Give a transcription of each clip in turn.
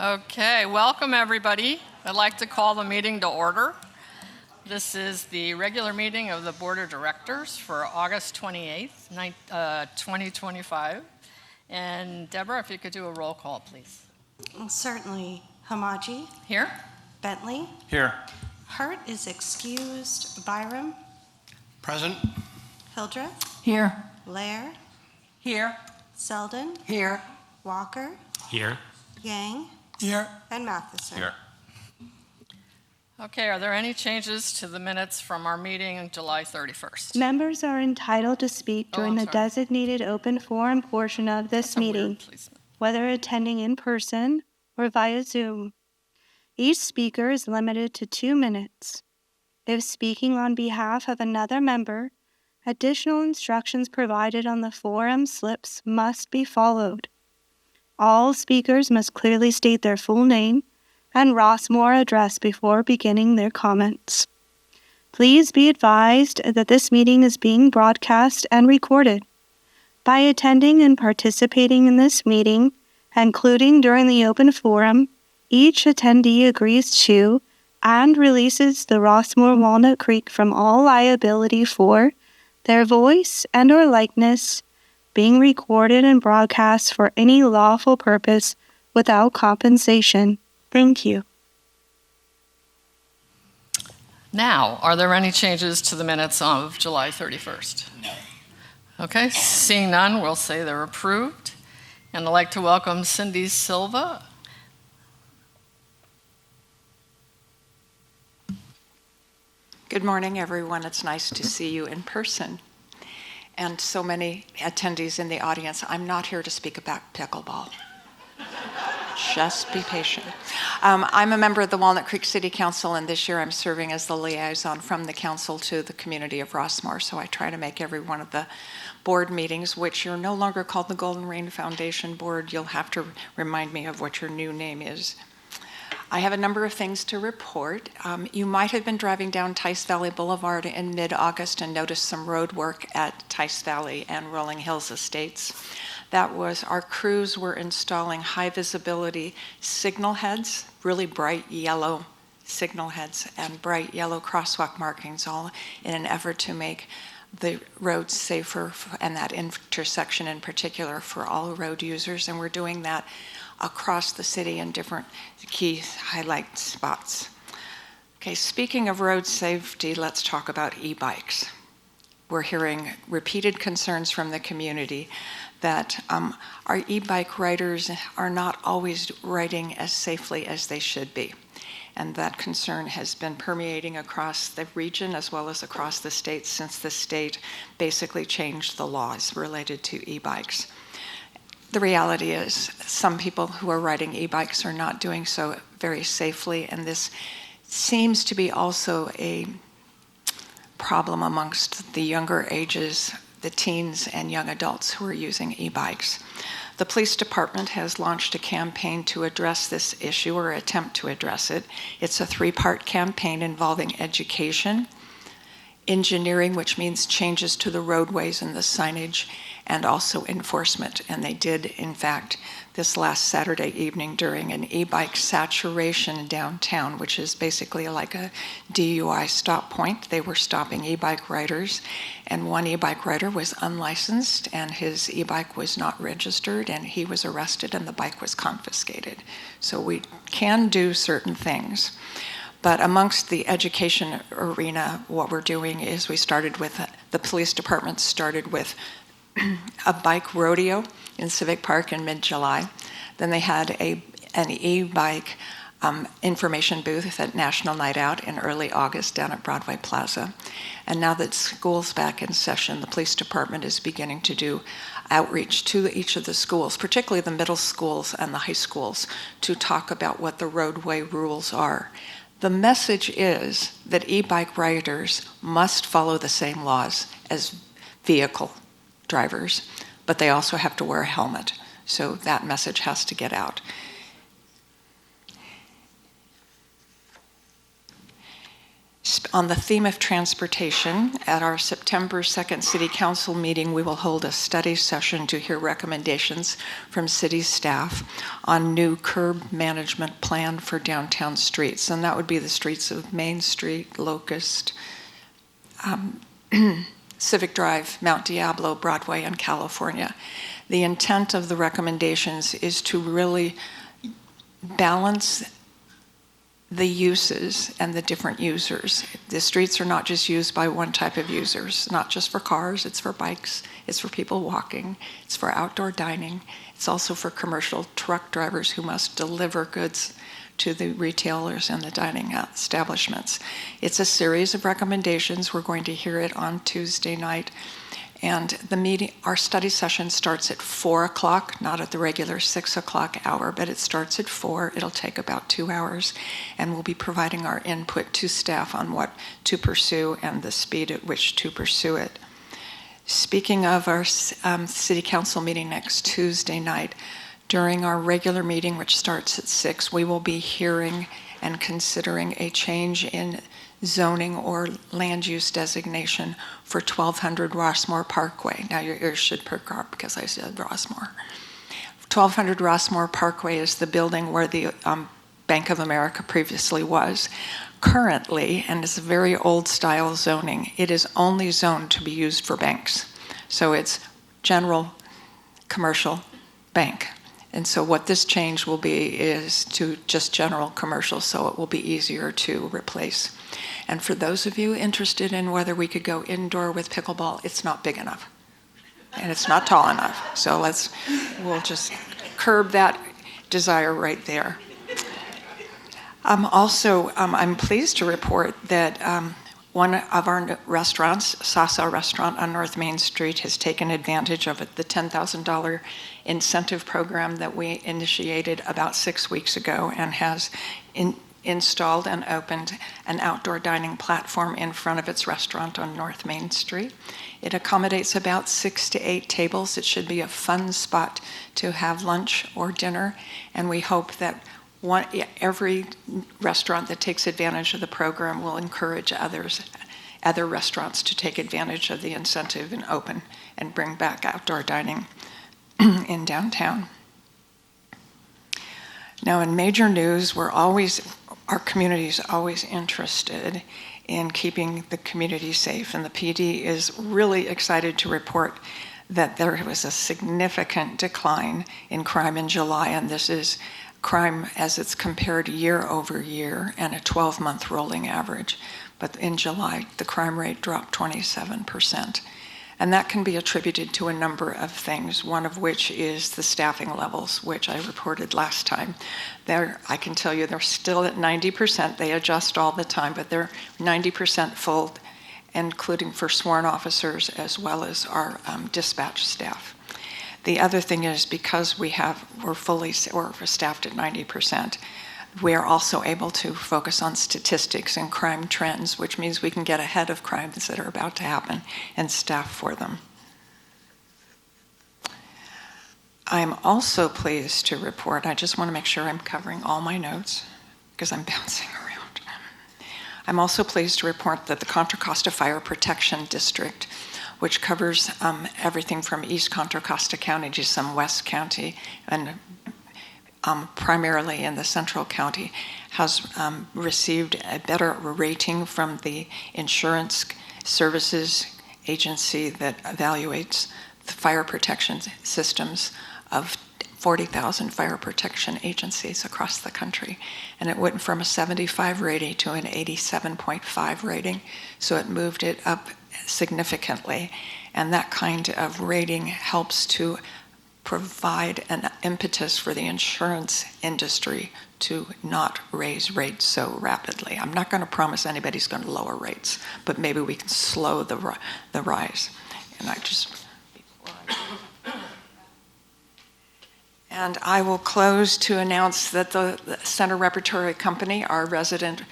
Okay, welcome everybody. I'd like to call the meeting to order. This is the regular meeting of the Board of Directors for August 28th, 2025. And Deborah, if you could do a roll call, please. Certainly. Hamaji? Here. Bentley? Here. Hart is excused. Byram? Present. Hildreth? Here. Lair? Here. Selden? Here. Walker? Here. Yang? Here. And Matheson. Here. Okay, are there any changes to the minutes from our meeting on July 31st? Members are entitled to speak during the designated open forum portion of this meeting, whether attending in person or via Zoom. Each speaker is limited to 2 minutes. If speaking on behalf of another member, additional instructions provided on the forum slips must be followed. All speakers must clearly state their full name and Rossmore address before beginning their comments. Please be advised that this meeting is being broadcast and recorded. By attending and participating in this meeting, including during the open forum, each attendee agrees to and releases the Rossmore Walnut Creek from all liability for their voice and/or likeness being recorded and broadcast for any lawful purpose without compensation. Thank you. Now, are there any changes to the minutes of July 31st? No. Okay, seeing none, we'll say they're approved. And I'd like to welcome Cindy Silva. Good morning, everyone. It's nice to see you in person. And so many attendees in the audience. I'm not here to speak about pickleball. Just be patient. I'm a member of the Walnut Creek City Council, and this year I'm serving as the liaison from the council to the community of Rossmore. So I try to make every one of the board meetings, which are no longer called the Golden Rain Foundation Board. You'll have to remind me of what your new name is. I have a number of things to report. You might have been driving down Tice Valley Boulevard in mid-August and noticed some road work at Tice Valley and Rolling Hills Estates. That was, our crews were installing high visibility signal heads, really bright yellow signal heads and bright yellow crosswalk markings, all in an effort to make the roads safer and that intersection in particular for all road users. And we're doing that across the city in different key highlight spots. Okay, speaking of road safety, let's talk about e-bikes. We're hearing repeated concerns from the community that our e-bike riders are not always riding as safely as they should be. And that concern has been permeating across the region as well as across the state since the state basically changed the laws related to e-bikes. The reality is some people who are riding e-bikes are not doing so very safely, and this seems to be also a problem amongst the younger ages, the teens and young adults who are using e-bikes. The police department has launched a campaign to address this issue or attempt to address it. It's a 3-part campaign involving education, engineering, which means changes to the roadways and the signage, and also enforcement. And they did, in fact, this last Saturday evening during an e-bike saturation downtown, which is basically like a DUI stop point. They were stopping e-bike riders, and one e-bike rider was unlicensed, and his e-bike was not registered, and he was arrested, and the bike was confiscated. So we can do certain things. But amongst the education arena, what we're doing is the police department started with a bike rodeo in Civic Park in mid-July. Then they had an e-bike information booth at National Night Out in early August down at Broadway Plaza. And now that school's back in session, the police department is beginning to do outreach to each of the schools, particularly the middle schools and the high schools, to talk about what the roadway rules are. The message is that e-bike riders must follow the same laws as vehicle drivers, but they also have to wear a helmet. So that message has to get out. On the theme of transportation, at our September 2nd City Council meeting, we will hold a study session to hear recommendations from city staff on new curb management plan for downtown streets. And that would be the streets of Main Street, Locust, Civic Drive, Mount Diablo, Broadway, and California. The intent of the recommendations is to really balance the uses and the different users. The streets are not just used by one type of users, not just for cars, it's for bikes, it's for people walking, it's for outdoor dining, it's also for commercial truck drivers who must deliver goods to the retailers and the dining establishments. It's a series of recommendations. We're going to hear it on Tuesday night. And the meeting, our study session starts at 4 o'clock, not at the regular 6 o'clock hour, but it starts at 4. It'll take about 2 hours, and we'll be providing our input to staff on what to pursue and the speed at which to pursue it. Speaking of our city council meeting next Tuesday night, during our regular meeting, which starts at 6, we will be hearing and considering a change in zoning or land use designation for 1200 Rossmore Parkway. Now your ears should perk up because I said Rossmore. 1200 Rossmore Parkway is the building where the Bank of America previously was. Currently, and it's a very old style zoning, it is only zoned to be used for banks. So it's general commercial bank. And so what this change will be is to just general commercial, so it will be easier to replace. And for those of you interested in whether we could go indoor with pickleball, it's not big enough. And it's not tall enough. So we'll just curb that desire right there. I'm pleased to report that one of our restaurants, Sasa Restaurant on North Main Street, has taken advantage of the $10,000 incentive program that we initiated about 6 weeks ago and has installed and opened an outdoor dining platform in front of its restaurant on North Main Street. It accommodates about 6 to 8 tables. It should be a fun spot to have lunch or dinner, and we hope that every restaurant that takes advantage of the program will encourage other restaurants to take advantage of the incentive and open and bring back outdoor dining in downtown. Now, in major news, our community is always interested in keeping the community safe, and the PD is really excited to report that there was a significant decline in crime in July, and this is crime as it's compared year over year and a 12-month rolling average. But in July, the crime rate dropped 27%. And that can be attributed to a number of things, one of which is the staffing levels, which I reported last time. I can tell you they're still at 90%. They adjust all the time, but they're 90% full, including for sworn officers as well as our dispatch staff. The other thing is because we're staffed at 90%, we are also able to focus on statistics and crime trends, which means we can get ahead of crimes that are about to happen and staff for them. I'm also pleased to report, I just want to make sure I'm covering all my notes because I'm bouncing around. I'm also pleased to report that the Contra Costa Fire Protection District, which covers everything from East Contra Costa County to some West County and primarily in the Central County, has received a better rating from the insurance services agency that evaluates the fire protection systems of 40,000 fire protection agencies across the country. And it went from a 75 rating to an 87.5 rating, so it moved it up significantly. And that kind of rating helps to provide an impetus for the insurance industry to not raise rates so rapidly. I'm not going to promise anybody's going to lower rates, but maybe we can slow the rise. And I will close to announce that the Center Repertory Company, our resident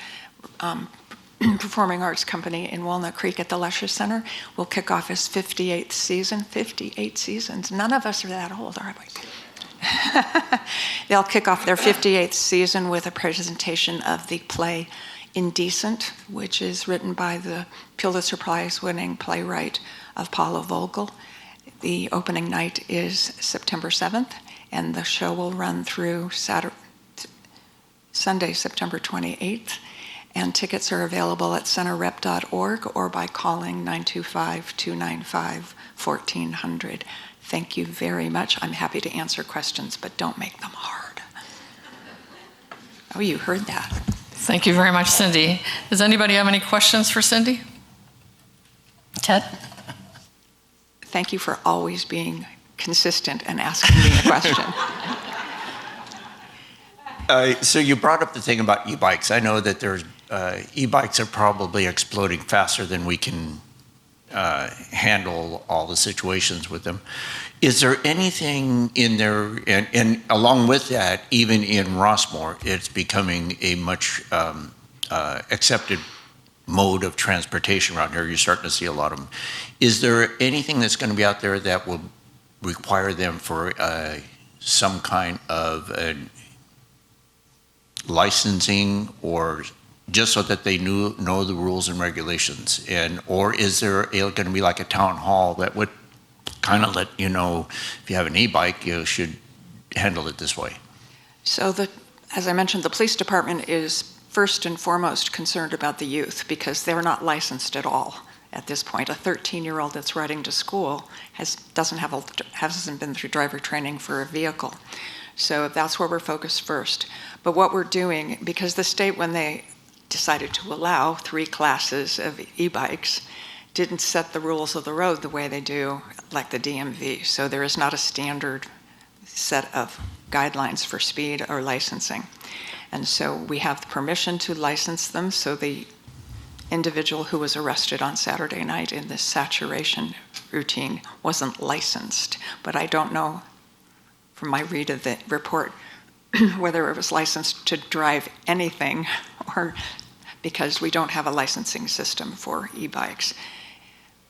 performing arts company in Walnut Creek at the Lusher Center, will kick off its 58th season. 58 seasons. None of us are that old, are we? They'll kick off their 58th season with a presentation of the play Indecent, which is written by the Pulitzer Prize-winning playwright of Paula Vogel. The opening night is September 7th, and the show will run through Sunday, September 28th. And tickets are available at centerrep.org or by calling 925-295-1400. Thank you very much. I'm happy to answer questions, but don't make them hard. Oh, you heard that. Thank you very much, Cindy. Does anybody have any questions for Cindy? Ted? Thank you for always being consistent and asking me a question. So you brought up the thing about e-bikes. I know that there's e-bikes are probably exploding faster than we can handle all the situations with them. Is there anything in there, and along with that, even in Rossmore, it's becoming a much accepted mode of transportation around here. You're starting to see a lot of them. Is there anything that's going to be out there that will require them for some kind of licensing, or just so that they know the rules and regulations? Or is there going to be like a town hall that would kind of let you know if you have an e-bike, you should handle it this way? So as I mentioned, the police department is first and foremost concerned about the youth because they're not licensed at all at this point. A 13-year-old that's riding to school hasn't been through driver training for a vehicle. So that's where we're focused first. But what we're doing, because the state, when they decided to allow 3 classes of e-bikes, didn't set the rules of the road the way they do, like the DMV. So there is not a standard set of guidelines for speed or licensing. And so we have the permission to license them. So the individual who was arrested on Saturday night in this saturation routine wasn't licensed. But I don't know from my read of the report whether it was licensed to drive anything, or because we don't have a licensing system for e-bikes.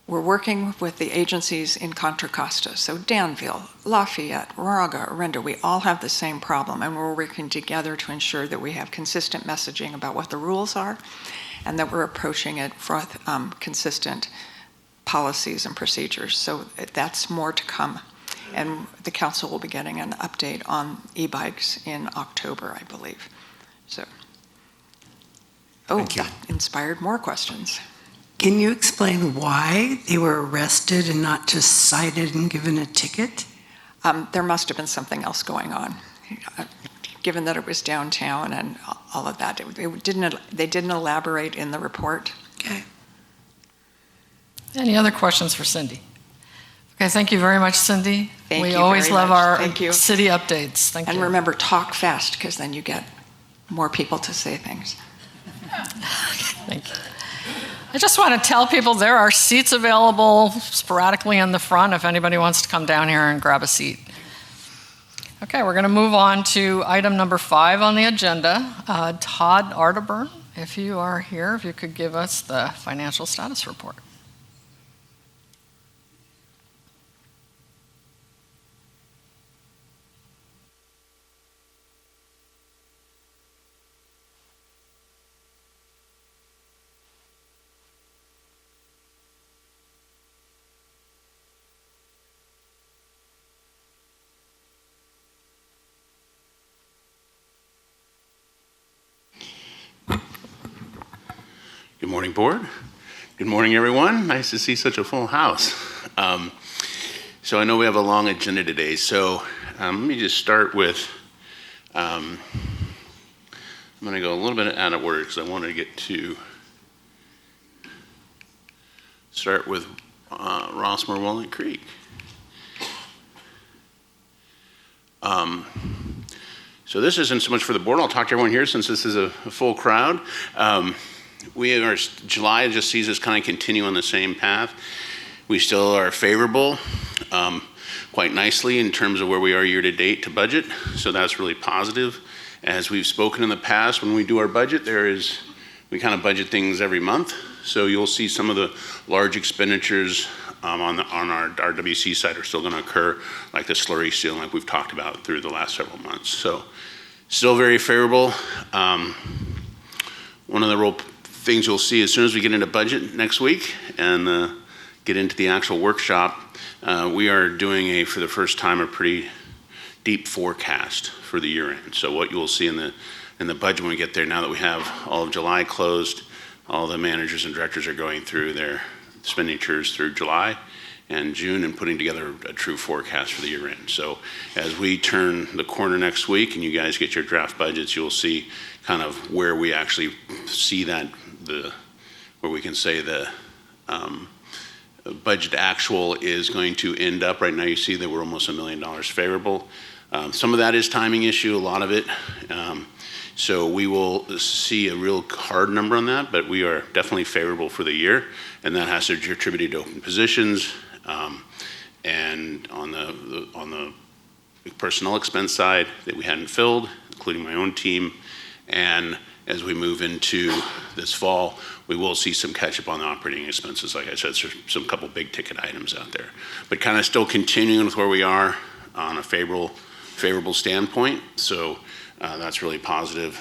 We're working with the agencies in Contra Costa, so Danville, Lafayette, Moraga, Orinda, we all have the same problem, and we're working together to ensure that we have consistent messaging about what the rules are, and that we're approaching it with consistent policies and procedures. So that's more to come. And the council will be getting an update on e-bikes in October, I believe. So, that inspired more questions. Can you explain why they were arrested and not just cited and given a ticket? There must have been something else going on, given that it was downtown and all of that. They didn't elaborate in the report. Okay. Any other questions for Cindy? Okay, thank you very much, Cindy. Thank we you always very love much. our Thank you. city updates. Thank And you. remember, talk fast, because then you get more people to say things. Thank you. I just want to tell people there are seats available sporadically in the front if anybody wants to come down here and grab a seat. Okay, we're going to move on to item number 5 on the agenda. Todd Arterburn, if you are here, if you could give us the financial status report. Good morning, board. Good morning, everyone. Nice to see such a full house. So I know we have a long agenda today, so let me just start with, I'm going to go a little bit out of order because I wanted to get to start with Rossmore Walnut Creek. So this isn't so much for the board. I'll talk to everyone here since this is a full crowd. July just sees us kind of continue on the same path. We still are favorable quite nicely in terms of where we are year to date to budget. So that's really positive. As we've spoken in the past, when we do our budget, we kind of budget things every month. So you'll see some of the large expenditures on our RWC side are still going to occur, like the slurry seal, like we've talked about through the last several months. So still very favorable. One one of the real things you'll see as soon as we get into budget next week and get into the actual workshop, we are doing for the first time, a pretty deep forecast for the year end. So what you'll see in the budget when we get there, now that we have all of July closed, all the managers and directors are going through their expenditures through July and June and putting together a true forecast for the year end. So as we turn the corner next week and you guys get your draft budgets, you'll see kind of where we actually see that, where we can say the budget actual is going to end up. Right now you see that we're almost $1 million favorable. Some of that is timing issue, a lot of it. So we will see a real hard number on that, but we are definitely favorable for the year, and that has to be attributed to open positions, and on the personnel expense side that we hadn't filled, including my own team. And as we move into this fall, we will see some catch up on the operating expenses. Like I said, some couple big ticket items out there, but kind of still continuing with where we are on a favorable standpoint. So that's really positive.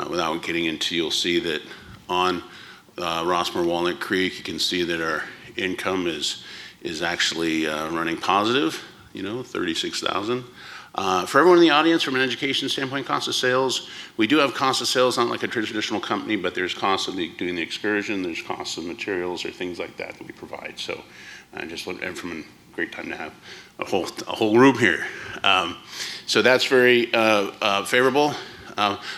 Without getting into, you'll see that on Rossmore Walnut Creek, you can see that our income is actually running positive, 36,000. For everyone in the audience, from an education standpoint, cost of sales, we do have cost of sales, not like a traditional company, but there's costs of doing the excursion, there's costs of materials or things like that we provide. So I just want everyone a great time to have a whole room here. So that's very favorable.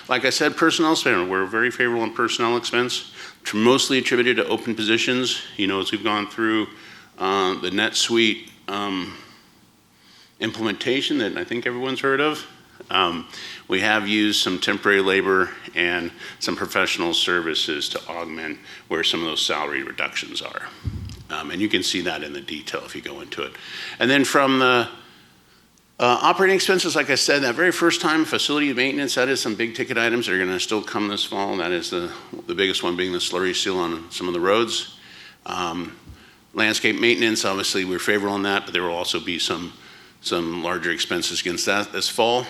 Like I said, personnel spend, we're very favorable in personnel expense, mostly attributed to open positions. As we've gone through the NetSuite implementation that I think everyone's heard of, we have used some temporary labor and some professional services to augment where some of those salary reductions are. And you can see that in the detail if you go into it. And then from the operating expenses, like I said, that very first time, facility maintenance, that is some big ticket items that are going to still come this fall. That is the biggest one being the slurry seal on some of the roads. Landscape maintenance, obviously we're favorable on that, but there will also be some larger expenses against that this fall.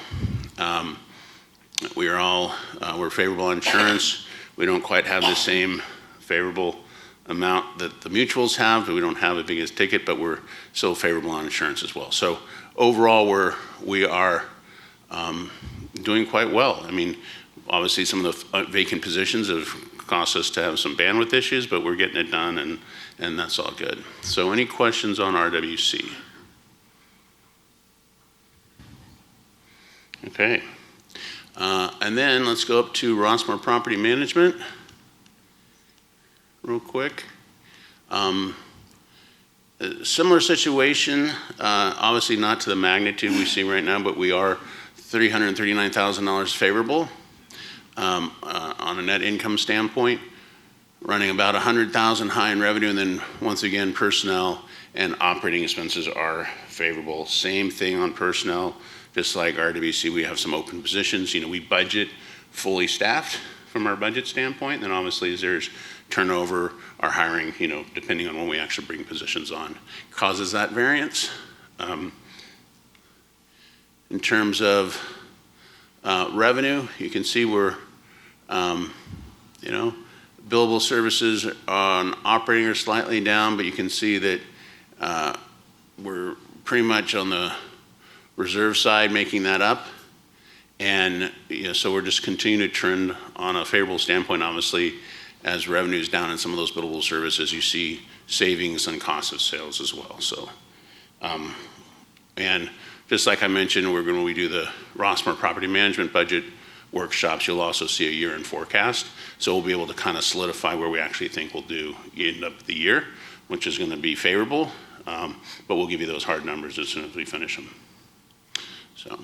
We're favorable on insurance. We don't quite have the same favorable amount that the mutuals have, but we don't have the biggest ticket, but we're still favorable on insurance as well. So overall, we are doing quite well. I mean, obviously some of the vacant positions have cost us to have some bandwidth issues, but we're getting it done, and that's all good. So any questions on RWC? Okay. And then let's go up to Rossmore Property Management real quick. Similar situation, obviously not to the magnitude we see right now, but we are $339,000 favorable on a net income standpoint, running about $100,000 high in revenue, and then once again, personnel and operating expenses are favorable. Same thing on personnel. Just like RWC, we have some open positions. We budget fully staffed from our budget standpoint. Then obviously as there's turnover, our hiring, depending on when we actually bring positions on, causes that variance. In terms of revenue, you can see we're, billable services on operating are slightly down, but you can see that we're pretty much on the reserve side making that up. And so we're just continuing to trend on a favorable standpoint. Obviously, as revenue is down in some of those billable services, you see savings on cost of sales as well. So, and just like I mentioned, when we do the Rossmore Property Management budget workshops, you'll also see a year-end forecast. So we'll be able to kind of solidify where we actually think we'll do end up the year, which is going to be favorable. But we'll give you those hard numbers as soon as we finish them. So,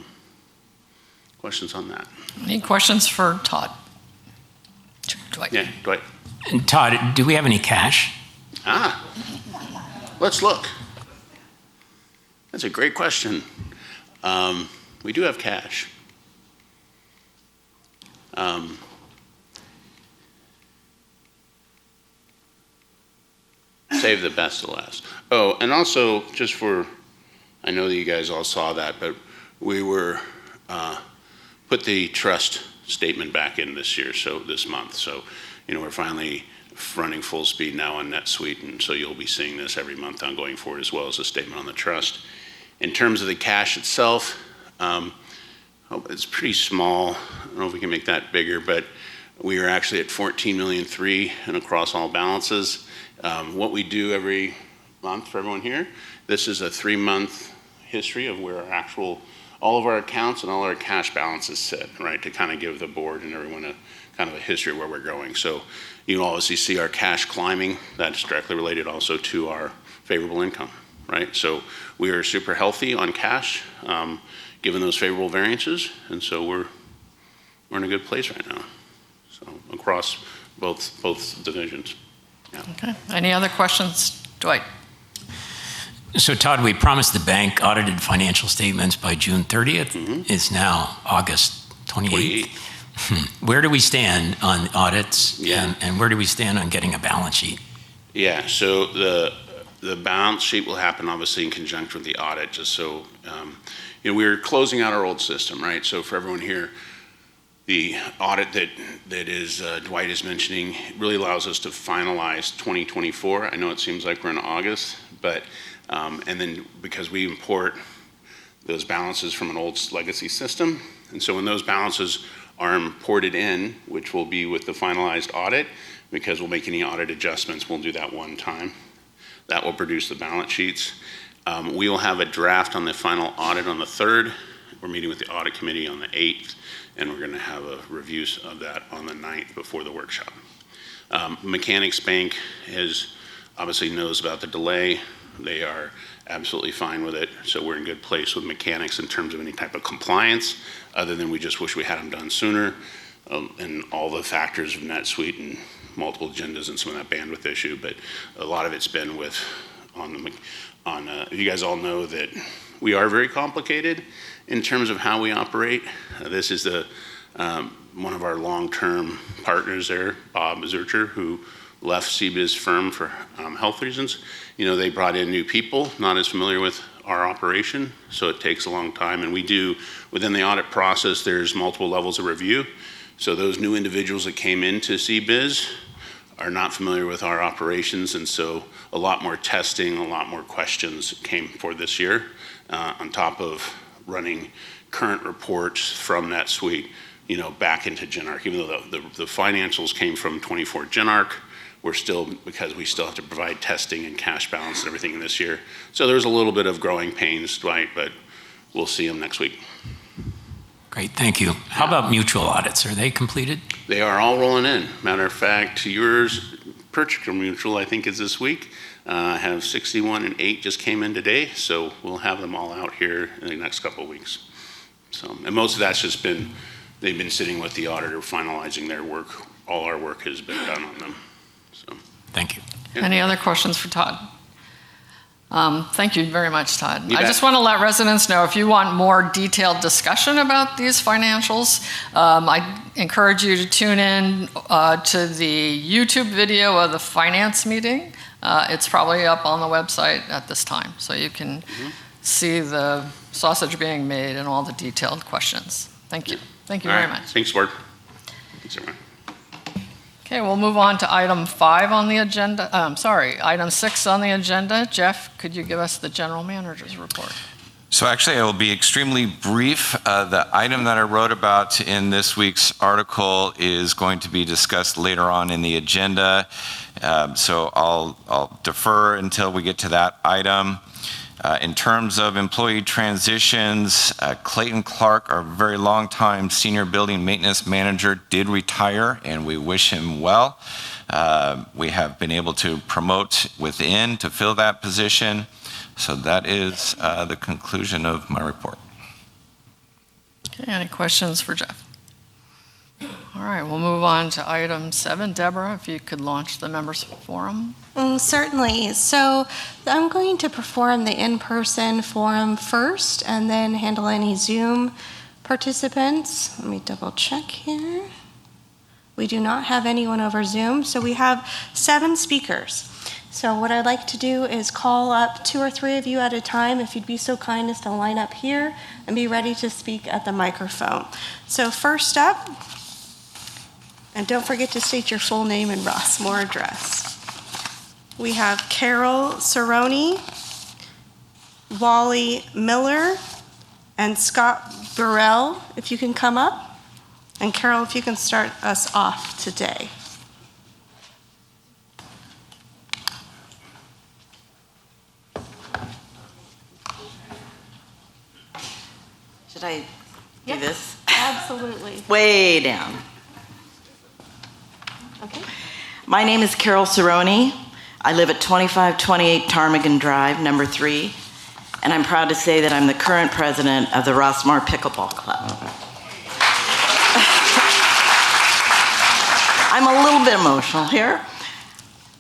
questions on that? Any questions for Todd? Dwight. Yeah, Dwight. And Todd, do we have any cash? Let's look. That's a great question. We do have cash. Save the best to last. Oh, and also, I know that you guys all saw that, but we were put the trust statement back in this year, so this month. So, we're finally running full speed now on NetSuite, and so you'll be seeing this every month on going forward, as well as a statement on the trust. In terms of the cash itself, it's pretty small. I don't know if we can make that bigger, but we are actually at 14.3 million and across all balances. What we do every month for everyone here, this is a 3-month history of where all of our accounts and all our cash balances sit, right, to kind of give the board and everyone a kind of a history of where we're going. So you obviously see our cash climbing. That's directly related also to our favorable income, right? So we are super healthy on cash, given those favorable variances, and so we're in a good place right now. So across both divisions. Yeah. Okay. Any other questions? Dwight? So Todd, we promised the bank audited financial statements by June 30th. Mm-hmm. It's now August 28th. 28. Where do we stand on audits? Yeah. And where do we stand on getting a balance sheet? Yeah, so the balance sheet will happen obviously in conjunction with the audit, just so, we're closing out our old system, right? So for everyone here, the audit that is Dwight is mentioning really allows us to finalize 2024. I know it seems like we're in August, but and then because we import those balances from an old legacy system, and so when those balances are imported in, which will be with the finalized audit, because we'll make any audit adjustments, we'll do that one time. That will produce the balance sheets. We will have a draft on the final audit on the 3rd. We're meeting with the audit committee on the 8th, and we're going to have a review of that on the 9th before the workshop. Mechanics Bank obviously knows about the delay. They are absolutely fine with it, so we're in good place with mechanics in terms of any type of compliance, other than we just wish we had them done sooner, and all the factors of NetSuite and multiple agendas and some of that bandwidth issue. But a lot of it's been you guys all know that we are very complicated in terms of how we operate. This is one of our long-term partners there, Bob Zurcher, who left CBIZ firm for health reasons. They brought in new people, not as familiar with our operation, so it takes a long time. And we do, within the audit process, there's multiple levels of review. So those new individuals that came into CBIZ are not familiar with our operations, and so a lot more testing, a lot more questions came for this year, on top of running current reports from NetSuite, back into GenArc. Even though the financials came from 24 GenArc, because we still have to provide testing and cash balance and everything in this year. So there's a little bit of growing pains, Dwight, but we'll see them next week. Great, thank you. How about mutual audits? Are they completed? They are all rolling in. Matter of fact, yours, Purchase Mutual, I think is this week. Have 61 and 8 just came in today, so we'll have them all out here in the next couple of weeks. So, and most of that's just been, they've been sitting with the auditor finalizing their work. All our work has been done on them. So, thank you. Yeah. Any other questions for Todd? Thank you very much, Todd. You I bet. just want to let residents know, if you want more detailed discussion about these financials, I encourage you to tune in to the YouTube video of the finance meeting. It's probably up on the website at this time, so you can see the sausage being made and all the detailed questions. Thank you. Thank you All very right. much. Thanks, Board. Thanks, everyone. Okay, we'll move on to item 5 on the agenda. Item 6 on the agenda. Jeff, could you give us the general manager's report? So actually, I will be extremely brief. The item that I wrote about in this week's article is going to be discussed later on in the agenda. So I'll defer until we get to that item. In terms of employee transitions, Clayton Clark, our very long-time senior building maintenance manager, did retire, and we wish him well. We have been able to promote within to fill that position. So that is the conclusion of my report. Okay, any questions for Jeff? All right, we'll move on to item 7. Deborah, if you could launch the members forum. Certainly. So I'm going to perform the in-person forum first and then handle any Zoom participants. Let me double check here. We do not have anyone over Zoom, so we have 7 speakers. So what I'd like to do is call up 2 or 3 of you at a time, if you'd be so kind as to line up here and be ready to speak at the microphone. So first up And don't forget to state your full name and Rossmore address. We have Carol Cerrone, Wally Miller, and Scott Burrell, if you can come up. And Carol, if you can start us off today. Should I do this? Absolutely. Way down. Okay. My name is Carol Cerrone. I live at 2528 Ptarmigan Drive, number 3, and I'm proud to say that I'm the current president of the Rossmore Pickleball Club. I'm a little bit emotional here.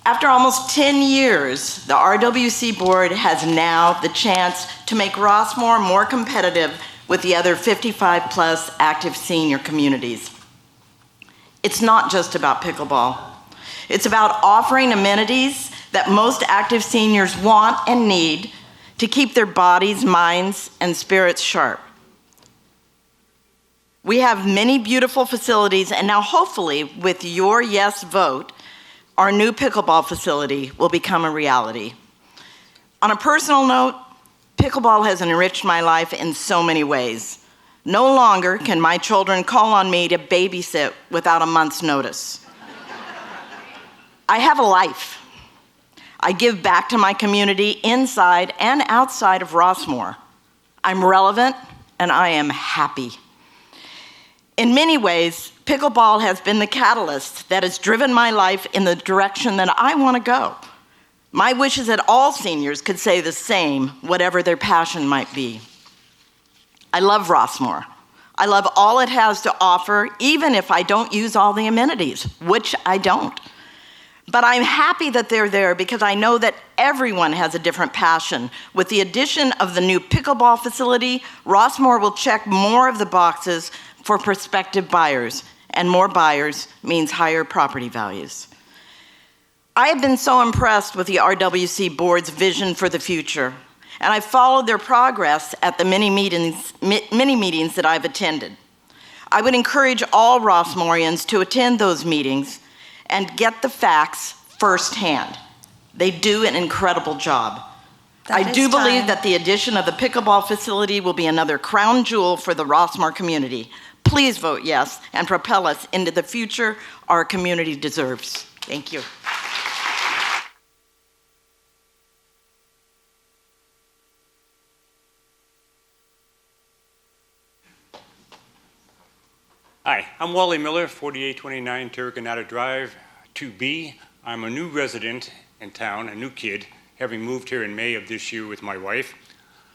After almost 10 years, the RWC board has now the chance to make Rossmore more competitive with the other 55-plus active senior communities. It's not just about pickleball. It's about offering amenities that most active seniors want and need to keep their bodies, minds, and spirits sharp. We have many beautiful facilities, and now hopefully, with your yes vote, our new pickleball facility will become a reality. On a personal note, pickleball has enriched my life in so many ways. No longer can my children call on me to babysit without a month's notice. I have a life. I give back to my community inside and outside of Rossmore. I'm relevant and I am happy. In many ways, pickleball has been the catalyst that has driven my life in the direction that I want to go. My wish is that all seniors could say the same, whatever their passion might be. I love Rossmore. I love all it has to offer, even if I don't use all the amenities, which I don't. But I'm happy that they're there because I know that everyone has a different passion. With the addition of the new pickleball facility, Rossmore will check more of the boxes for prospective buyers, and more buyers means higher property values. I have been so impressed with the RWC board's vision for the future, and I've followed their progress at the many meetings that I've attended. I would encourage all Rossmorians to attend those meetings and get the facts firsthand. They do an incredible job. I do believe that the addition of the pickleball facility will be another crown jewel for the Rossmore community. Please vote yes and propel us into the future our community deserves. Thank you. Hi, I'm Wally Miller, 4829 Turricanata Drive, 2B. I'm a new resident in town, a new kid, having moved here in May of this year with my wife.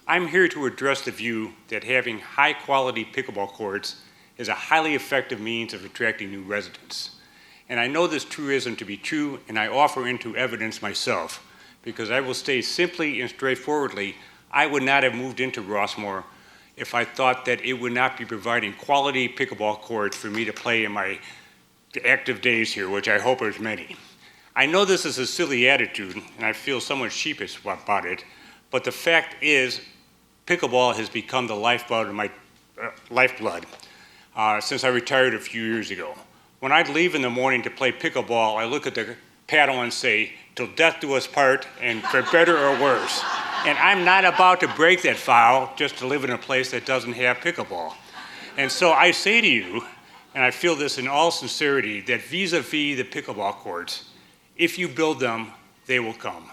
I'm here to address the view that having high-quality pickleball courts is a highly effective means of attracting new residents. And I know this truism to be true, and I offer into evidence myself, because I will state simply and straightforwardly, I would not have moved into Rossmore if I thought that it would not be providing quality pickleball courts for me to play in my active days here, which I hope is many. I know this is a silly attitude, and I feel somewhat sheepish about it, but the fact is, pickleball has become the lifeblood of my lifeblood since I retired a few years ago. When I'd leave in the morning to play pickleball, I look at the paddle and say, "Till death do us part," and for better or worse. And I'm not about to break that vow just to live in a place that doesn't have pickleball. And so I say to you, and I feel this in all sincerity, that vis-a-vis the pickleball courts, if you build them, they will come.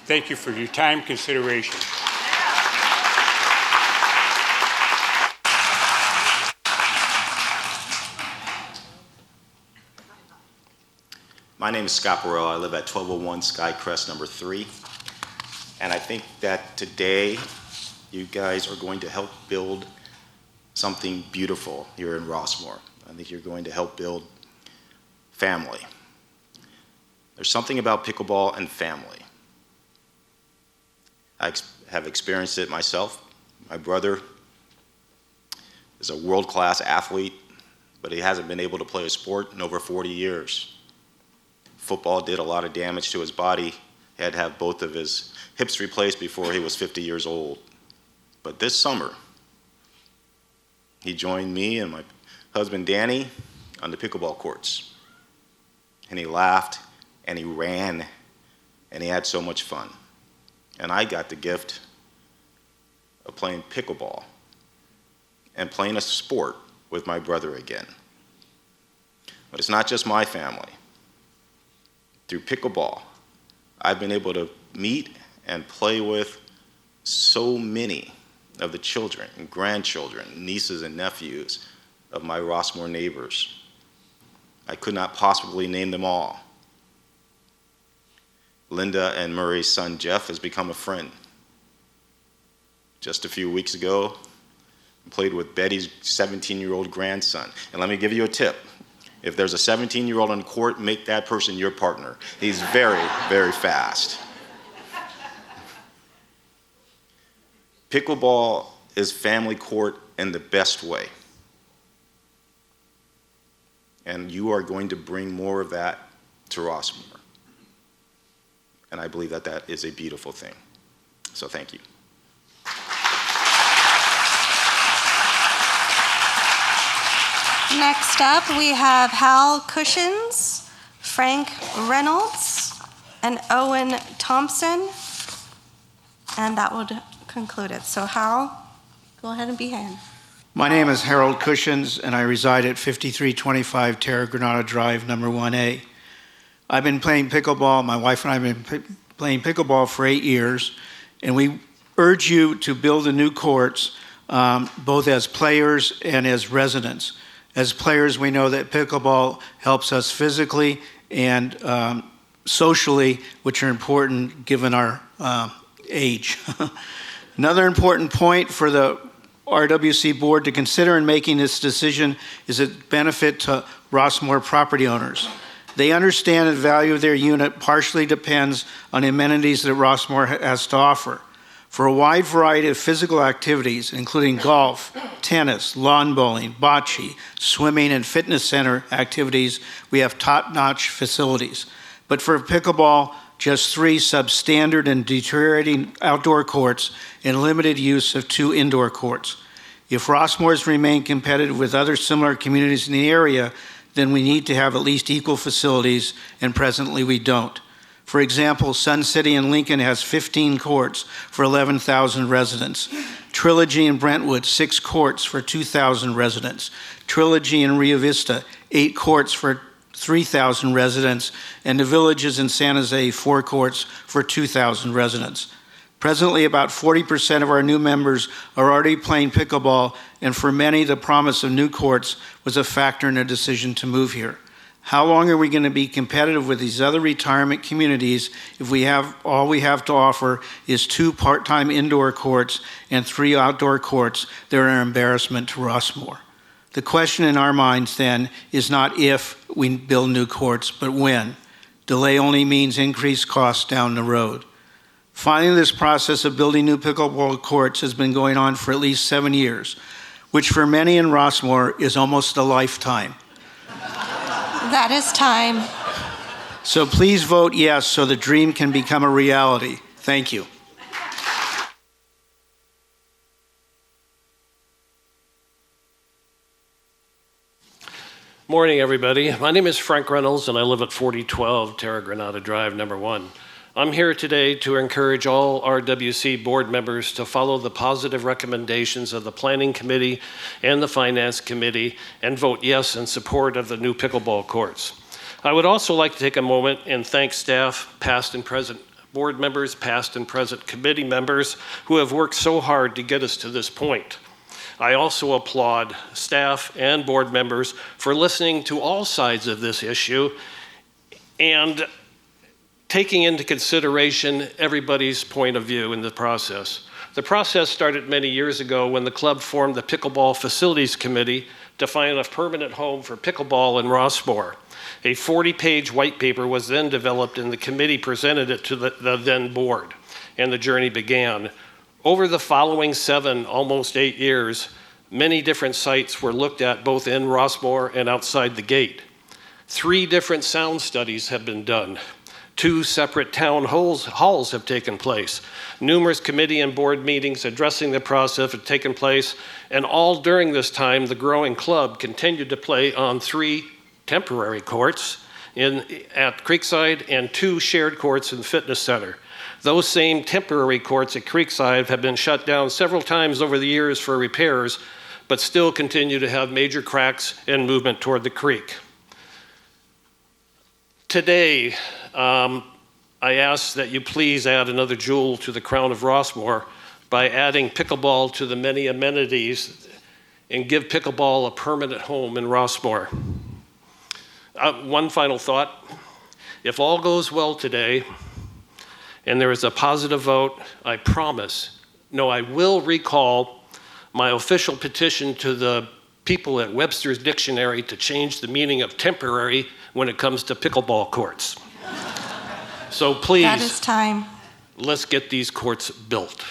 Thank you for your time, consideration. My name is Scott Burrell. I live at 1201 Skycrest number 3. And I think that today you guys are going to help build something beautiful here in Rossmore. I think you're going to help build family. There's something about pickleball and family. I have experienced it myself. My brother is a world-class athlete, but he hasn't been able to play a sport in over 40 years. Football did a lot of damage to his body. He had to have both of his hips replaced before he was 50 years old. But this summer, he joined me and my husband Danny on the pickleball courts. and he laughed, and he ran, and he had so much fun. And I got the gift of playing pickleball and playing a sport with my brother again. But it's not just my family. Through pickleball, I've been able to meet and play with so many of the children and grandchildren, nieces and nephews of my Rossmore neighbors. I could not possibly name them all. Linda and Murray's son Jeff has become a friend. Just a few weeks ago, I played with Betty's 17-year-old grandson. And let me give you a tip. If there's a 17-year-old on the court, make that person your partner. He's very, very fast. Pickleball is family court in the best way. And you are going to bring more of that to Rossmore. And I believe that that is a beautiful thing. So thank you. Next up, we have Hal Cushions, Frank Reynolds, and Owen Thompson. And that would conclude it. So Hal, go ahead and begin. My name is Harold Cushions, and I reside at 5325 Terra Granada Drive, number 1A. I've been playing pickleball, my wife and I have been playing pickleball for 8 years, and we urge you to build the new courts, both as players and as residents. As players, we know that pickleball helps us physically and socially, which are important given our age. Another important point for the RWC board to consider in making this decision is a benefit to Rossmore property owners. They understand the value of their unit partially depends on the amenities that Rossmore has to offer. For a wide variety of physical activities, including golf, tennis, lawn bowling, bocce, swimming, and fitness center activities, we have top-notch facilities. But for pickleball, just 3 substandard and deteriorating outdoor courts and limited use of 2 indoor courts. If Rossmore's remain competitive with other similar communities in the area, then we need to have at least equal facilities, and presently we don't. For example, Sun City in Lincoln has 15 courts for 11,000 residents. Trilogy in Brentwood, 6 courts for 2,000 residents. Trilogy in Rio Vista, 8 courts for 3,000 residents. And the Villages in San Jose, 4 courts for 2,000 residents. Presently, about 40% of our new members are already playing pickleball, and for many, the promise of new courts was a factor in their decision to move here. How long are we going to be competitive with these other retirement communities if we have all we have to offer is 2 part-time indoor courts and 3 outdoor courts that are an embarrassment to Rossmore? The question in our minds then is not if we build new courts, but when. Delay only means increased costs down the road. Finally, this process of building new pickleball courts has been going on for at least 7 years, which for many in Rossmore is almost a lifetime. That is time. So please vote yes so the dream can become a reality. Thank you. Morning, everybody. My name is Frank Reynolds, and I live at 4012 Terra Granada Drive, number 1. I'm here today to encourage all RWC board members to follow the positive recommendations of the Planning Committee and the Finance Committee and vote yes in support of the new pickleball courts. I would also like to take a moment and thank staff, past and present board members, past and present committee members who have worked so hard to get us to this point. I also applaud staff and board members for listening to all sides of this issue and taking into consideration everybody's point of view in the process. The process started many years ago when the club formed the Pickleball Facilities Committee to find a permanent home for pickleball in Rossmore. A 40-page white paper was then developed and the committee presented it to the then board, and the journey began. Over the following 7, almost 8 years, many different sites were looked at both in Rossmore and outside the gate. 3 different sound studies have been done. 2 separate town halls have taken place. Numerous committee and board meetings addressing the process have taken place, and all during this time, the growing club continued to play on 3 temporary courts at Creekside and 2 shared courts in the fitness center. Those same temporary courts at Creekside have been shut down several times over the years for repairs, but still continue to have major cracks and movement toward the creek. Today, I ask that you please add another jewel to the crown of Rossmore by adding pickleball to the many amenities and give pickleball a permanent home in Rossmore. One final thought. If all goes well today and there is a positive vote, I promise, no, I will recall my official petition to the people at Webster's Dictionary to change the meaning of temporary when it comes to pickleball courts. So please, that is time. Let's get these courts built.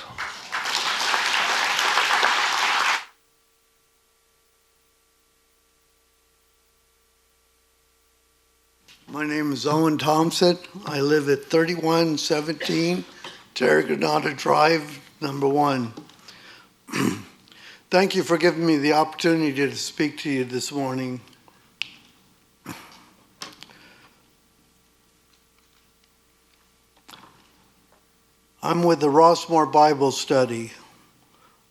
My name is Owen Thompson. I live at 3117 Terra Granada Drive, number 1. Thank you for giving me the opportunity to speak to you this morning. I'm with the Rossmore Bible Study.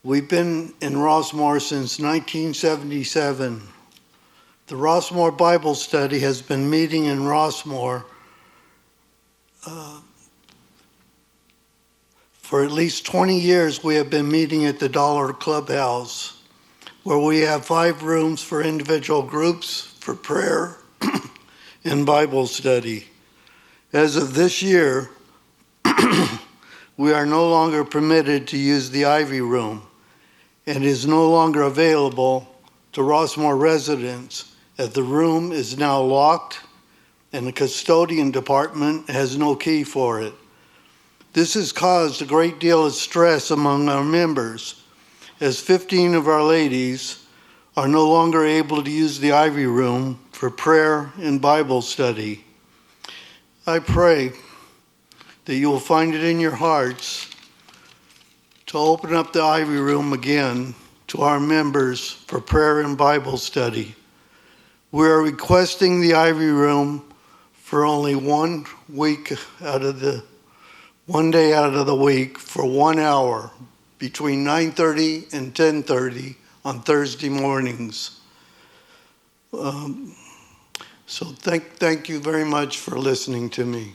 We've been in Rossmore since 1977. The Rossmore Bible Study has been meeting in Rossmore for at least 20 years. We have been meeting at the Dollar Clubhouse, where we have 5 rooms for individual groups for prayer and Bible study. As of this year, we are no longer permitted to use the Ivy Room, and is no longer available to Rossmore residents, as the room is now locked and the custodian department has no key for it. This has caused a great deal of stress among our members, as 15 of our ladies are no longer able to use the Ivy Room for prayer and Bible study. I pray that you will find it in your hearts to open up the Ivy Room again to our members for prayer and Bible study. We are requesting the Ivy Room for only 1 day out of the week for 1 hour between 9:30 and 10:30 on Thursday mornings. So thank you very much for listening to me.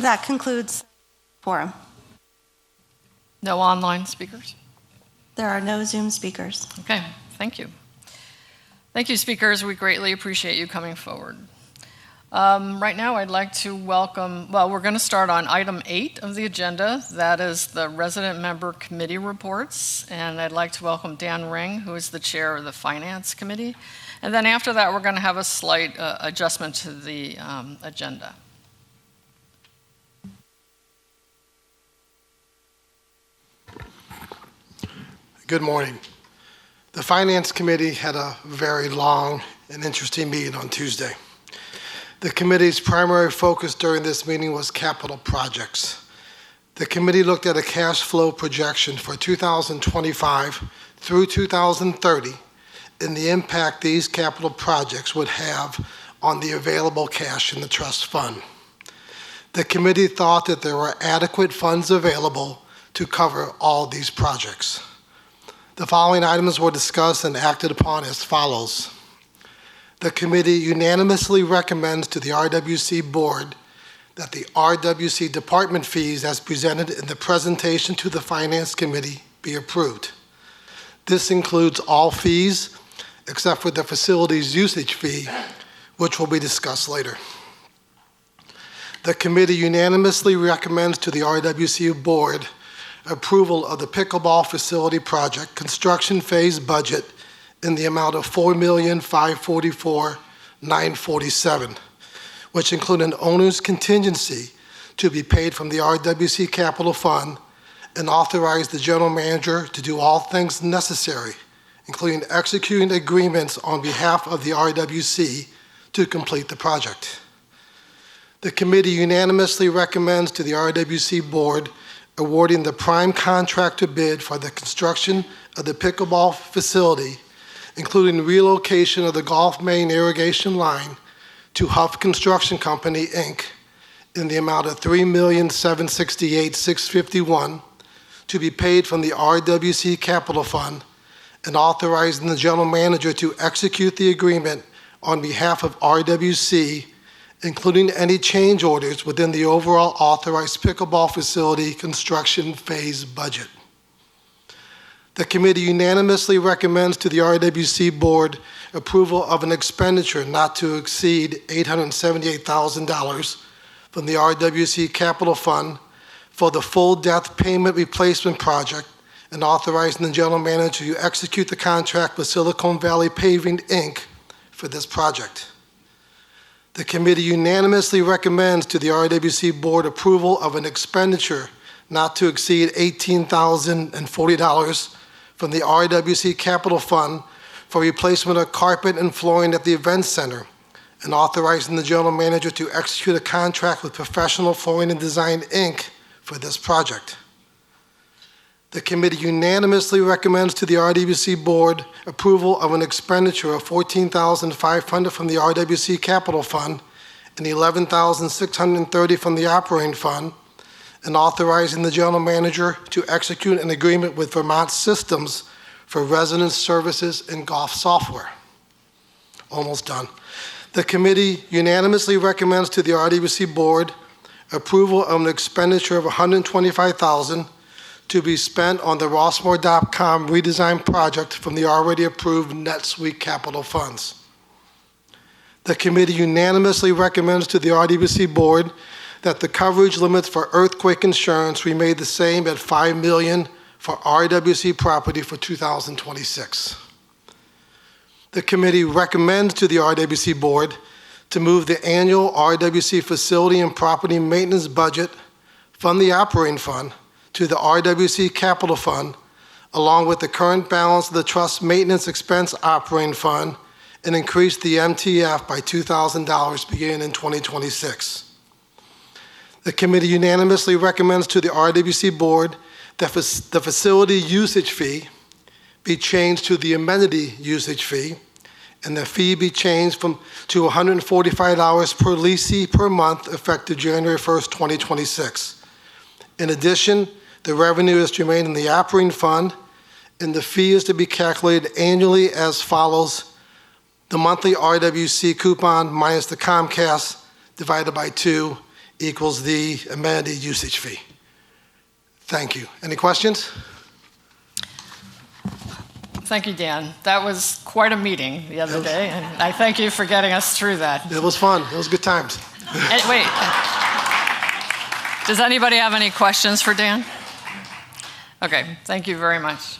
That concludes forum. No online speakers? There are no Zoom speakers. Okay, thank you. Thank you, speakers. We greatly appreciate you coming forward. Right now, I'd like to welcome, we're going to start on item 8 of the agenda. That is the resident member committee reports. And I'd like to welcome Dan Ring, who is the chair of the finance committee. And then after that, we're going to have a slight adjustment to the agenda. Good morning. The Finance Committee had a very long and interesting meeting on Tuesday. The committee's primary focus during this meeting was capital projects. The committee looked at a cash flow projection for 2025 through 2030 and the impact these capital projects would have on the available cash in the trust fund. The committee thought that there were adequate funds available to cover all these projects. The following items were discussed and acted upon as follows. The committee unanimously recommends to the RWC board that the RWC department fees as presented in the presentation to the Finance Committee be approved. This includes all fees except for the facilities usage fee, which will be discussed later. The committee unanimously recommends to the RWC board approval of the pickleball facility project construction phase budget in the amount of $4,544,947, which include an owner's contingency to be paid from the RWC Capital Fund, and authorize the general manager to do all things necessary, including executing agreements on behalf of the RWC to complete the project. The committee unanimously recommends to the RWC board awarding the prime contractor bid for the construction of the pickleball facility including relocation of the Gulf Main irrigation line to Huff Construction Company, Inc., in the amount of $3,768,651 to be paid from the RWC Capital Fund, and authorizing the general manager to execute the agreement on behalf of RWC, including any change orders within the overall authorized pickleball facility construction phase budget. The committee unanimously recommends to the RWC board approval of an expenditure not to exceed $878,000 from the RWC Capital Fund for the full death payment replacement project, and authorizing the general manager to execute the contract with Silicon Valley Paving, Inc. for this project. The committee unanimously recommends to the RWC board approval of an expenditure not to exceed $18,040 from the RWC Capital Fund for replacement of carpet and flooring at the event center, and authorizing the general manager to execute a contract with Professional Flooring and Design, Inc. for this project. The committee unanimously recommends to the RWC board approval of an expenditure of $14,500 from the RWC Capital Fund and $11,630 from the operating fund, and authorizing the general manager to execute an agreement with Vermont Systems for residence services and golf software. Almost done. The committee unanimously recommends to the RWC board approval of an expenditure of $125,000 to be spent on the Rossmore.com redesign project from the already approved NetSuite capital funds. The committee unanimously recommends to the RWC board that the coverage limits for earthquake insurance remain the same at $5 million for RWC property for 2026. The committee recommends to the RWC board to move the annual RWC facility and property maintenance budget from the operating fund to the RWC Capital Fund, along with the current balance of the trust maintenance expense operating fund, and increase the MTF by $2,000 beginning in 2026. The committee unanimously recommends to the RWC board that the facility usage fee be changed to the amenity usage fee, and the fee be changed to $145 per leasee per month effective January 1st, 2026. In addition, the revenue is to remain in the operating fund, and the fee is to be calculated annually as follows: the monthly RWC coupon minus the Comcast divided by 2 equals the amenity usage fee. Thank you. Any questions? Thank you, Dan. That was quite a meeting the other day, and I thank you for getting us through that. It was fun. It was good times. Wait, does anybody have any questions for Dan? Okay, thank you very much.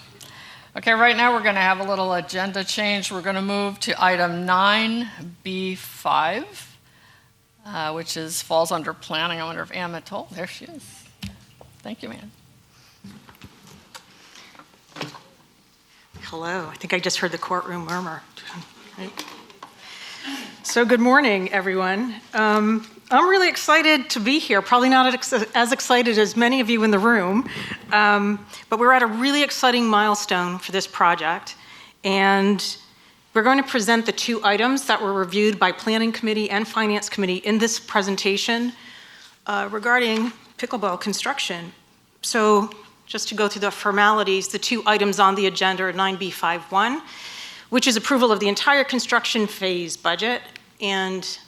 Okay, right now we're going to have a little agenda change. We're going to move to item 9B5, which falls under planning. I wonder if Ann Matol, there she is. Thank you, Ann. Hello, I think I just heard the courtroom murmur. So good morning, everyone. I'm really excited to be here, probably not as excited as many of you in the room, but we're at a really exciting milestone for this project, and we're going to present the 2 items that were reviewed by Planning Committee and Finance Committee in this presentation regarding pickleball construction. So just to go through the formalities, the 2 items on the agenda are 9B51, which is approval of the entire construction phase budget, and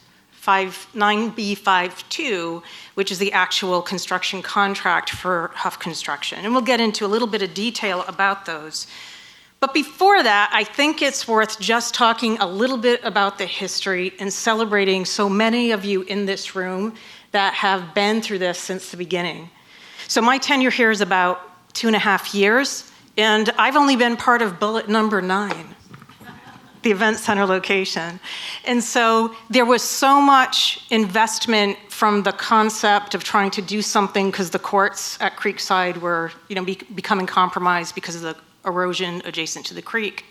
9B52, which is the actual construction contract for Huff Construction. And we'll get into a little bit of detail about those. But before that, I think it's worth just talking a little bit about the history and celebrating so many of you in this room that have been through this since the beginning. So my tenure here is about 2.5 years, and I've only been part of bullet number 9, the event center location. And so there was so much investment from the concept of trying to do something because the courts at Creekside were, becoming compromised because of the erosion adjacent to the creek.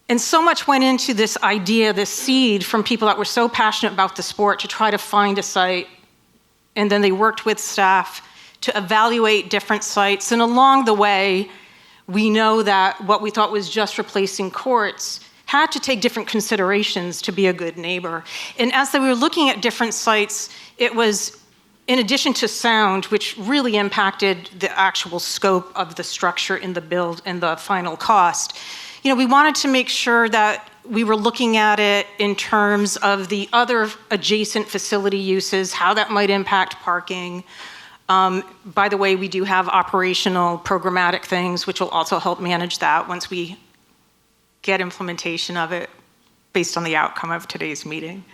And so much went into this idea, this seed from people that were so passionate about the sport to try to find a site. And then they worked with staff to evaluate different sites. And along the way, we know that what we thought was just replacing courts had to take different considerations to be a good neighbor. And as we were looking at different sites, it was, in addition to sound, which really impacted the actual scope of the structure in the build and the final cost, we wanted to make sure that we were looking at it in terms of the other adjacent facility uses, how that might impact parking. By the way, we do have operational programmatic things, which will also help manage that once we get implementation of it based on the outcome of today's meeting.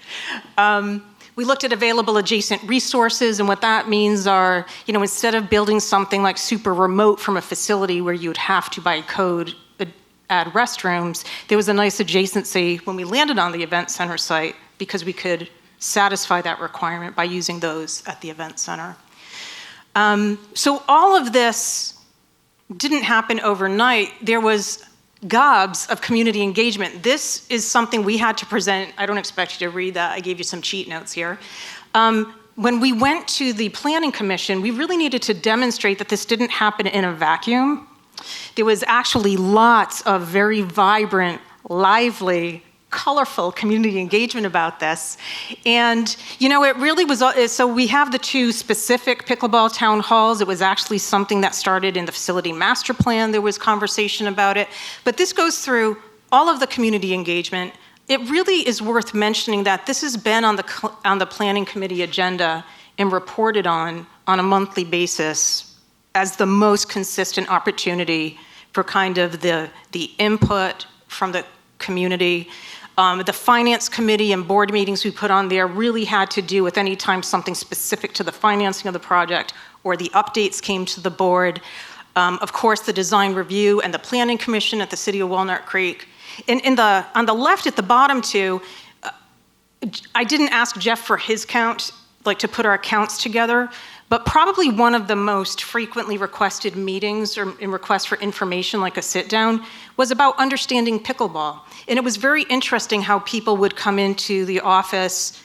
We looked at available adjacent resources, and what that means are, instead of building something like super remote from a facility where you would have to, by code, add restrooms, there was a nice adjacency when we landed on the event center site because we could satisfy that requirement by using those at the event center. So all of this didn't happen overnight. There was gobs of community engagement. This is something we had to present. I don't expect you to read that. I gave you some cheat notes here. When we went to the Planning Commission, we really needed to demonstrate that this didn't happen in a vacuum. There was actually lots of very vibrant, lively, colorful community engagement about this. And, it really was, so we have the two specific pickleball town halls. It was actually something that started in the facility master plan. There was conversation about it. But this goes through all of the community engagement. It really is worth mentioning that this has been on the planning committee agenda and reported on a monthly basis as the most consistent opportunity for kind of the input from the community. The finance committee and board meetings we put on there really had to do with any time something specific to the financing of the project or the updates came to the board. Of course, the design review and the planning commission at the city of Walnut Creek. On the left at the bottom two, I didn't ask Jeff for his count, to put our counts together, but probably one of the most frequently requested meetings or in requests for information, like a sit down, was about understanding pickleball. And it was very interesting how people would come into the office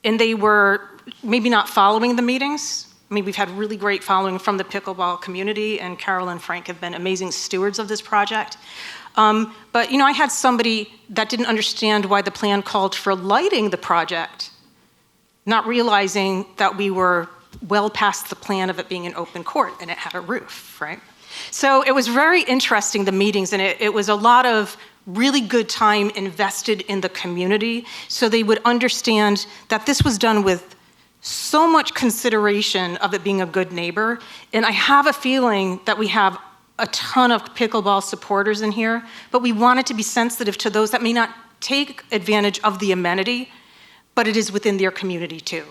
and they were maybe not following the meetings. We've had really great following from the pickleball community, and Carol and Frank have been amazing stewards of this project. But I had somebody that didn't understand why the plan called for lighting the project, not realizing that we were well past the plan of it being an open court and it had a roof, right? So it was very interesting, the meetings, and it was a lot of really good time invested in the community so they would understand that this was done with so much consideration of it being a good neighbor. And I have a feeling that we have a ton of pickleball supporters in here, but we wanted to be sensitive to those that may not take advantage of the amenity, but it is within their community too.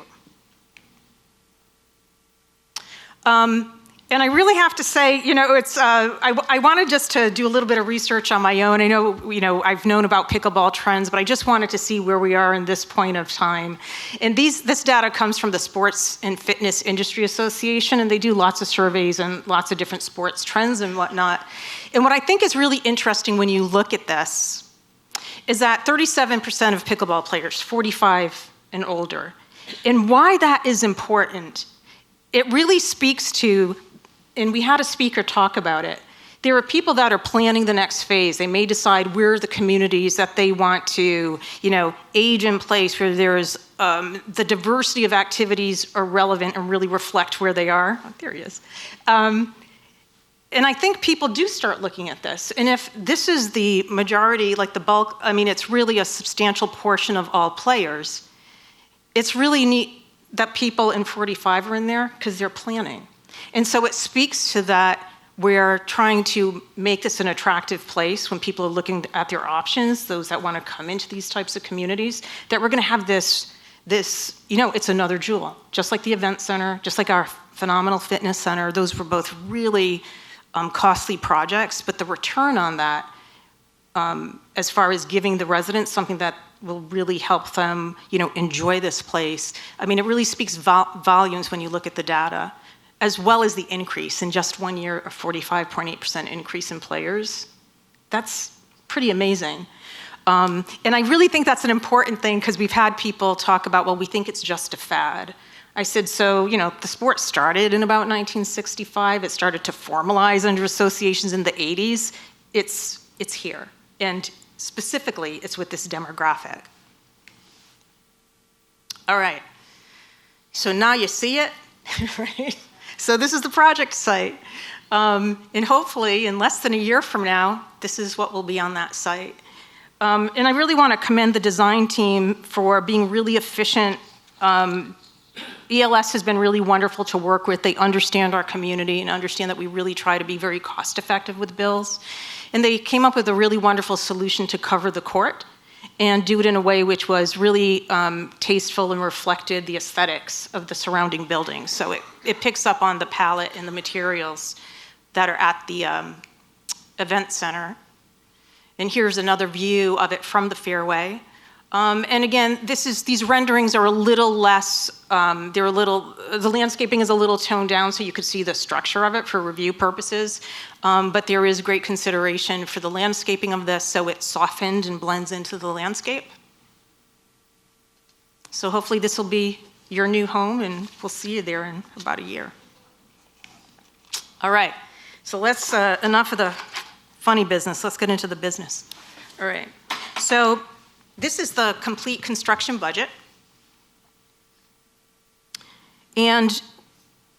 And I really have to say, it's, I wanted just to do a little bit of research on my own. I know, I've known about pickleball trends, but I just wanted to see where we are in this point of time. And this data comes from the Sports and Fitness Industry Association, and they do lots of surveys and lots of different sports trends and whatnot. And what I think is really interesting when you look at this is that 37% of pickleball players, 45 and older. And why that is important, it really speaks to, and we had a speaker talk about it, there are people that are planning the next phase. They may decide where are the communities that they want to, age in place, where there's the diversity of activities are relevant and really reflect where they are. Oh, there he is. And I think people do start looking at this. And if this is the majority, like the bulk, it's really a substantial portion of all players, it's really neat that people in 45 are in there because they're planning. And so it speaks to that we're trying to make this an attractive place when people are looking at their options, those that want to come into these types of communities, that we're going to have this, it's another jewel. Just like the event center, just like our phenomenal fitness center, those were both really costly projects, but the return on that, as far as giving the residents something that will really help them, enjoy this place. It really speaks volumes when you look at the data, as well as the increase in just 1 year, a 45.8% increase in players. That's pretty amazing. And I really think that's an important thing because we've had people talk about, well, we think it's just a fad. I said, so, the sport started in about 1965. It started to formalize under associations in the 80s. It's here. And specifically, it's with this demographic. All right. So now you see it, right? So this is the project site. And hopefully, in less than a year from now, this is what will be on that site. And I really want to commend the design team for being really efficient. ELS has been really wonderful to work with. They understand our community and understand that we really try to be very cost effective with bills. And they came up with a really wonderful solution to cover the court and do it in a way which was really tasteful and reflected the aesthetics of the surrounding buildings. So it picks up on the palette and the materials that are at the event center. And here's another view of it from the fairway. And again, these renderings are a little less, the landscaping is a little toned down so you could see the structure of it for review purposes. But there is great consideration for the landscaping of this, so it's softened and blends into the landscape. So hopefully this will be your new home, and we'll see you there in about a year. All right, so let's, enough of the funny business, let's get into the business. All right, so this is the complete construction budget. And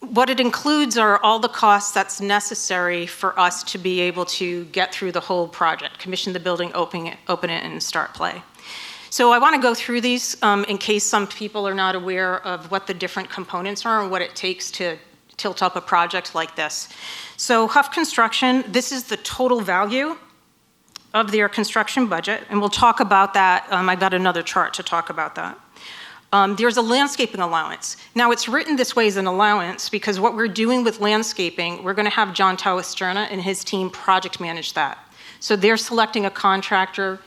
what it includes are all the costs that's necessary for us to be able to get through the whole project, commission the building, open it, and start play. So I want to go through these in case some people are not aware of what the different components are and what it takes to tilt up a project like this. So Huff Construction, this is the total value of their construction budget, and we'll talk about that. I got another chart to talk about that. There's a landscaping allowance. Now, it's written this way as an allowance because what we're doing with landscaping, we're going to have John Tawasterna and his team project manage that. So they're selecting a contractor.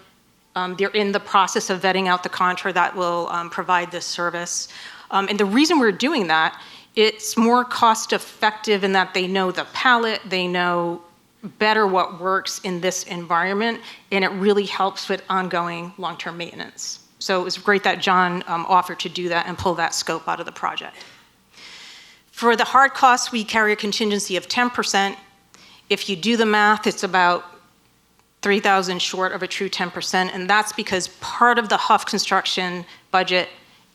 They're in the process of vetting out the contractor that will provide this service. And the reason we're doing that, it's more cost effective in that they know the palette, they know better what works in this environment, and it really helps with ongoing long-term maintenance. So it was great that John offered to do that and pull that scope out of the project. For the hard costs, we carry a contingency of 10%. If you do the math, it's about $3,000 short of a true 10%, and that's because part of the Huff Construction budget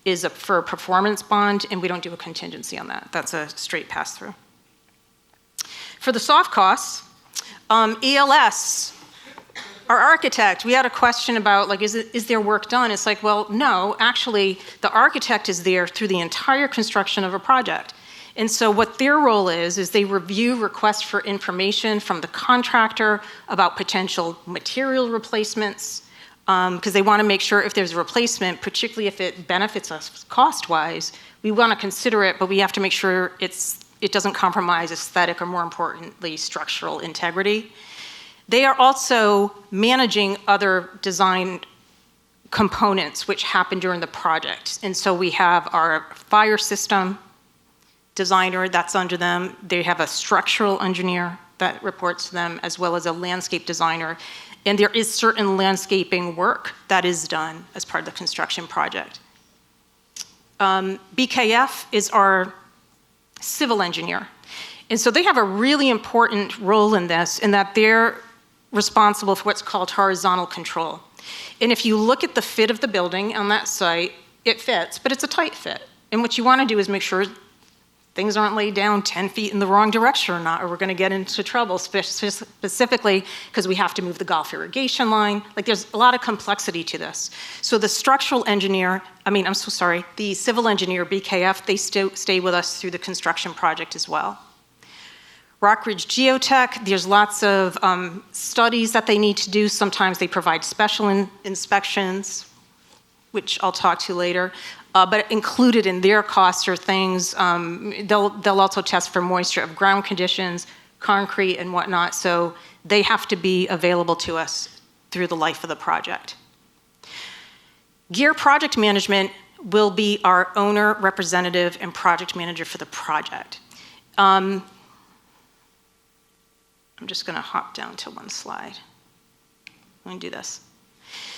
is for a performance bond, and we don't do a contingency on that. That's a straight pass-through. For the soft costs, ELS, our architect, we had a question about, like, is their work done? It's like, well, no, actually, the architect is there through the entire construction of a project. And so what their role is they review requests for information from the contractor about potential material replacements, because they want to make sure if there's a replacement, particularly if it benefits us cost-wise, we want to consider it, but we have to make sure it doesn't compromise aesthetic or, more importantly, structural integrity. They are also managing other design components which happen during the project. And so we have our fire system designer that's under them. They have a structural engineer that reports to them, as well as a landscape designer. And there is certain landscaping work that is done as part of the construction project. BKF is our civil engineer. And so they have a really important role in this, in that they're responsible for what's called horizontal control. And if you look at the fit of the building on that site, it fits, but it's a tight fit. And what you want to do is make sure things aren't laid down 10 feet in the wrong direction or not, or we're going to get into trouble, specifically because we have to move the Gulf irrigation line. Like, there's a lot of complexity to this. So the structural engineer, the civil engineer, BKF, they stay with us through the construction project as well. Rockridge Geotech, there's lots of studies that they need to do. Sometimes they provide special inspections, which I'll talk to later. But included in their costs are things, they'll also test for moisture of ground conditions, concrete and whatnot, so they have to be available to us through the life of the project. Gear Project Management will be our owner, representative, and project manager for the project. I'm just gonna hop down to one slide. Let me do this.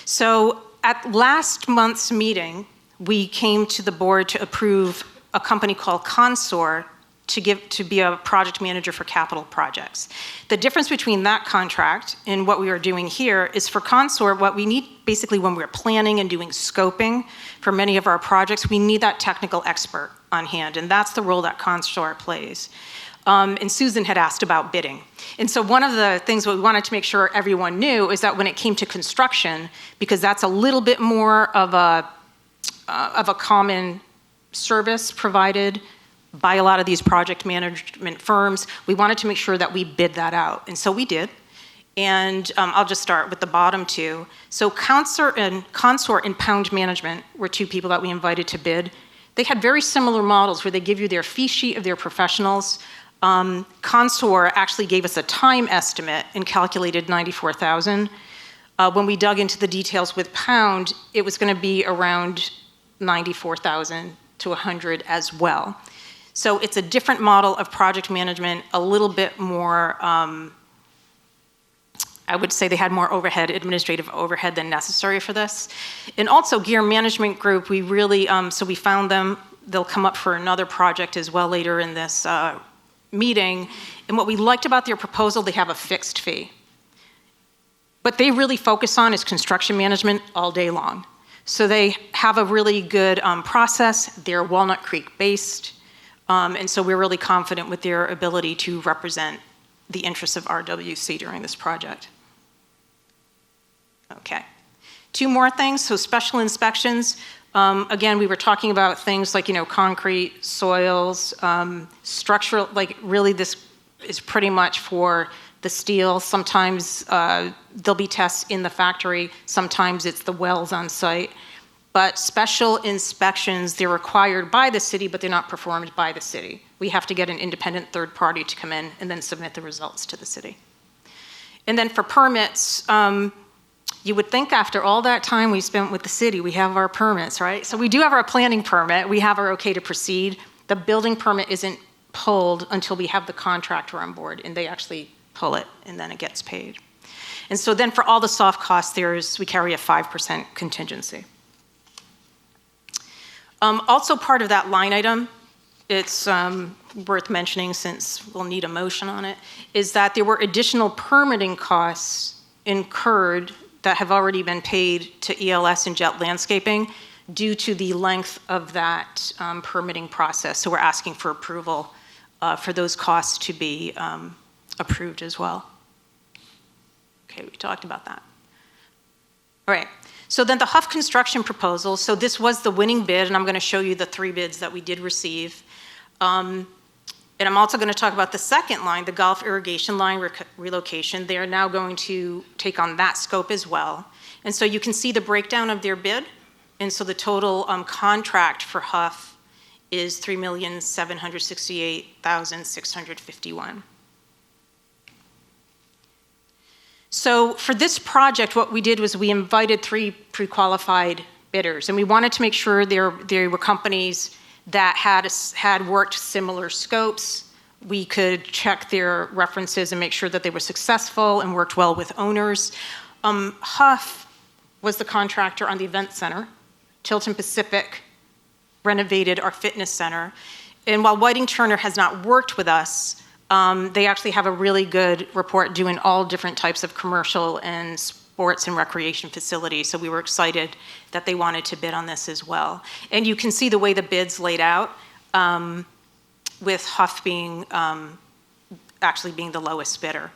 So at last month's meeting, we came to the board to approve a company called Consor to be a project manager for capital projects. The difference between that contract and what we are doing here is for Consor, what we need basically when we're planning and doing scoping for many of our projects, we need that technical expert on hand, and that's the role that Consor plays. And Susan had asked about bidding. And so one of the things that we wanted to make sure everyone knew is that when it came to construction, because that's a little bit more of a common service provided by a lot of these project management firms, we wanted to make sure that we bid that out. And so we did. And I'll just start with the bottom two. So Consor and Pound Management were two people that we invited to bid. They had very similar models where they give you their fee sheet of their professionals. Consor actually gave us a time estimate and calculated $94,000. When we dug into the details with Pound, it was going to be around $94,000 to $100,000 as well. So it's a different model of project management, a little bit more, I would say they had more overhead, administrative overhead than necessary for this. And also Gear Management Group, we really, so we found them, they'll come up for another project as well later in this meeting. And what we liked about their proposal, they have a fixed fee. What they really focus on is construction management all day long. So they have a really good process. They're Walnut Creek based. And so we're really confident with their ability to represent the interests of RWC during this project. Okay. Two more things. So special inspections. Again, we were talking about things like, concrete, soils, structural, like really this is pretty much for the steel. Sometimes there'll be tests in the factory. Sometimes it's the wells on site. But special inspections, they're required by the city, but they're not performed by the city. We have to get an independent third party to come in and then submit the results to the city. And then for permits, you would think after all that time we spent with the city, we have our permits, right? So we do have our planning permit. We have our okay to proceed. The building permit isn't pulled until we have the contractor on board, and they actually pull it, and then it gets paid. And so then for all the soft costs, we carry a 5% contingency. Also part of that line item, it's worth mentioning since we'll need a motion on it, is that there were additional permitting costs incurred that have already been paid to ELS and Jet Landscaping due to the length of that permitting process. So we're asking for approval for those costs to be approved as well. Okay, we talked about that. All right. So then the Huff construction proposal, so this was the winning bid, and I'm going to show you the 3 bids that we did receive. And I'm also going to talk about the second line, the Gulf irrigation line relocation. They are now going to take on that scope as well. And so you can see the breakdown of their bid. And so the total contract for Huff is $3,768,651. So for this project, what we did was we invited 3 pre-qualified bidders, and we wanted to make sure there were companies that had worked similar scopes. We could check their references and make sure that they were successful and worked well with owners. Huff was the contractor on the event center. Tilton Pacific renovated our fitness center. And while Whiting Turner has not worked with us, they actually have a really good report doing all different types of commercial and sports and recreation facilities. So we were excited that they wanted to bid on this as well. And you can see the way the bids laid out, with Huff being actually being the lowest bidder.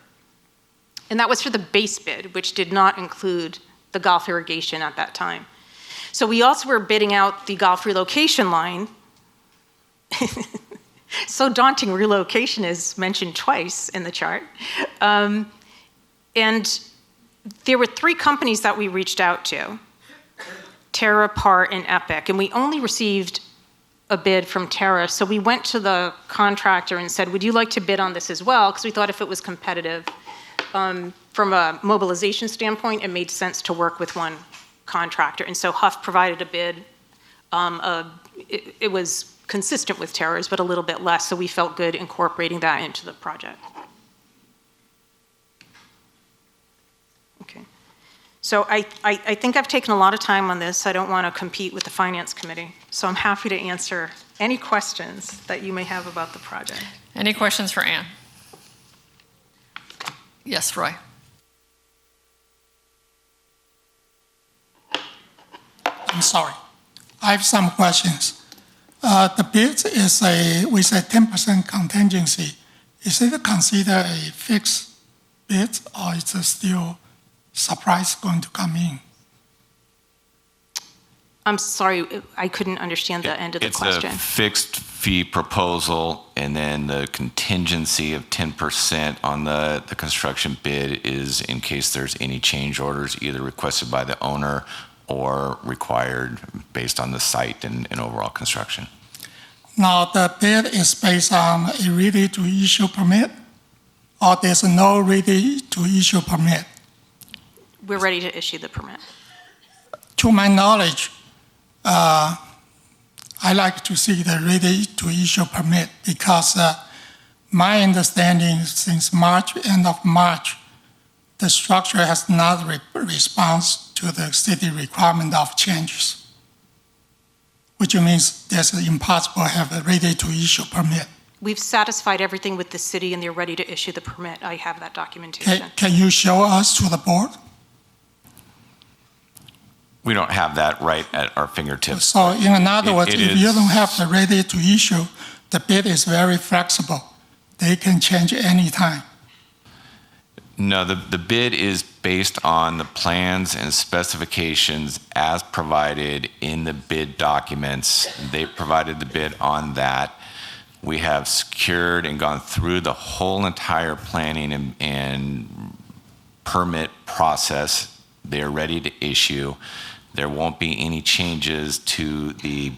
And that was for the base bid, which did not include the Gulf irrigation at that time. So we also were bidding out the Gulf relocation line. So daunting, relocation is mentioned twice in the chart. And there were 3 companies that we reached out to, Terra, Part, and Epic, and we only received a bid from Terra. So we went to the contractor and said, would you like to bid on this as well? Because we thought if it was competitive, from a mobilization standpoint, it made sense to work with one contractor. And so Huff provided a bid. It was consistent with Terra's, but a little bit less, so we felt good incorporating that into the project. Okay. So I think I've taken a lot of time on this. I don't want to compete with the Finance Committee. So I'm happy to answer any questions that you may have about the project. Any questions for Ann? Yes, Roy. I'm sorry. I have some questions. The bid is with a 10% contingency. Is it considered a fixed bid, or is it still surprise going to come in? I'm sorry, I couldn't understand the end of the question. It's a fixed fee proposal, and then the contingency of 10% on the construction bid is in case there's any change orders either requested by the owner or required based on the site and overall construction. Now, the bid is based on a ready-to-issue permit, or there's no ready-to-issue permit? We're ready to issue the permit. To my knowledge, I like to see the ready-to-issue permit because my understanding is since end of March, the structure has not response to the city requirement of changes, which means it's impossible to have a ready-to-issue permit. We've satisfied everything with the city and they're ready to issue the permit. I have that documentation. Can you show us to the board? We don't have that right at our fingertips. So in other words, if you don't have the ready-to-issue, the bid is very flexible. They can change any time. No, the bid is based on the plans and specifications as provided in the bid documents. They provided the bid on that. We have secured and gone through the whole entire planning and permit process. They're ready to issue. There won't be any changes to the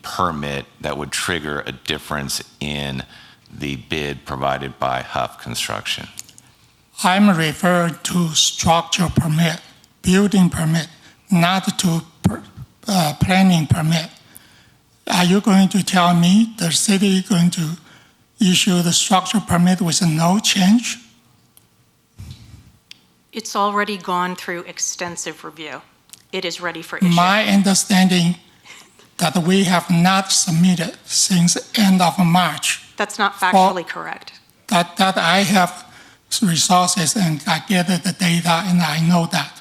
permit that would trigger a difference in the bid provided by Huff Construction. I'm referring to structure permit, building permit, not to planning permit. Are you going to tell me the city is going to issue the structure permit with no change? It's already gone through extensive review. It is ready for issue. My understanding that we have not submitted since end of March. That's not factually correct. That I have resources and I get the data and I know that.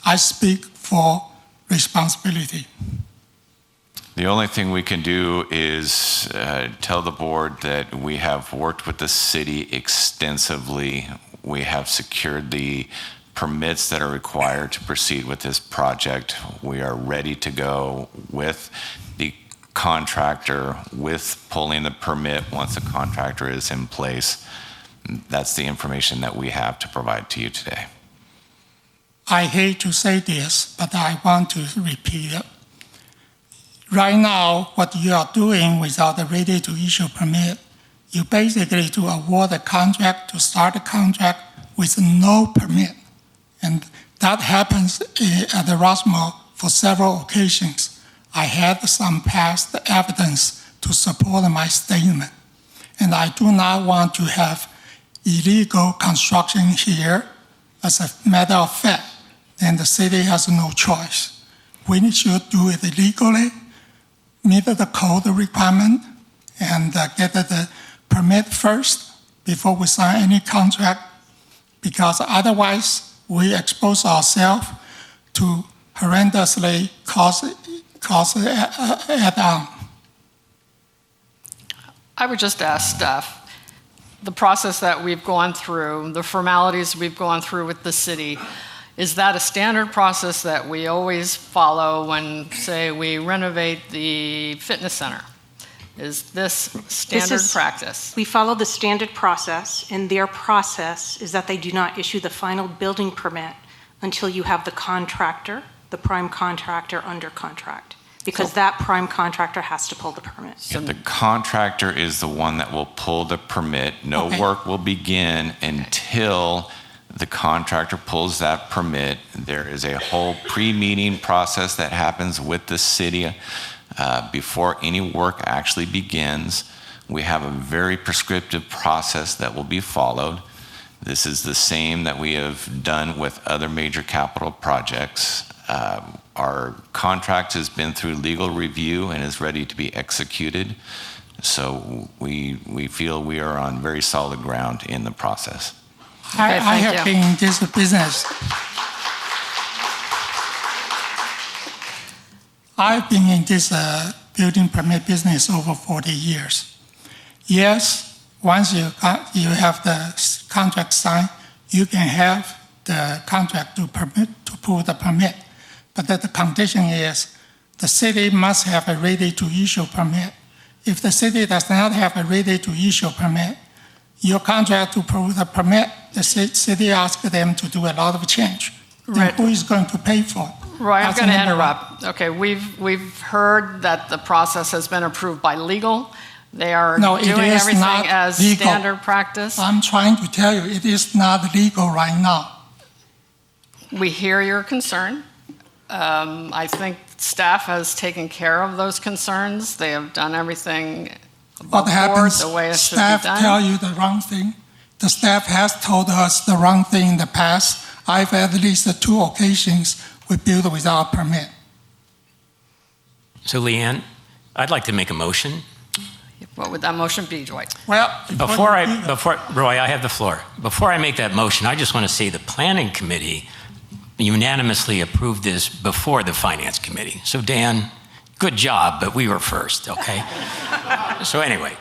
I speak for responsibility. The only thing we can do is tell the board that we have worked with the city extensively. We have secured the permits that are required to proceed with this project. We are ready to go with the contractor, with pulling the permit once the contractor is in place. That's the information that we have to provide to you today. I hate to say this, but I want to repeat it. Right now, what you are doing without a ready-to-issue permit, you basically to award a contract, to start a contract with no permit. And that happens at the Rossmore for several occasions. I had some past evidence to support my statement. And I do not want to have illegal construction here. As a matter of fact, then the city has no choice. We should do it legally, meet the code requirement, and get the permit first before we sign any contract, because otherwise we expose ourselves to horrendously cost add-on. I would just ask staff, the process that we've gone through, the formalities we've gone through with the city, is that a standard process that we always follow when, say, we renovate the fitness center? Is this standard practice? We follow the standard process, and their process is that they do not issue the final building permit until you have the contractor, the prime contractor, under contract, because that prime contractor has to pull the permit. The contractor is the one that will pull the permit. No work will begin until the contractor pulls that permit. There is a whole pre-meeting process that happens with the city before any work actually begins. We have a very prescriptive process that will be followed. This is the same that we have done with other major capital projects. Our contract has been through legal review and is ready to be executed. So we feel we are on very solid ground in the process. I have been in this business. I've been in this building permit business over 40 years. Yes, once you have the contract signed, you can have the contract to pull the permit. But the condition is the city must have a ready to issue permit. If the city does not have a ready to issue permit, your contract to pull the permit, the city asks them to do a lot of change. Then who is going to pay for it? Roy, I'm going to interrupt. Okay, we've heard that the process has been approved by legal. They are doing everything as standard practice. I'm trying to tell you, it is not legal right now. We hear your concern. I think staff has taken care of those concerns. They have done everything above board the way it should be done. Staff tell you the wrong thing. The staff has told us the wrong thing in the past. I've had at least 2 occasions we build without permit. So Leanne, I'd like to make a motion. What would that motion be, Dwight? Well, before Roy, I have the floor. Before I make that motion, I just want to say the planning committee unanimously approved this before the finance committee. So Dan, good job, but we were first, okay? So anyway,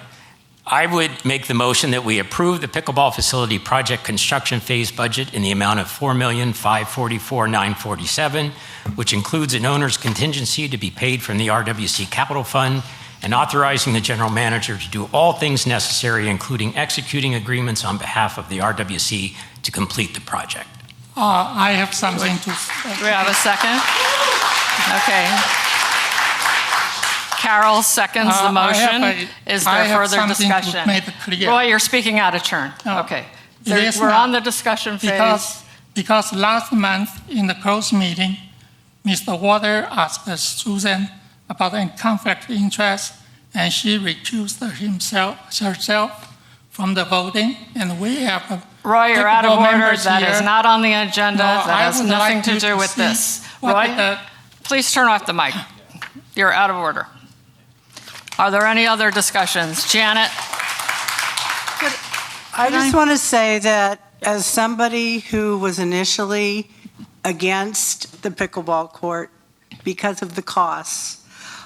I would make the motion that we approve the pickleball facility project construction phase budget in the amount of $4,544,947, which includes an owner's contingency to be paid from the RWC Capital Fund, and authorizing the general manager to do all things necessary, including executing agreements on behalf of the RWC to complete the project. I have something to... Do we have a second? Okay. Carol seconds the motion. Is there further discussion? Roy, you're speaking out of turn. Okay. We're on the discussion phase. Because last month in the closed meeting, Mr. Water asked Susan about a conflict of interest, and she recused herself from the voting, and we have Roy, you're out of order. That is not on the agenda. That has nothing to do with this. Roy, please turn off the mic. You're out of order. Are there any other discussions? Janet? I just want to say that as somebody who was initially against the pickleball court because of the costs,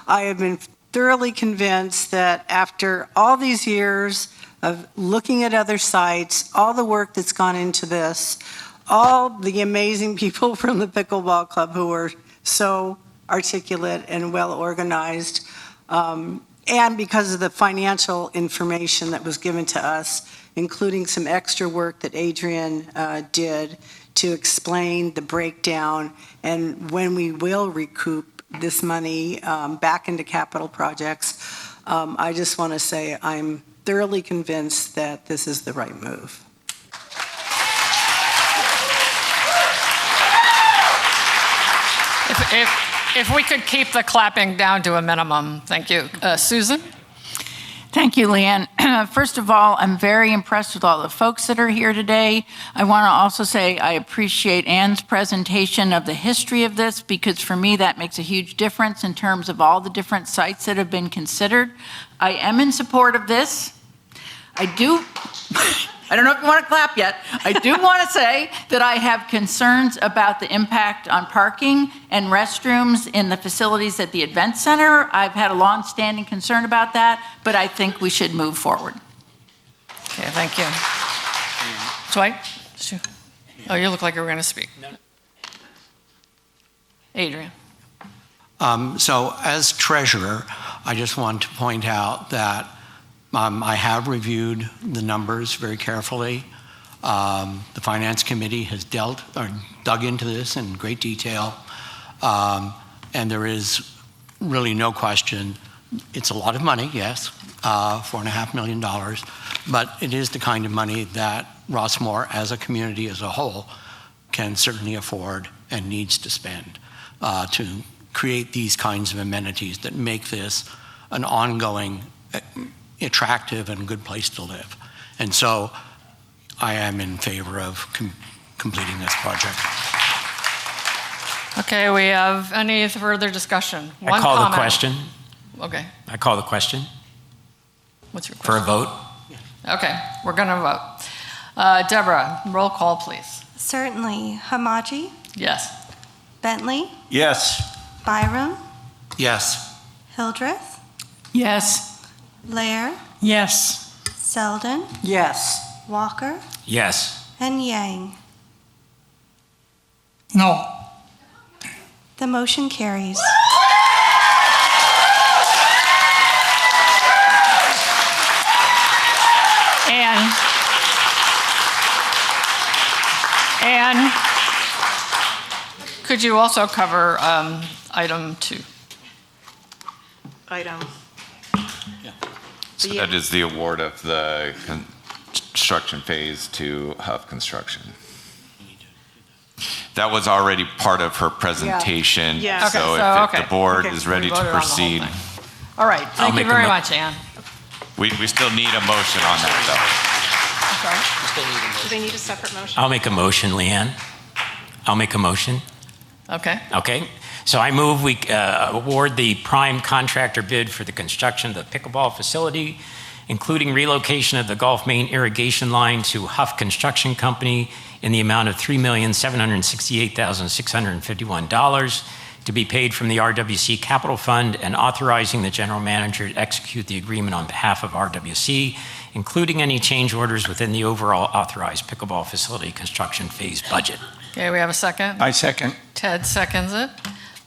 I have been thoroughly convinced that after all these years of looking at other sites, all the work that's gone into this, all the amazing people from the pickleball club who were so articulate and well organized, and because of the financial information that was given to us, including some extra work that Adrian did to explain the breakdown and when we will recoup this money back into capital projects, I just want to say I'm thoroughly convinced that this is the right move. If we could keep the clapping down to a minimum, thank you. Susan? Thank you, Leanne. First of all, I'm very impressed with all the folks that are here today. I want to also say I appreciate Anne's presentation of the history of this, because for me that makes a huge difference in terms of all the different sites that have been considered. I am in support of this. I don't know if you want to clap yet. I do want to say that I have concerns about the impact on parking and restrooms in the facilities at the event center. I've had a long-standing concern about that, but I think we should move forward. Okay, thank you. Dwight? Oh, you look like you were going to speak. Adrian? So as treasurer, I just want to point out that I have reviewed the numbers very carefully. The Finance Committee has dug into this in great detail, and there is really no question. It's a lot of money, yes, $4.5 million, but it is the kind of money that Rossmore, as a community as a whole, can certainly afford and needs to spend to create these kinds of amenities that make this an ongoing attractive and good place to live. And so I am in favor of completing this project. Okay, we have any further discussion? I call the question. Okay. I call the question. What's your question? For a vote. Okay, we're going to vote. Deborah, roll call, please. Certainly. Hamaji? Yes. Bentley? Yes. Byram? Yes. Hildreth? Yes. Lair? Yes. Selden? Yes. Walker? Yes. And Yang. No. The motion carries. And could you also cover item 2? Item. So that is the award of the construction phase to Huff Construction. That was already part of her presentation. Yeah. Yeah. So Okay, if the board Okay, is we ready to voted on the whole proceed. thing. All right, thank you very much, Ann. We still need a motion on that, Do they need a separate motion? I'll make a motion, Leanne. I'll make a motion. Okay. Okay. So I move we award the prime contractor bid for the construction of the pickleball facility, including relocation of the Gulf Main irrigation line to Huff Construction Company in the amount of $3,768,651 to be paid from the RWC Capital Fund, and authorizing the general manager to execute the agreement on behalf of RWC, including any change orders within the overall authorized pickleball facility construction phase budget. Okay, we have a second. I second. Ted seconds it.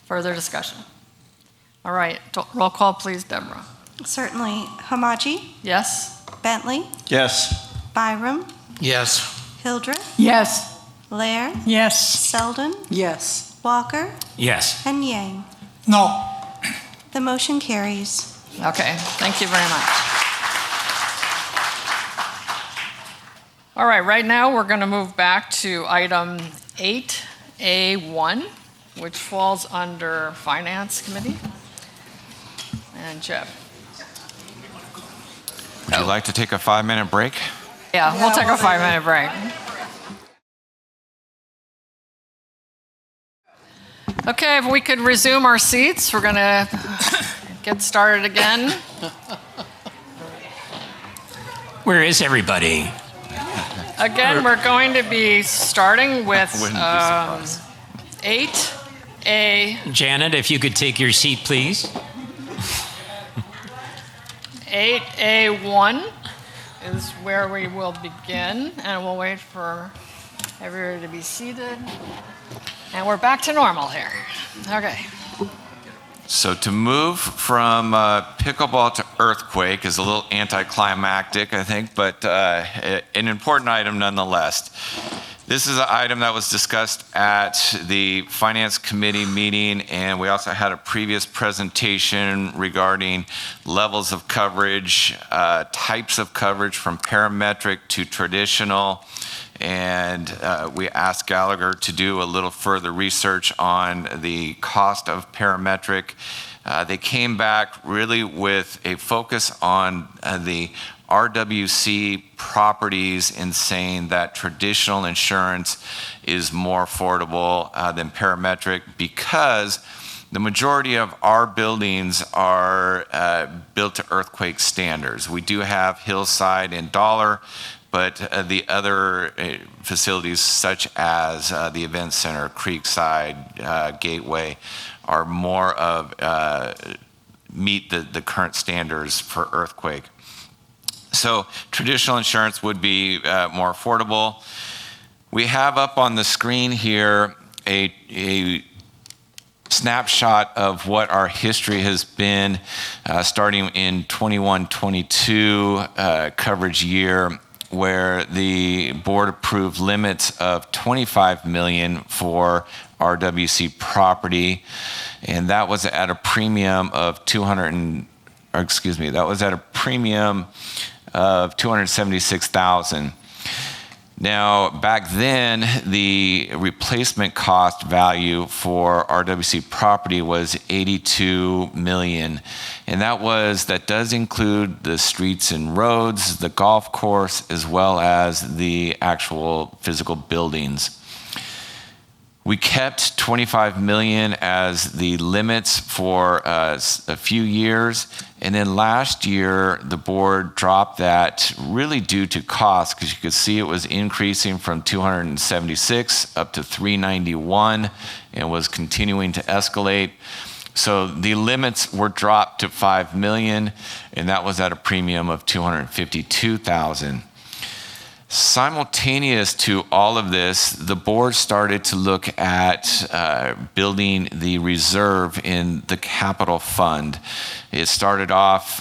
Further discussion. All right, roll call, please, Deborah. Certainly. Hamaji? Yes? Bentley? Yes. Byram? Yes. Hildreth? Yes. Lair? Yes. Selden? Yes. Walker? Yes. And Yang. No. The motion carries. Okay, thank you very much. All right, right now we're going to move back to item 8A1, which falls under Finance Committee. And Jeff. Would you like to take a 5-minute break? Yeah, we'll take a 5-minute break. Okay, if we could resume our seats, we're going to get started again. Where is everybody? Again, we're going to be starting with 8A. Janet, if you could take your seat, please. 8A1 is where we will begin, and we'll wait for everybody to be seated. And we're back to normal here. Okay. So to move from pickleball to earthquake is a little anticlimactic, I think, but an important item nonetheless. This is an item that was discussed at the Finance Committee meeting, and we also had a previous presentation regarding levels of coverage, types of coverage from parametric to traditional. And we asked Gallagher to do a little further research on the cost of parametric. They came back really with a focus on the RWC properties in saying that traditional insurance is more affordable than parametric because the majority of our buildings are built to earthquake standards. We do have Hillside and Dollar, but the other facilities such as the Event Center, Creekside, Gateway are more of meet the current standards for earthquake. So traditional insurance would be more affordable. We have up on the screen here a snapshot of what our history has been starting in 21-22 coverage year, where the board approved limits of $25 million for RWC property, and that was at a premium of $276,000. Now, back then, the replacement cost value for RWC property was $82 million. And that does include the streets and roads, the golf course, as well as the actual physical buildings. We kept $25 million as the limits for a few years. And then last year, the board dropped that really due to cost, because you could see it was increasing from 276 up to 391 and was continuing to escalate. So the limits were dropped to $5 million, and that was at a premium of $252,000. Simultaneous to all of this, the board started to look at building the reserve in the capital fund. It started off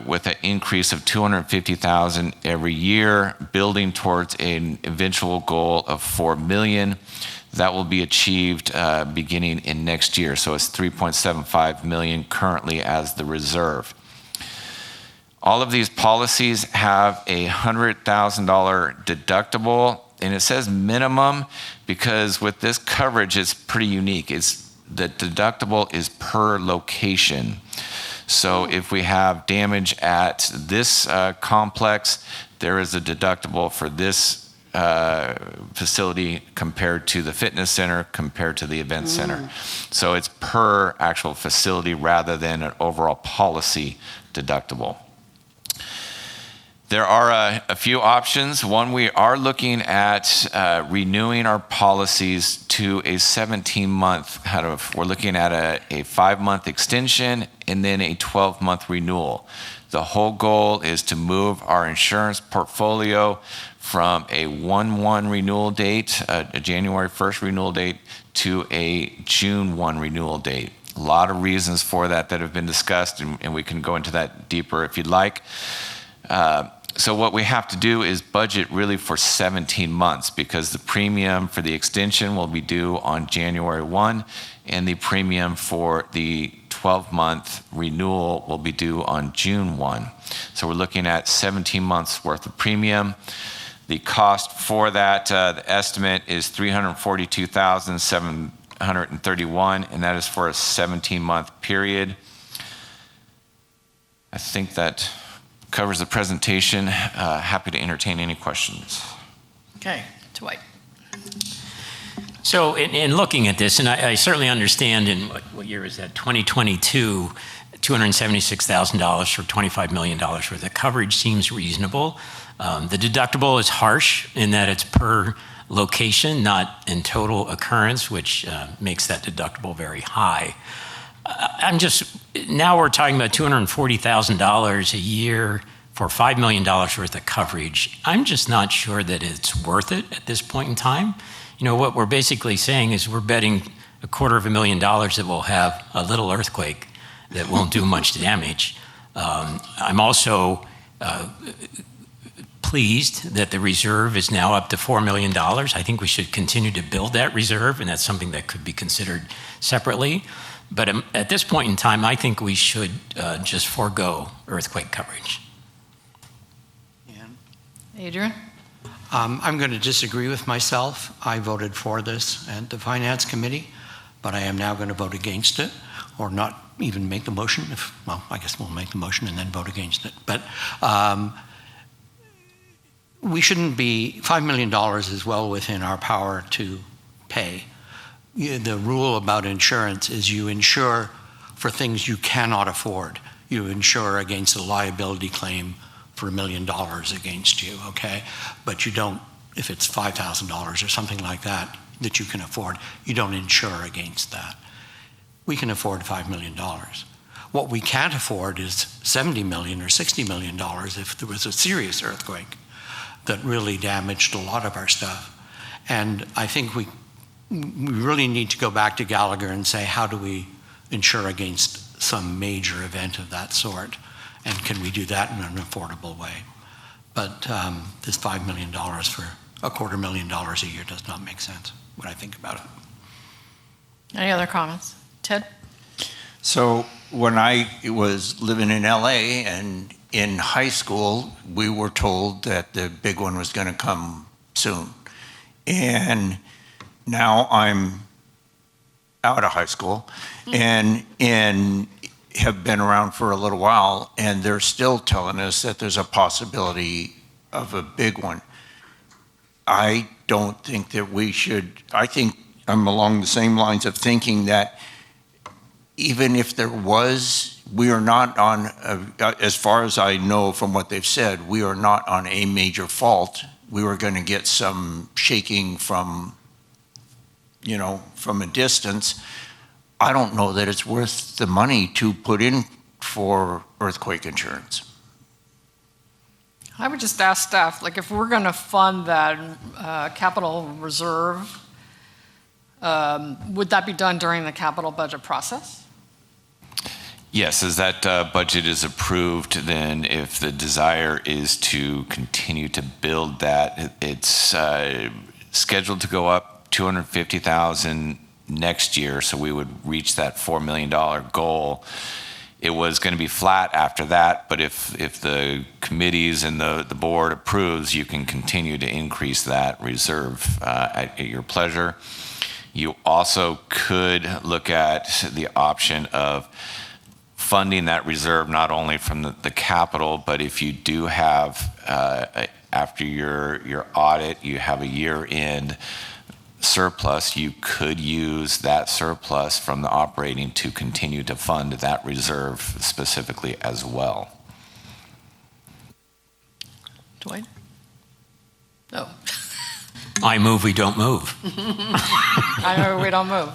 with an increase of $250,000 every year, building towards an eventual goal of $4 million. That will be achieved beginning in next year. So it's $3.75 million currently as the reserve. All of these policies have a $100,000 deductible, and it says minimum because with this coverage, it's pretty unique. The deductible is per location. So if we have damage at this complex, there is a deductible for this facility compared to the fitness center, compared to the event center. So it's per actual facility rather than an overall policy deductible. There are a few options. One, we are looking at renewing our policies to a 17-month, we're looking at a 5-month extension and then a 12-month renewal. The whole goal is to move our insurance portfolio from a 1/1 renewal date, a January 1st renewal date, to a June 1 renewal date. A lot of reasons for that have been discussed, and we can go into that deeper if you'd like. So what we have to do is budget really for 17 months because the premium for the extension will be due on January 1 and the premium for the 12-month renewal will be due on June 1. So we're looking at 17 months worth of premium. The cost for that, the estimate is $342,731, and that is for a 17-month period. I think that covers the presentation. Happy to entertain any questions. Okay, Dwight. So in looking at this, and I certainly understand in what year is that, 2022, $276,000 for $25 million worth of coverage seems reasonable. The deductible is harsh in that it's per location, not in total occurrence, which makes that deductible very high. Now we're talking about $240,000 a year for $5 million worth of coverage. I'm just not sure that it's worth it at this point in time. You know, what we're basically saying is we're betting $250,000 that we'll have a little earthquake that won't do much damage. I'm also pleased that the reserve is now up to $4 million. I think we should continue to build that reserve, and that's something that could be considered separately. But at this point in time, I think we should just forego earthquake coverage. Adrian? I'm going to disagree with myself. I voted for this at the Finance Committee, but I am now going to vote against it, or not even make the motion. I guess we'll make the motion and then vote against it. But we shouldn't be, $5 million is well within our power to pay. The rule about insurance is you insure for things you cannot afford. You insure against a liability claim for $1 million against you, okay? But you don't, if it's $5,000 or something like that that you can afford, you don't insure against that. We can afford $5 million. What we can't afford is $70 million or $60 million if there was a serious earthquake that really damaged a lot of our stuff. And I think we really need to go back to Gallagher and say, how do we insure against some major event of that sort? And can we do that in an affordable way? But this $5 million for $250,000 a year does not make sense when I think about it. Any other comments? Ted? So when I was living in LA and in high school, we were told that the big one was going to come soon. And now I'm out of high school and have been around for a little while, and they're still telling us that there's a possibility of a big one. I don't think that we should, I think I'm along the same lines of thinking that even if there was, we are not on, as far as I know from what they've said, we are not on a major fault. We were going to get some shaking from, you know, from a distance. I don't know that it's worth the money to put in for earthquake insurance. I would just ask staff, like, if we're going to fund that capital reserve, would that be done during the capital budget process? Yes, as that budget is approved, then if the desire is to continue to build that, it's scheduled to go up $250,000 next year, so we would reach that $4 million goal. It was going to be flat after that, but if the committees and the board approves, you can continue to increase that reserve at your pleasure. You also could look at the option of funding that reserve not only from the capital, but if you do have, after your audit, you have a year-end surplus, you could use that surplus from the operating to continue to fund that reserve specifically as well. Dwight? No. I move we don't move. I know we don't move.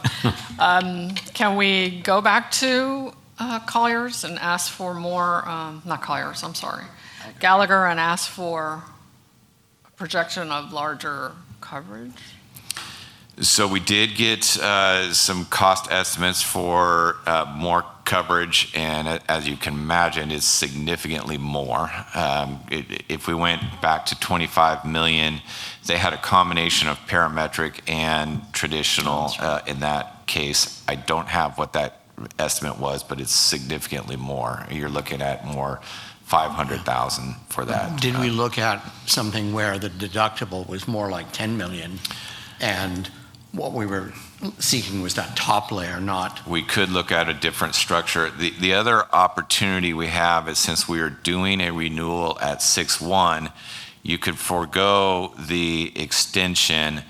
Can we go back to Colliers and ask for more, not Colliers, I'm sorry, Gallagher, and ask for a projection of larger coverage? So we did get some cost estimates for more coverage, and as you can imagine, it's significantly more. If we went back to 25 million, they had a combination of parametric and traditional in that case. I don't have what that estimate was, but it's significantly more. You're looking at more 500,000 for that. Did we look at something where the deductible was more like 10 million and what we were seeking was that top layer, not? We could look at a different structure. The other opportunity we have is, since we are doing a renewal at 6/1, you could forego the extension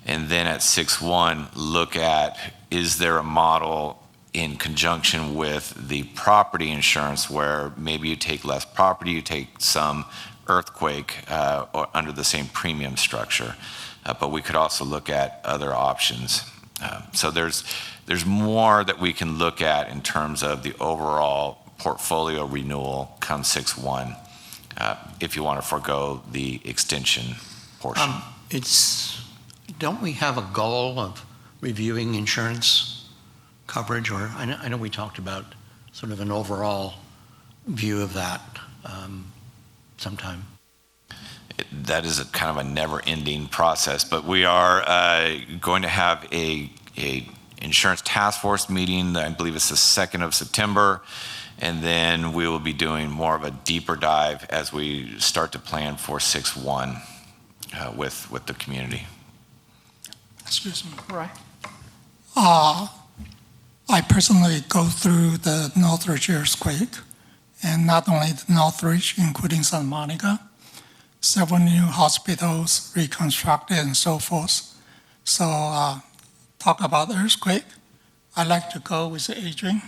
and then at 6/1 look at, is there a model in conjunction with the property insurance where maybe you take less property, you take some earthquake or under the same premium structure. But we could also look at other options. So there's more that we can look at in terms of the overall portfolio renewal come 6/1 if you want to forego the extension portion. Don't we have a goal of reviewing insurance coverage? Or I know we talked about sort of an overall view of that sometime. That is a kind of a never-ending process, but we are going to have a insurance task force meeting. I believe it's the 2nd of September, and then we will be doing more of a deeper dive as we start to plan for 6/1 with the community. Excuse me. Right. I personally go through the Northridge earthquake, and not only the Northridge, including Santa Monica, several new hospitals reconstructed and so forth. So talk about the earthquake. I like to go with Adrian,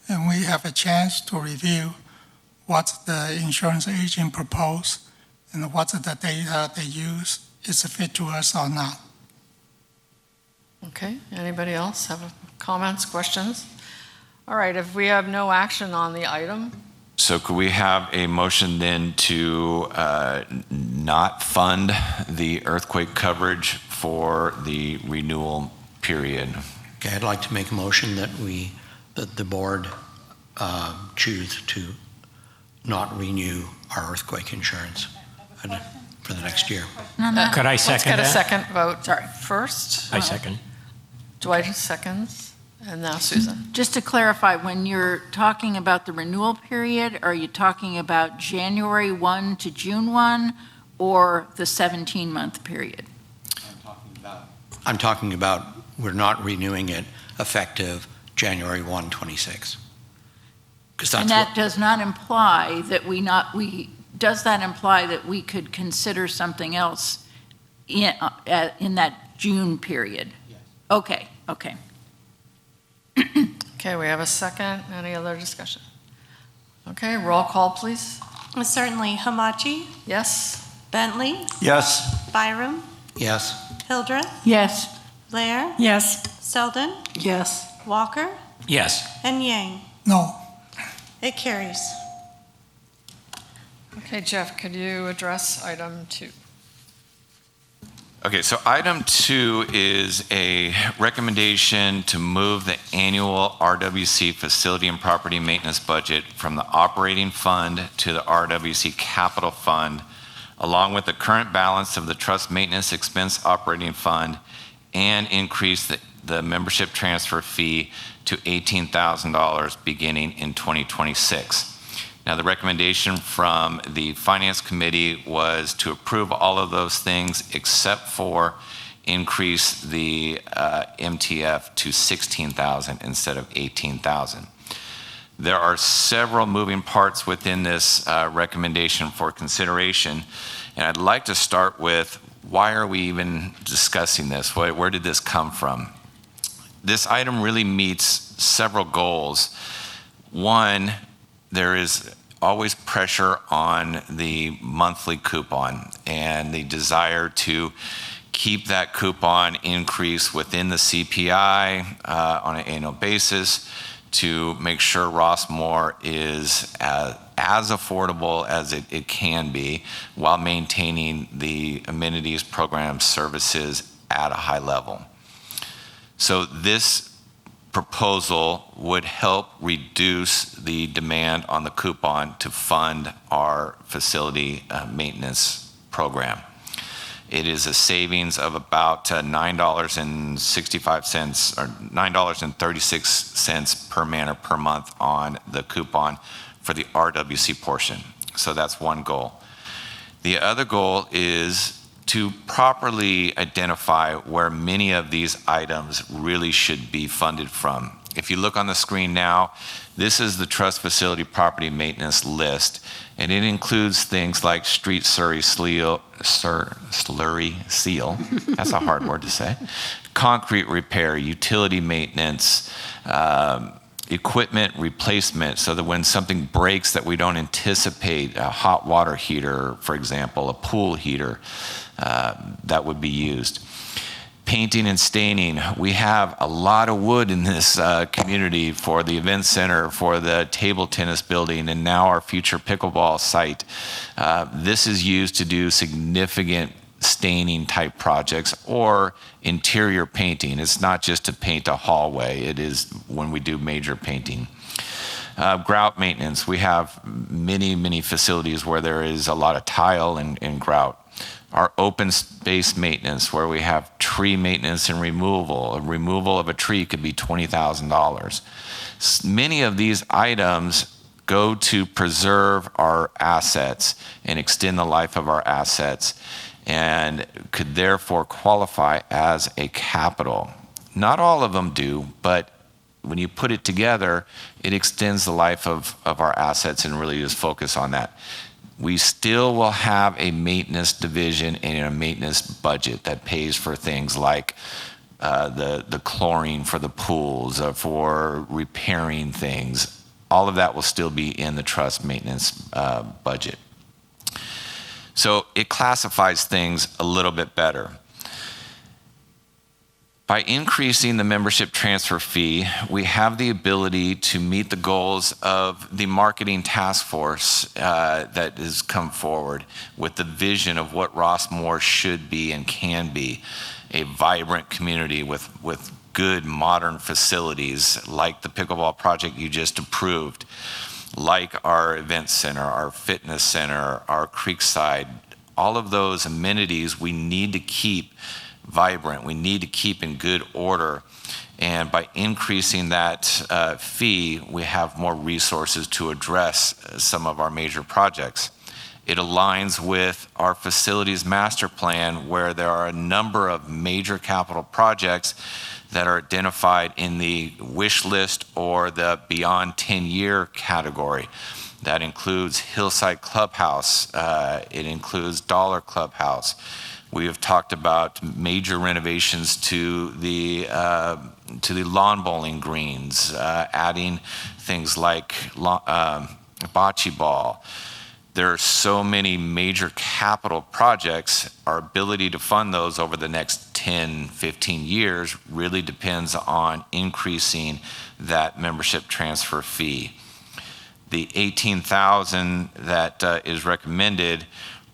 and we have a chance to review what the insurance agent proposed and what's the data they use, is it fit to us or not. Okay, anybody else have comments, questions? All right, if we have no action on the item. So could we have a motion then to not fund the earthquake coverage for the renewal period? Okay, I'd like to make a motion that the board choose to not renew our earthquake insurance for the next year. Could I second that? Let's get a second vote. Sorry, first. I second. Dwight seconds, and now Susan. Just to clarify, when you're talking about the renewal period, are you talking about January 1 to June 1 or the 17-month period? I'm talking about we're not renewing it effective January 1, 26. And that does not imply that does that imply that we could consider something else in that June period? Yes. Okay. Okay, we have a second. Any other discussion? Okay, roll call, please. Certainly. Hamachi? Yes. Bentley? Yes. Byram? Yes. Hildreth? Yes. Blair? Yes. Selden? Yes. Walker? Yes. And Yang? No. It carries. Okay, Jeff, could you address item 2? Okay, so item 2 is a recommendation to move the annual RWC facility and property maintenance budget from the operating fund to the RWC capital fund, along with the current balance of the trust maintenance expense operating fund, and increase the membership transfer fee to $18,000 beginning in 2026. Now, the recommendation from the Finance Committee was to approve all of those things except for increase the MTF to $16,000 instead of $18,000. There are several moving parts within this recommendation for consideration, and I'd like to start with why are we even discussing this? Where did this come from? This item really meets several goals. One, there is always pressure on the monthly coupon and the desire to keep that coupon increase within the CPI on an annual basis to make sure Rossmore is as affordable as it can be while maintaining the amenities, programs, services at a high level. So this proposal would help reduce the demand on the coupon to fund our facility maintenance program. It is a savings of about $9.65 or $9.36 per man or per month on the coupon for the RWC portion. So that's one goal. The other goal is to properly identify where many of these items really should be funded from. If you look on the screen now, this is the trust facility property maintenance list, and it includes things like street slurry seal, that's a hard word to say, concrete repair, utility maintenance, equipment replacement, so that when something breaks that we don't anticipate, a hot water heater, for example, a pool heater, that would be used. Painting and staining. We have a lot of wood in this community for the event center, for the table tennis building, and now our future pickleball site. This is used to do significant staining type projects or interior painting. It's not just to paint a hallway. It is when we do major painting. Grout maintenance. We have many facilities where there is a lot of tile and grout. Our open space maintenance, where we have tree maintenance and removal. A removal of a tree could be $20,000. Many of these items go to preserve our assets and extend the life of our assets, and could therefore qualify as a capital. Not all of them do, but when you put it together, it extends the life of our assets and really just focus on that. We still will have a maintenance division and a maintenance budget that pays for things like the chlorine for the pools, for repairing things. All of that will still be in the trust maintenance budget. So it classifies things a little bit better. By increasing the membership transfer fee, we have the ability to meet the goals of the marketing task force that has come forward with the vision of what Rossmore should be and can be, a vibrant community with good modern facilities like the pickleball project you just approved, like our event center, our fitness center, our Creekside. All of those amenities we need to keep vibrant. We need to keep in good order. And by increasing that fee, we have more resources to address some of our major projects. It aligns with our facilities master plan, where there are a number of major capital projects that are identified in the wish list or the beyond 10-year category. That includes Hillside Clubhouse. It includes Dollar Clubhouse. We have talked about major renovations to the lawn bowling greens, adding things like bocce ball. There are so many major capital projects. Our ability to fund those over the next 10, 15 years really depends on increasing that membership transfer fee. The $18,000 that is recommended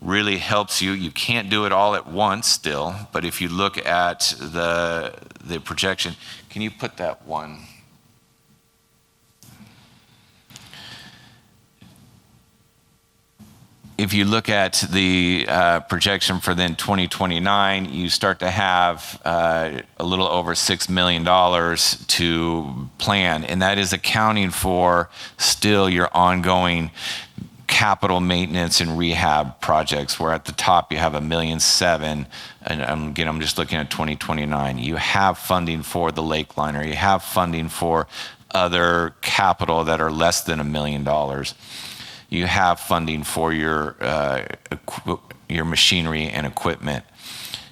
really helps you. You can't do it all at once still, but if you look at the projection, can you put that one? If you look at the projection for then 2029, you start to have a little over $6 million to plan, and that is accounting for still your ongoing capital maintenance and rehab projects, where at the top you have $1.7 million, and again, I'm just looking at 2029. You have funding for the lake liner, you have funding for other capital that are less than $1 million. You have funding for your machinery and equipment.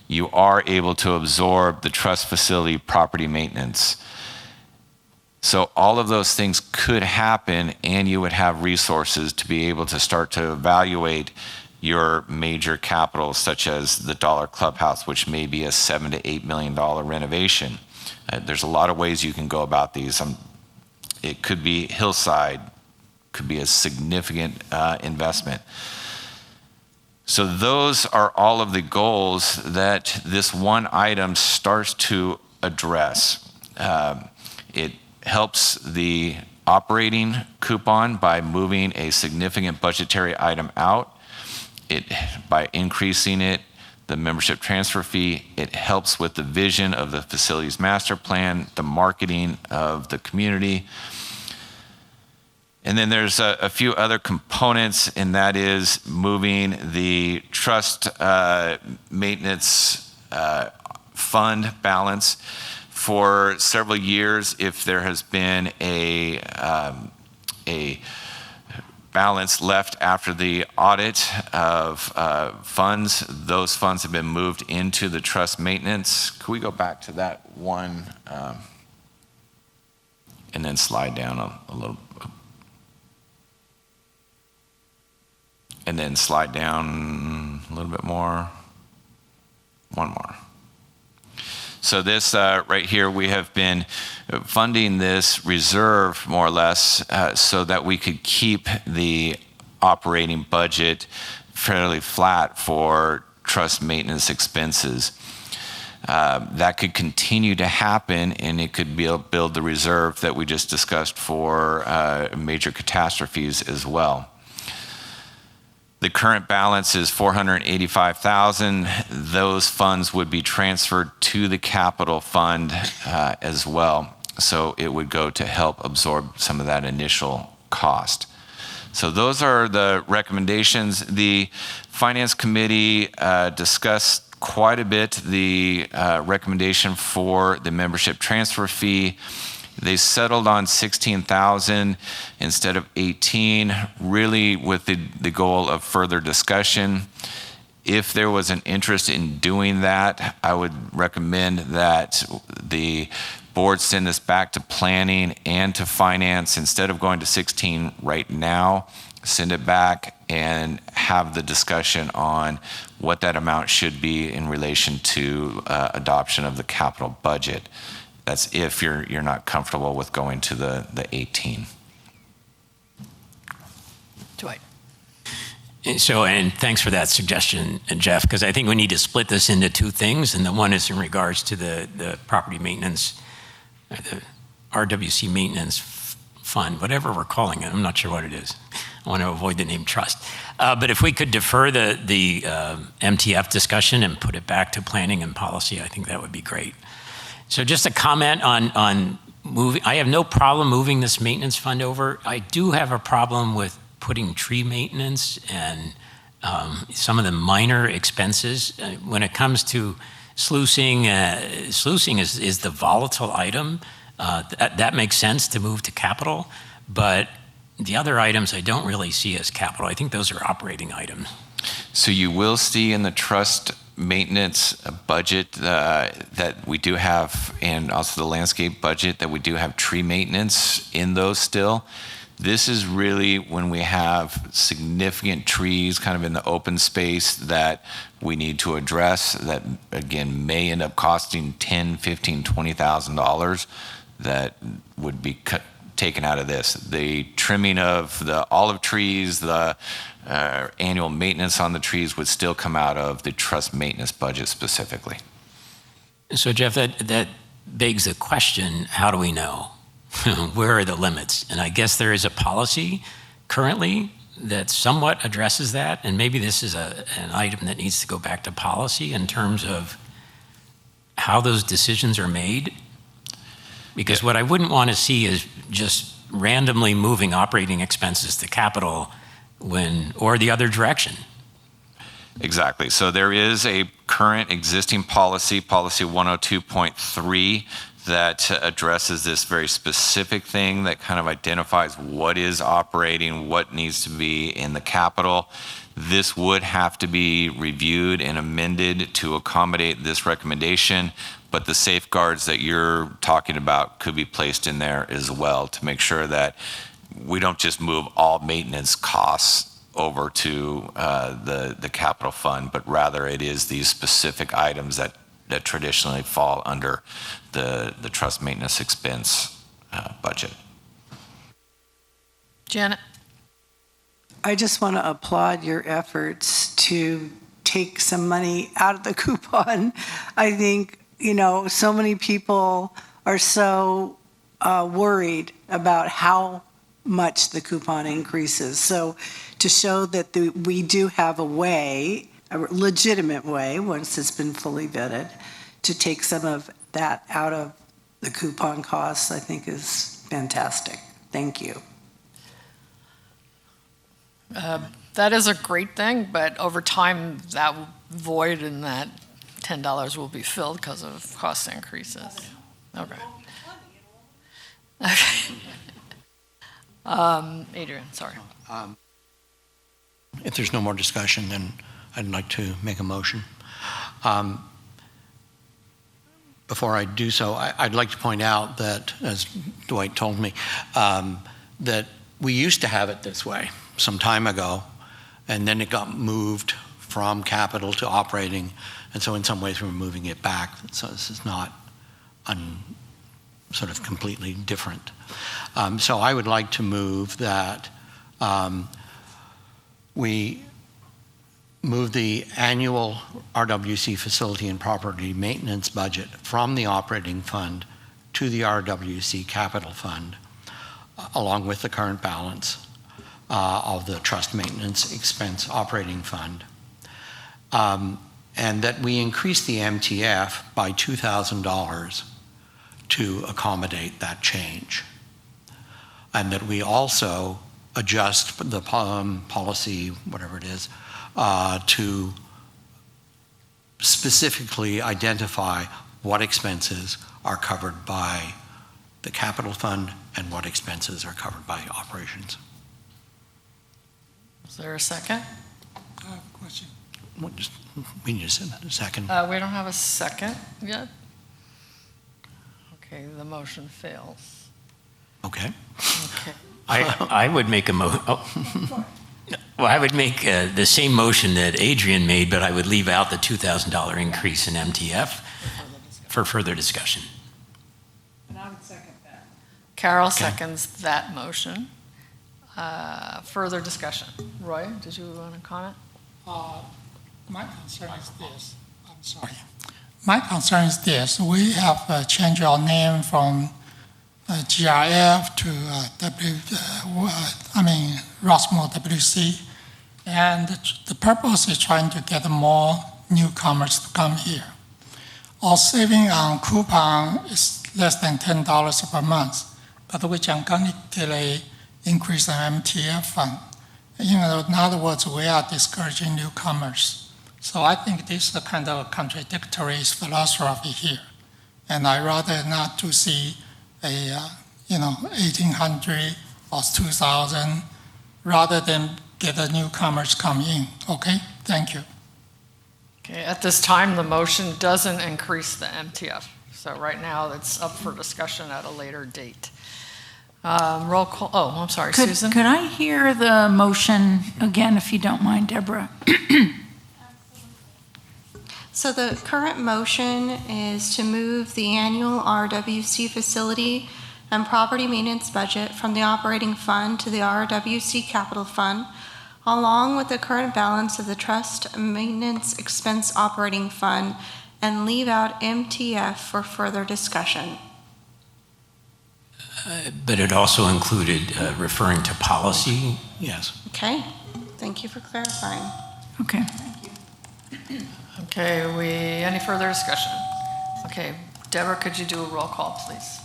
You are able to absorb the trust facility property maintenance. So all of those things could happen, and you would have resources to be able to start to evaluate your major capital, such as the Dollar Clubhouse, which may be a $7 to $8 million renovation. There's a lot of ways you can go about these. It could be Hillside, could be a significant investment. So those are all of the goals that this one item starts to address. It helps the operating coupon by moving a significant budgetary item out. By increasing it, the membership transfer fee, it helps with the vision of the facilities master plan, the marketing of the community. And then there's a few other components, and that is moving the trust maintenance fund balance. For several years, if there has been a balance left after the audit of funds, those funds have been moved into the trust maintenance. Could we go back to that one and then slide down a little? And then slide down a little bit more. One more. So this right here, we have been funding this reserve more or less so that we could keep the operating budget fairly flat for trust maintenance expenses. That could continue to happen, and it could build the reserve that we just discussed for major catastrophes as well. The current balance is $485,000. Those funds would be transferred to the capital fund as well. So it would go to help absorb some of that initial cost. So those are the recommendations. The Finance Committee discussed quite a bit the recommendation for the membership transfer fee. They settled on $16,000 instead of $18,000, really with the goal of further discussion. If there was an interest in doing that, I would recommend that the board send this back to planning and to finance. Instead of going to 16 right now, send it back and have the discussion on what that amount should be in relation to adoption of the capital budget. That's if you're not comfortable with going to the 18. Dwight. And thanks for that suggestion, Jeff, because I think we need to split this into two things, and the one is in regards to the property maintenance, the RWC maintenance fund, whatever we're calling it. I'm not sure what it is. I want to avoid the name trust. But if we could defer the MTF discussion and put it back to planning and policy, I think that would be great. So just a comment on moving. I have no problem moving this maintenance fund over. I do have a problem with putting tree maintenance and some of the minor expenses. When it comes to sluicing, sluicing is the volatile item. That makes sense to move to capital, but the other items I don't really see as capital. I think those are operating items. So you will see in the trust maintenance budget that we do have, and also the landscape budget, that we do have tree maintenance in those still. This is really when we have significant trees kind of in the open space that we need to address that, again, may end up costing $10,000, $15,000, $20,000 that would be taken out of this. The trimming of the olive trees, the annual maintenance on the trees would still come out of the trust maintenance budget specifically. So Jeff, that begs the question, how do we know? Where are the limits? And I guess there is a policy currently that somewhat addresses that, and maybe this is an item that needs to go back to policy in terms of how those decisions are made. Because what I wouldn't want to see is just randomly moving operating expenses to capital or the other direction. Exactly. So there is a current existing policy 102.3, that addresses this very specific thing that kind of identifies what is operating, what needs to be in the capital. This would have to be reviewed and amended to accommodate this recommendation, but the safeguards that you're talking about could be placed in there as well to make sure that we don't just move all maintenance costs over to the capital fund, but rather it is these specific items that traditionally fall under the trust maintenance expense budget. Janet? I just want to applaud your efforts to take some money out of the coupon. I think, so many people are so worried about how much the coupon increases. So to show that we do have a way, a legitimate way, once it's been fully vetted, to take some of that out of the coupon costs, I think is fantastic. Thank you. That is a great thing, but over time, that void in that $10 will be filled because of cost increases. Okay. Adrian, sorry. If there's no more discussion, then I'd like to make a motion. Before I do so, I'd like to point out that, as Dwight told me, that we used to have it this way some time ago, and then it got moved from capital to operating, and so in some ways we're moving it back. So this is not sort of completely different. So I would like to move that we move the annual RWC facility and property maintenance budget from the operating fund to the RWC capital fund, along with the current balance of the trust maintenance expense operating fund. And that we increase the MTF by $2,000 to accommodate that change. And that we also adjust the policy, whatever it is, to specifically identify what expenses are covered by the capital fund and what expenses are covered by operations. Is there a second? I have a question. We need a second. We don't have a second yet. Okay, the motion fails. Okay. Okay. I would make I would make the same motion that Adrian made, but I would leave out the $2,000 increase in MTF for further discussion. And I would second that. Carol seconds that motion. Further discussion. Roy, did you want to comment? My concern is this. I'm sorry. My concern is this. We have changed our name from GRF to Rossmore WC, and the purpose is trying to get more newcomers to come here. Our saving on coupon is less than $10 per month, but we can calculate increase in MTF fund, In other words, we are discouraging newcomers. So I think this is a kind of contradictory philosophy here. And I rather not to see a 1,800 or 2,000 rather than get the newcomers come in. Okay, thank you. Okay, at this time, the motion doesn't increase the MTF. So right now, it's up for discussion at a later date. Roll call. Oh, I'm sorry, Susan. Could I hear the motion again, if you don't mind, Deborah? So the current motion is to move the annual RWC facility and property maintenance budget from the operating fund to the RWC capital fund, along with the current balance of the trust maintenance expense operating fund, and leave out MTF for further discussion. But it also included referring to policy? Yes. Okay, thank you for clarifying. Okay. Okay, any further discussion? Okay, Deborah, could you do a roll call, please?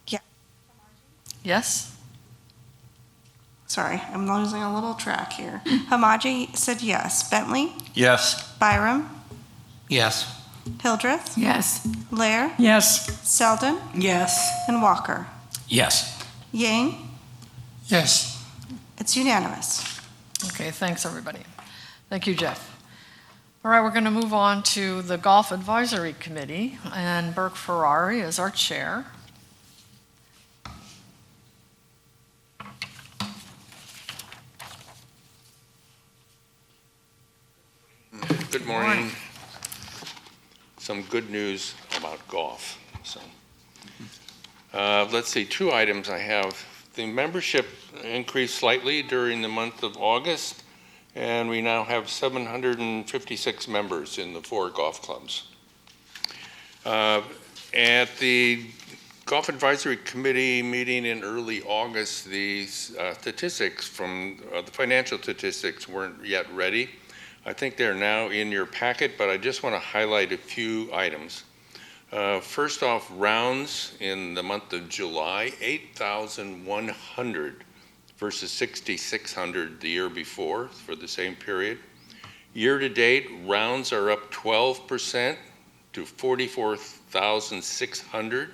Yeah. Yes? Sorry, I'm losing a little track here. Hamaji said yes. Bentley? Yes. Byram? Yes. Hildreth? Yes. Lair? Yes. Selden? Yes. And Walker? Yes. Yang? Yes. It's unanimous. Okay, thanks, everybody. Thank you, Jeff. All right, we're going to move on to the Golf Advisory Committee, and Burke Ferrari is our chair. Good morning. Some good news about golf. So, let's see, 2 items I have. The membership increased slightly during the month of August, and we now have 756 members in the 4 golf clubs. At the Golf Advisory Committee meeting in early August, the statistics from the financial statistics weren't yet ready. I think they're now in your packet, but I just want to highlight a few items. First off, rounds in the month of July, 8,100 versus 6,600 the year before for the same period. Year to date, rounds are up 12% to 44,600.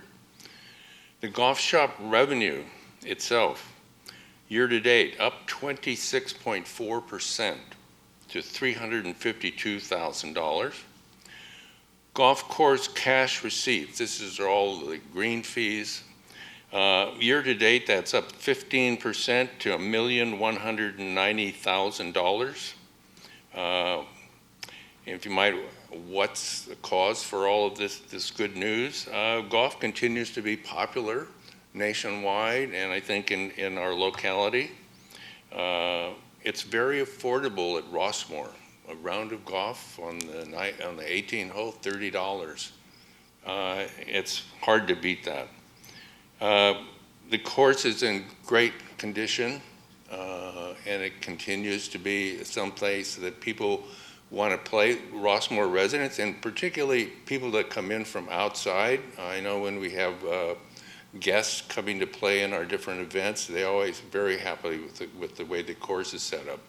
The golf shop revenue itself, year to date, up 26.4% to $352,000. Golf course cash receipts, this is all the green fees. Year to date, that's up 15% to $1,190,000. If you might, what's the cause for all of this good news? Golf continues to be popular nationwide, and I think in our locality. It's very affordable at Rossmore. A round of golf on the 18 hole, $30. It's hard to beat that. The course is in great condition, and it continues to be someplace that people want to play, Rossmore residents, and particularly people that come in from outside. I know when we have guests coming to play in our different events, they're always very happy with the way the course is set up.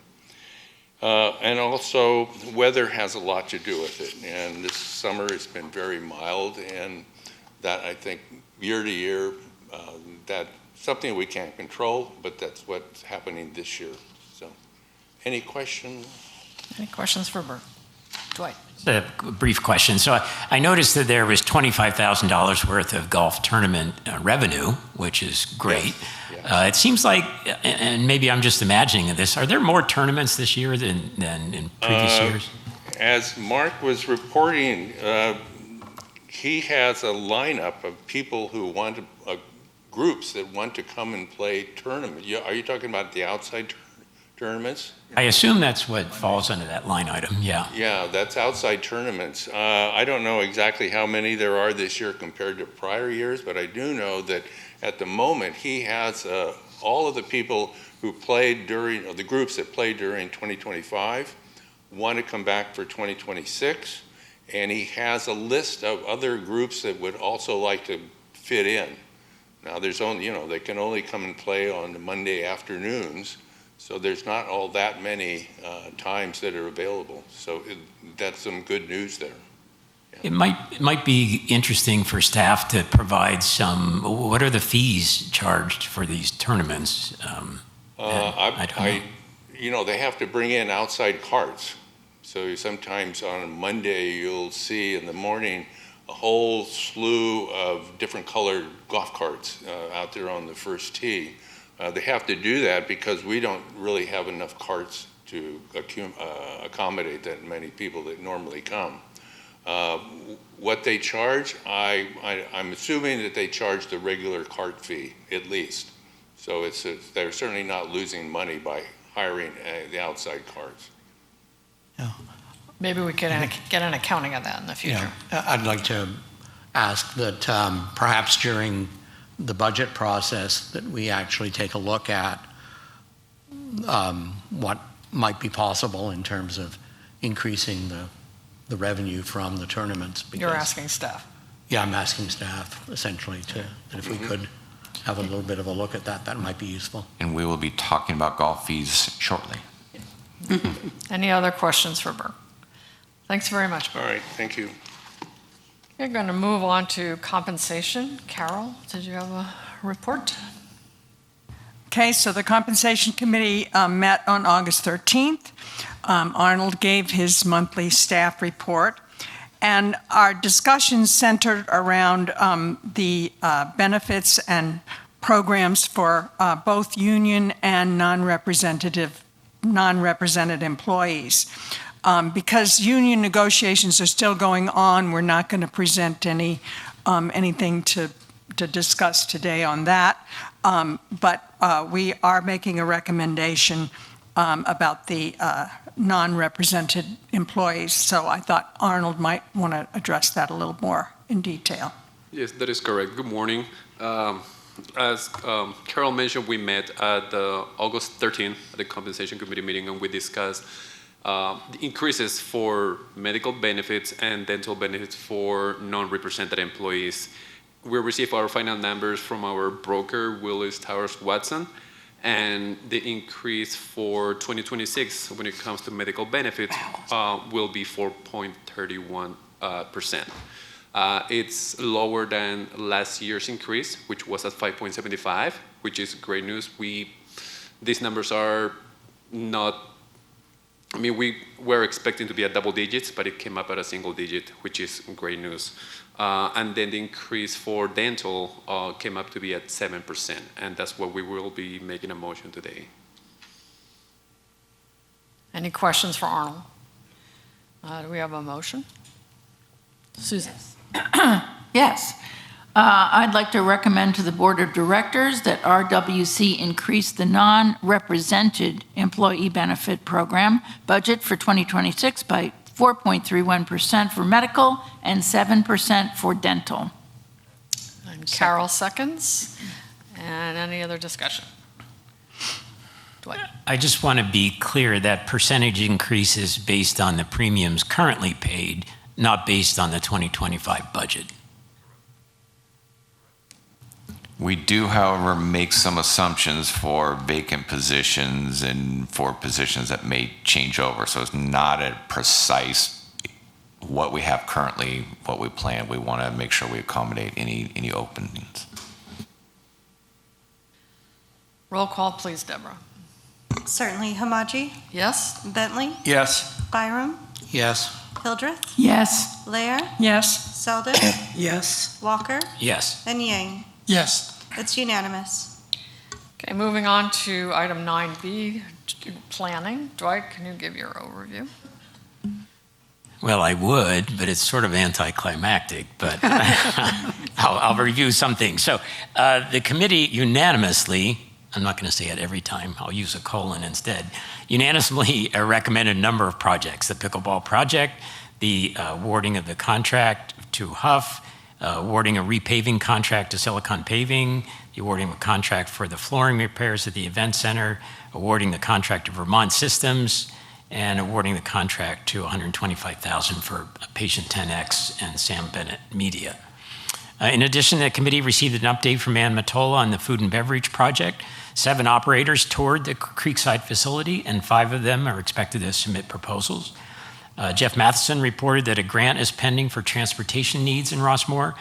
And also, weather has a lot to do with it. And this summer it's been very mild, and that, I think, year to year, that's something we can't control, but that's what's happening this year. So, any questions? Any questions for Bert? Dwight? A brief question. So I noticed that there was $25,000 worth of golf tournament revenue, which is great. Yes. It seems like, and maybe I'm just imagining this, are there more tournaments this year than in previous years? As Mark was reporting, he has a lineup of people who want to, groups that want to come and play tournaments. Are you talking about the outside tournaments? I assume that's what falls under that line item, yeah. Yeah, that's outside tournaments. I don't know exactly how many there are this year compared to prior years, but I do know that at the moment he has all of the people who played during, or the groups that played during 2025 want to come back for 2026, and he has a list of other groups that would also like to fit in. Now there's only, they can only come and play on the Monday afternoons, So there's not all that many times that are available. So that's some good news there. It might be interesting for staff to provide some, what are the fees charged for these tournaments? I don't know. You know, they have to bring in outside carts. So sometimes on a Monday, you'll see in the morning a whole slew of different colored golf carts out there on the first tee. They have to do that because we don't really have enough carts to accommodate that many people that normally come. What they charge, I'm assuming that they charge the regular cart fee at least. So they're certainly not losing money by hiring the outside carts. Yeah. Maybe we could get an accounting of that in the future. Yeah. I'd like to ask that perhaps during the budget process that we actually take a look at what might be possible in terms of increasing the revenue from the tournaments. You're asking staff. Yeah, I'm asking staff essentially that if we could have a little bit of a look at that, that might be useful. And we will be talking about golf fees shortly. Any other questions for Burke? Thanks very much. All right, thank you. We're going to move on to compensation. Carol, did you have a report? Okay, so the Compensation Committee met on August 13th. Arnold gave his monthly staff report, and our discussion centered around the benefits and programs for both union and non-represented employees. Because union negotiations are still going on, we're not going to present anything to discuss today on that. But we are making a recommendation about the non-represented employees. So I thought Arnold might want to address that a little more in detail. Yes, that is correct. Good morning. As Carol mentioned, we met at the August 13th at the Compensation Committee meeting, and we discussed the increases for medical benefits and dental benefits for non-represented employees. We received our final numbers from our broker, Willis Towers Watson, and the increase for 2026 when it comes to medical benefits will be 4.31%. It's lower than last year's increase, which was at 5.75, which is great news. These numbers are not, I mean, we were expecting to be at double digits, but it came up at a single digit, which is great news. And then the increase for dental came up to be at 7%, and that's what we will be making a motion today. Any questions for Arnold? Do we have a motion? Susan? Yes. I'd like to recommend to the Board of Directors that RWC increase the non-represented employee benefit program budget for 2026 by 4.31% for medical and 7% for dental. And Carol seconds. And any other discussion? Dwight? I just want to be clear that percentage increase is based on the premiums currently paid, not based on the 2025 budget. We do, however, make some assumptions for vacant positions and for positions that may change over. So it's not a precise what we have currently, what we plan. We want to make sure we accommodate any openings. Roll call, please, Deborah. Certainly. Hamaji? Yes? Bentley? Yes. Byram? Yes. Hildreth? Yes. Lair? Yes. Selden? Yes. Walker? Yes. And Yang? Yes. It's unanimous. Okay, moving on to item 9B, planning. Dwight, can you give your overview? Well, I would, but it's sort of anticlimactic, but I'll review some things. So the committee unanimously, I'm not going to say it every time, I'll use a colon instead, unanimously recommended a number of projects. The pickleball project, the awarding of the contract to Huff, awarding a repaving contract to Silicon Paving, the awarding of a contract for the flooring repairs at the event center, awarding the contract to Vermont Systems, and awarding the contract to $125,000 for Patient 10X and Sam Bennett Media. In addition, the committee received an update from Ann Matola on the food and beverage project. 7 operators toured the Creekside facility, and 5 of them are expected to submit proposals. Jeff Matheson reported that a grant is pending for transportation needs in Rossmore,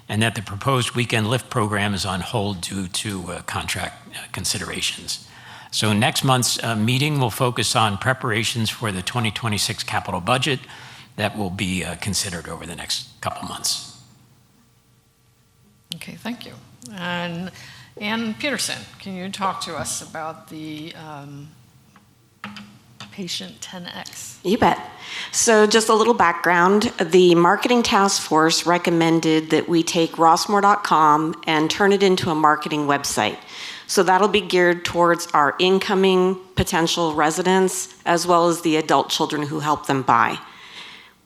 and that the proposed weekend lift program is on hold due to contract considerations. So next month's meeting will focus on preparations for the 2026 capital budget that will be considered over the next couple months. Okay, thank you. And Ann Peterson, can you talk to us about the Patient 10X? You bet. So just a little background. The marketing task force recommended that we take rossmore.com and turn it into a marketing website. So that'll be geared towards our incoming potential residents as well as the adult children who help them buy.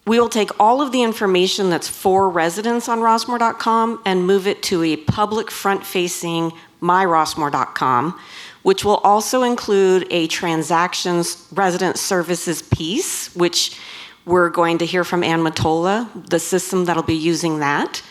We will take all of the information that's for residents on rossmore.com and move it to a public front-facing myrossmore.com, which will also include a transactions resident services piece, which we're going to hear from Ann Matola, the system that'll be using that.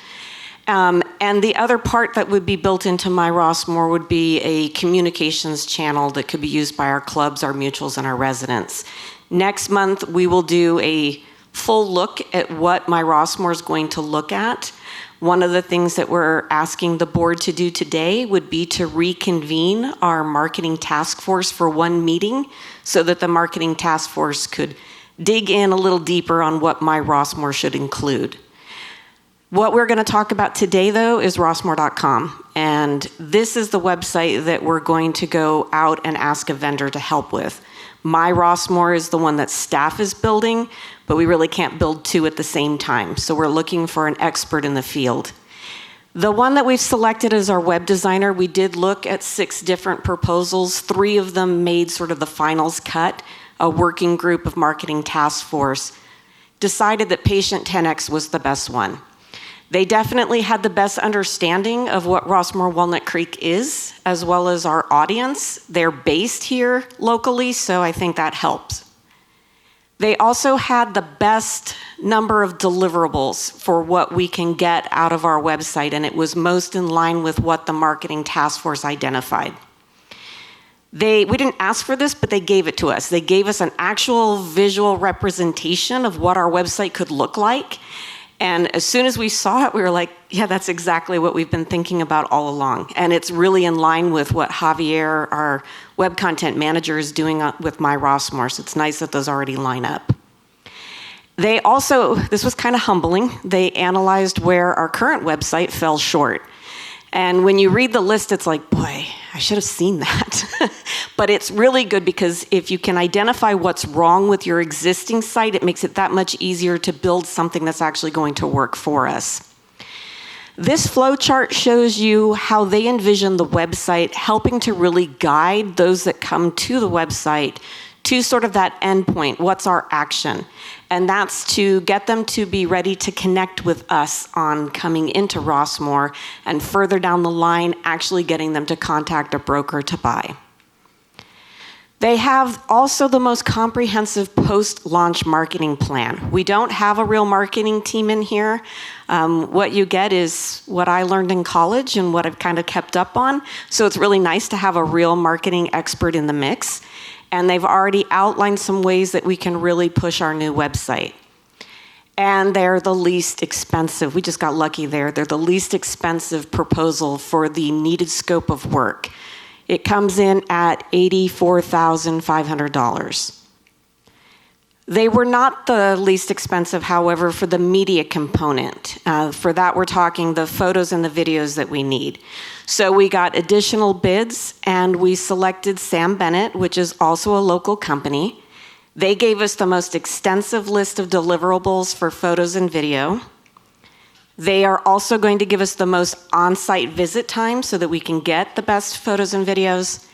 And the other part that would be built into My Rossmore would be a communications channel that could be used by our clubs, our mutuals, and our residents. Next month, we will do a full look at what My Rossmore is going to look at. One of the things that we're asking the board to do today would be to reconvene our marketing task force for one meeting so that the marketing task force could dig in a little deeper on what My Rossmore should include. What we're going to talk about today, though, is rossmore.com. And this is the website that we're going to go out and ask a vendor to help with. My Rossmore is the one that staff is building, but we really can't build 2 at the same time. So we're looking for an expert in the field. The one that we've selected as our web designer, we did look at 6 different proposals. 3 of them made sort of the finals cut. A working group of marketing task force decided that Patient 10X was the best one. They definitely had the best understanding of what Rossmore Walnut Creek is, as well as our audience. They're based here locally, so I think that helps. They also had the best number of deliverables for what we can get out of our website, and it was most in line with what the marketing task force identified. We didn't ask for this, but they gave it to us. They gave us an actual visual representation of what our website could look like. And as soon as we saw it, we were like, yeah, that's exactly what we've been thinking about all along. And it's really in line with what Javier, our web content manager, is doing with My Rossmore. So it's nice that those already line up. They also, this was kind of humbling, they analyzed where our current website fell short. And when you read the list, it's like, boy, I should have seen that. But it's really good because if you can identify what's wrong with your existing site, it makes it that much easier to build something that's actually going to work for us. This flow chart shows you how they envision the website helping to really guide those that come to the website to sort of that endpoint. What's our action? And that's to get them to be ready to connect with us on coming into Rossmore and further down the line, actually getting them to contact a broker to buy. They have also the most comprehensive post-launch marketing plan. We don't have a real marketing team in here. What you get is what I learned in college and what I've kind of kept up on. So it's really nice to have a real marketing expert in the mix. And they've already outlined some ways that we can really push our new website. And they're the least expensive. We just got lucky there. They're the least expensive proposal for the needed scope of work. It comes in at $84,500. They were not the least expensive, however, for the media component. For that, we're talking the photos and the videos that we need. So we got additional bids, and we selected Sam Bennett, which is also a local company. They gave us the most extensive list of deliverables for photos and video. They are also going to give us the most on-site visit time so that we can get the best photos and videos.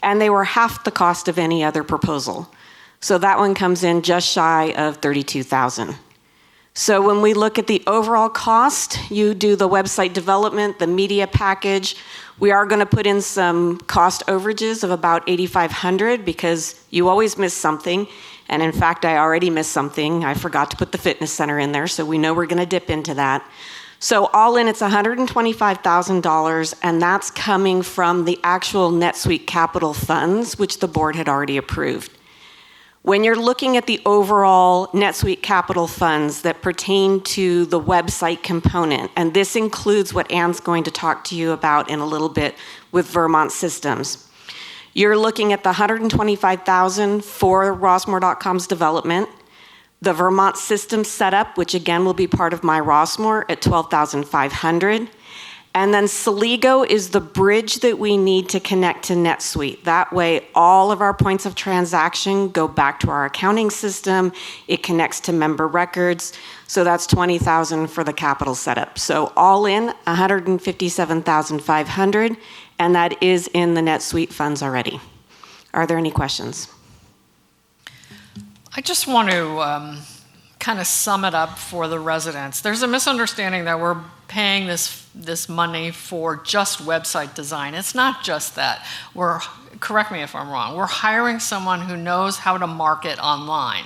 And they were half the cost of any other proposal. So that one comes in just shy of $32,000. So when we look at the overall cost, you do the website development, the media package. We are going to put in some cost overages of about $8,500 because you always miss something. And in fact, I already missed something. I forgot to put the fitness center in there, so we know we're going to dip into that. So all in, it's $125,000, and that's coming from the actual NetSuite capital funds, which the board had already approved. When you're looking at the overall NetSuite capital funds that pertain to the website component, and this includes what Ann's going to talk to you about in a little bit with Vermont Systems, you're looking at the $125,000 for Rossmore.com's development, the Vermont Systems setup, which again will be part of my Rossmore at $12,500. And then Celigo is the bridge that we need to connect to NetSuite. That way, all of our points of transaction go back to our accounting system. It connects to member records. So that's $20,000 for the capital setup. So all in, $157,500, and that is in the NetSuite funds already. Are there any questions? I just want to kind of sum it up for the residents. There's a misunderstanding that we're paying this money for just website design. It's not just that. Correct me if I'm wrong, we're hiring someone who knows how to market online.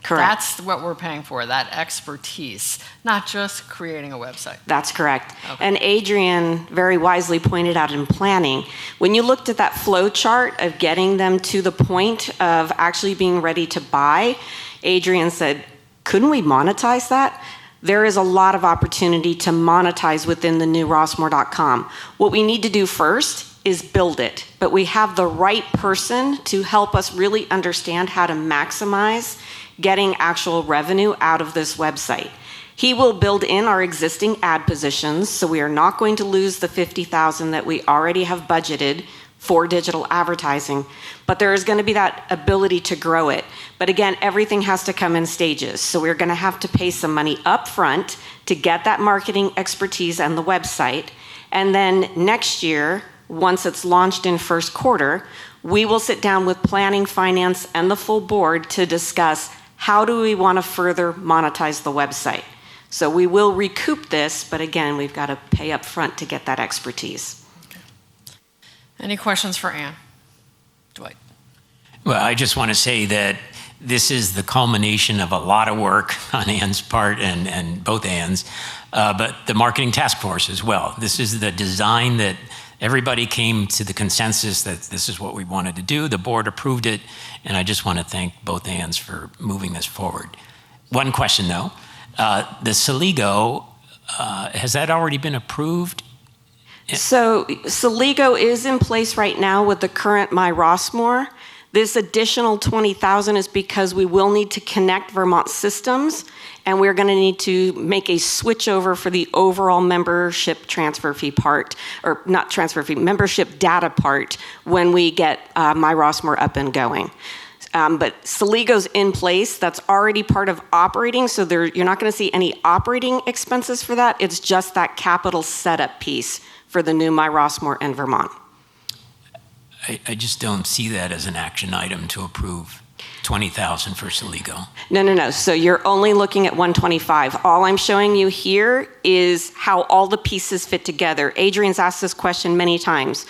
Correct. That's what we're paying for, that expertise, not just creating a website. That's correct. Okay. And Adrian very wisely pointed out in planning, when you looked at that flow chart of getting them to the point of actually being ready to buy, Adrian said, couldn't we monetize that? There is a lot of opportunity to monetize within the new Rossmore.com. What we need to do first is build it, but we have the right person to help us really understand how to maximize getting actual revenue out of this website. He will build in our existing ad positions, so we are not going to lose the $50,000 that we already have budgeted for digital advertising, but there is going to be that ability to grow it. But again, everything has to come in stages. So we're going to have to pay some money up front to get that marketing expertise and the website. And then next year, once it's launched in first quarter, we will sit down with planning, finance, and the full board to discuss how do we want to further monetize the website. So we will recoup this, but again, we've got to pay up front to get that expertise. Any questions for Ann? Dwight? Well, I just want to say that this is the culmination of a lot of work on Ann's part and both Ann's, but the marketing task force as well. This is the design that everybody came to the consensus that this is what we wanted to do. The board approved it, and I just want to thank both Anns for moving this forward. One question though, the Celigo, has that already been approved? So Celigo is in place right now with the current My Rossmore. This additional $20,000 is because we will need to connect Vermont Systems, and we're going to need to make a switch over for the overall membership transfer fee part, or not transfer fee, membership data part when we get My Rossmore up and going. But Celigo's in place. That's already part of operating, so you're not going to see any operating expenses for that. It's just that capital setup piece for the new My Rossmore and Vermont. I just don't see that as an action item to approve $20,000 for Celigo. No. So you're only looking at 125. All I'm showing you here is how all the pieces fit together. Adrian's asked this question many times.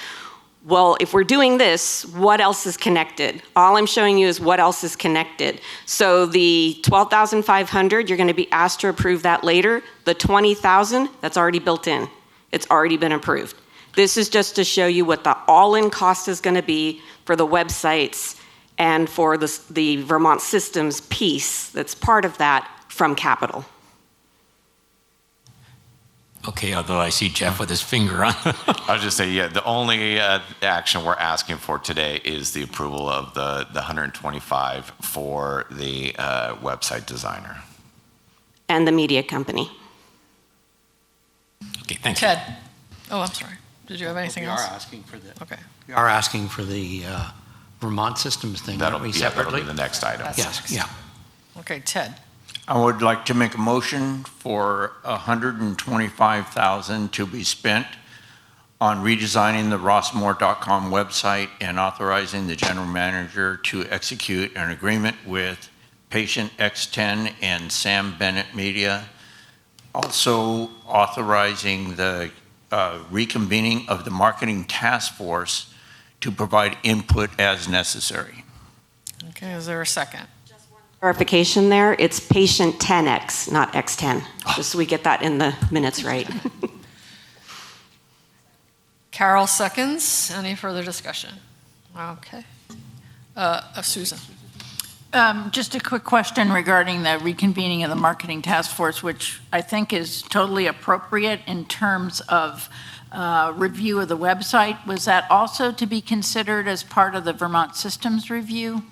Well, if we're doing this, what else is connected? All I'm showing you is what else is connected. So the $12,500, you're going to be asked to approve that later. The $20,000, that's already built in. It's already been approved. This is just to show you what the all-in cost is going to be for the websites and for the Vermont Systems piece that's part of that from capital. Okay, although I see Jeff with his finger on. I was just saying, yeah, the only action we're asking for today is the approval of the 125 for the website designer. And the media company. Okay, thanks. Ted? Oh, I'm sorry. Did you have anything else? We are asking for the. Okay. We are asking for the Vermont Systems thing. That'll aren't we, be separately? the next item. Yes. Yeah. Okay, Ted. I would like to make a motion for $125,000 to be spent on redesigning the Rossmore.com website and authorizing the general manager to execute an agreement with Patient X10 and Sam Bennett Media. Also authorizing the reconvening of the marketing task force to provide input as necessary. Okay, is there a second? Clarification there, it's patient 10X, not X10, just so we get that in the minutes right. Carol seconds. Any further discussion? Okay. Susan. Just a quick question regarding the reconvening of the marketing task force, which I think is totally appropriate in terms of review of the website. Was that also to be considered as part of the Vermont Systems Review?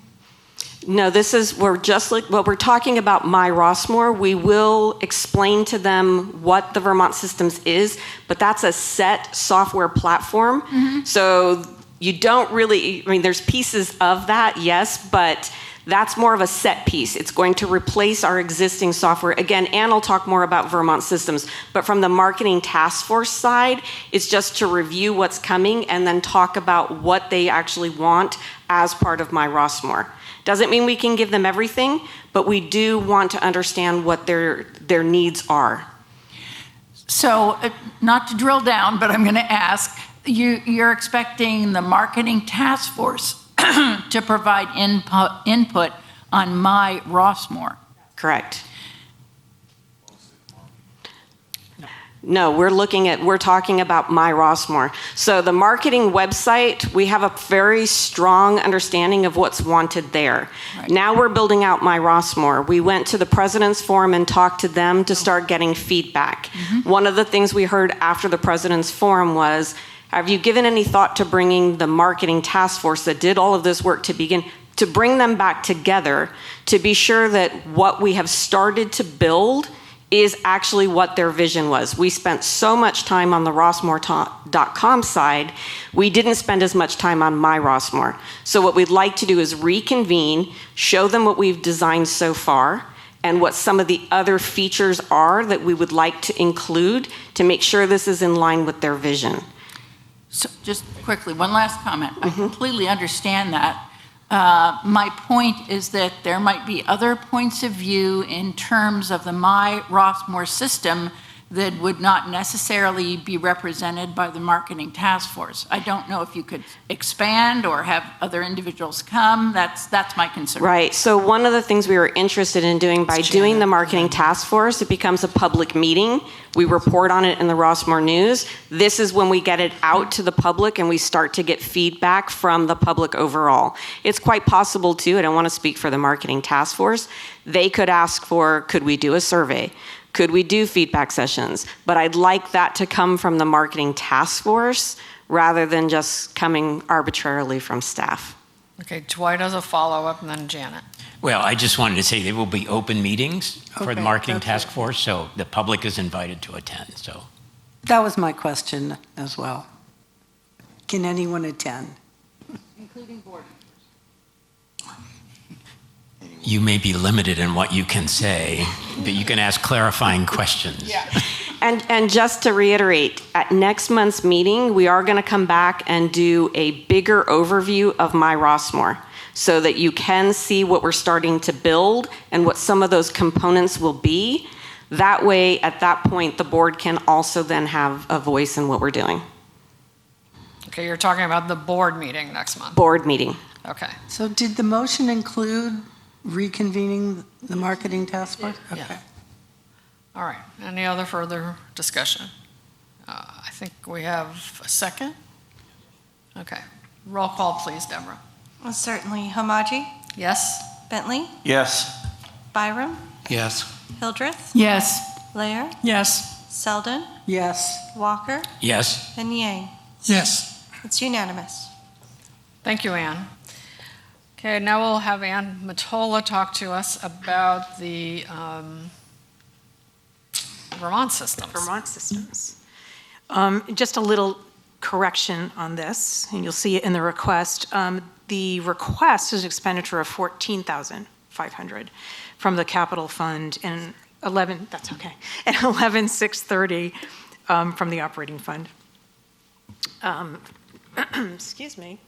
No, we're just like, well, we're talking about My Rossmore. We will explain to them what the Vermont Systems is, but that's a set software platform. Mm-hmm. So you don't really, there's pieces of that, yes, but that's more of a set piece. It's going to replace our existing software. Again, Ann will talk more about Vermont Systems, but from the marketing task force side, it's just to review what's coming and then talk about what they actually want as part of My Rossmore. Doesn't mean we can give them everything, but we do want to understand what their needs are. So, not to drill down, but I'm going to ask, you're expecting the marketing task force to provide input on My Rossmore? Correct. No, we're talking about My Rossmore. So the marketing website, we have a very strong understanding of what's wanted there. Right. Now we're building out My Rossmore. We went to the President's Forum and talked to them to start getting feedback. Mm-hmm. One of the things we heard after the President's Forum was, have you given any thought to bringing the marketing task force that did all of this work to begin, to bring them back together to be sure that what we have started to build is actually what their vision was. We spent so much time on the Rossmore.com side, we didn't spend as much time on My Rossmore. So what we'd like to do is reconvene, show them what we've designed so far, and what some of the other features are that we would like to include to make sure this is in line with their vision. So just quickly, one last comment. I completely understand that. My point is that there might be other points of view in terms of the My Rossmore system that would not necessarily be represented by the marketing task force. I don't know if you could expand or have other individuals come. That's my concern. Right. So one of the things we were interested in doing by doing the marketing task force, it becomes a public meeting. We report on it in the Rossmore News. This is when we get it out to the public and we start to get feedback from the public overall. It's quite possible too, I don't want to speak for the marketing task force, they could ask for, could we do a survey? Could we do feedback sessions? But I'd like that to come from the marketing task force rather than just coming arbitrarily from staff. Okay, Dwight has a follow-up and then Janet. Well, I just wanted to say there will be open meetings for the marketing task force, so the public is invited to attend. So That was my question as well. Can anyone attend? Including board. you may be limited in what you can say, but you can ask clarifying questions. Yeah. And just to reiterate, at next month's meeting, we are going to come back and do a bigger overview of My Rossmore so that you can see what we're starting to build and what some of those components will be. That way, at that point, the board can also then have a voice in what we're doing. Okay, you're talking about the board meeting next month. Board meeting. Okay. So did the motion include reconvening the marketing task force? Yeah. Okay. All right. Any other further discussion? I think we have a second. Okay. Roll call, please, Deborah. Well, certainly. Hamaji? Yes. Bentley? Yes. Byram? Yes. Hildreth? Yes. Lair? Yes. Selden? Yes. Walker? Yes. And Yang? Yes. It's unanimous. Thank you, Ann. Okay, now we'll have Ann Matola talk to us about the Vermont systems. Vermont systems. Just a little correction on this, and you'll see it in the request. The request is expenditure of $14,500 from the capital fund and 11,630 from the operating fund. Excuse me.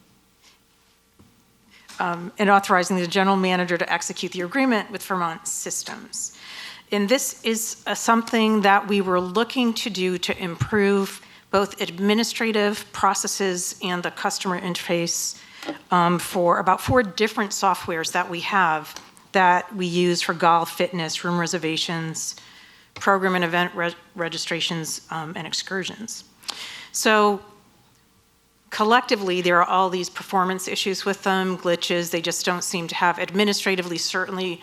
And authorizing the general manager to execute the agreement with Vermont Systems. And this is something that we were looking to do to improve both administrative processes and the customer interface for about 4 different softwares that we have that we use for golf, fitness, room reservations, program and event registrations, and excursions. So collectively, there are all these performance issues with them, glitches. They just don't seem to have administratively, certainly,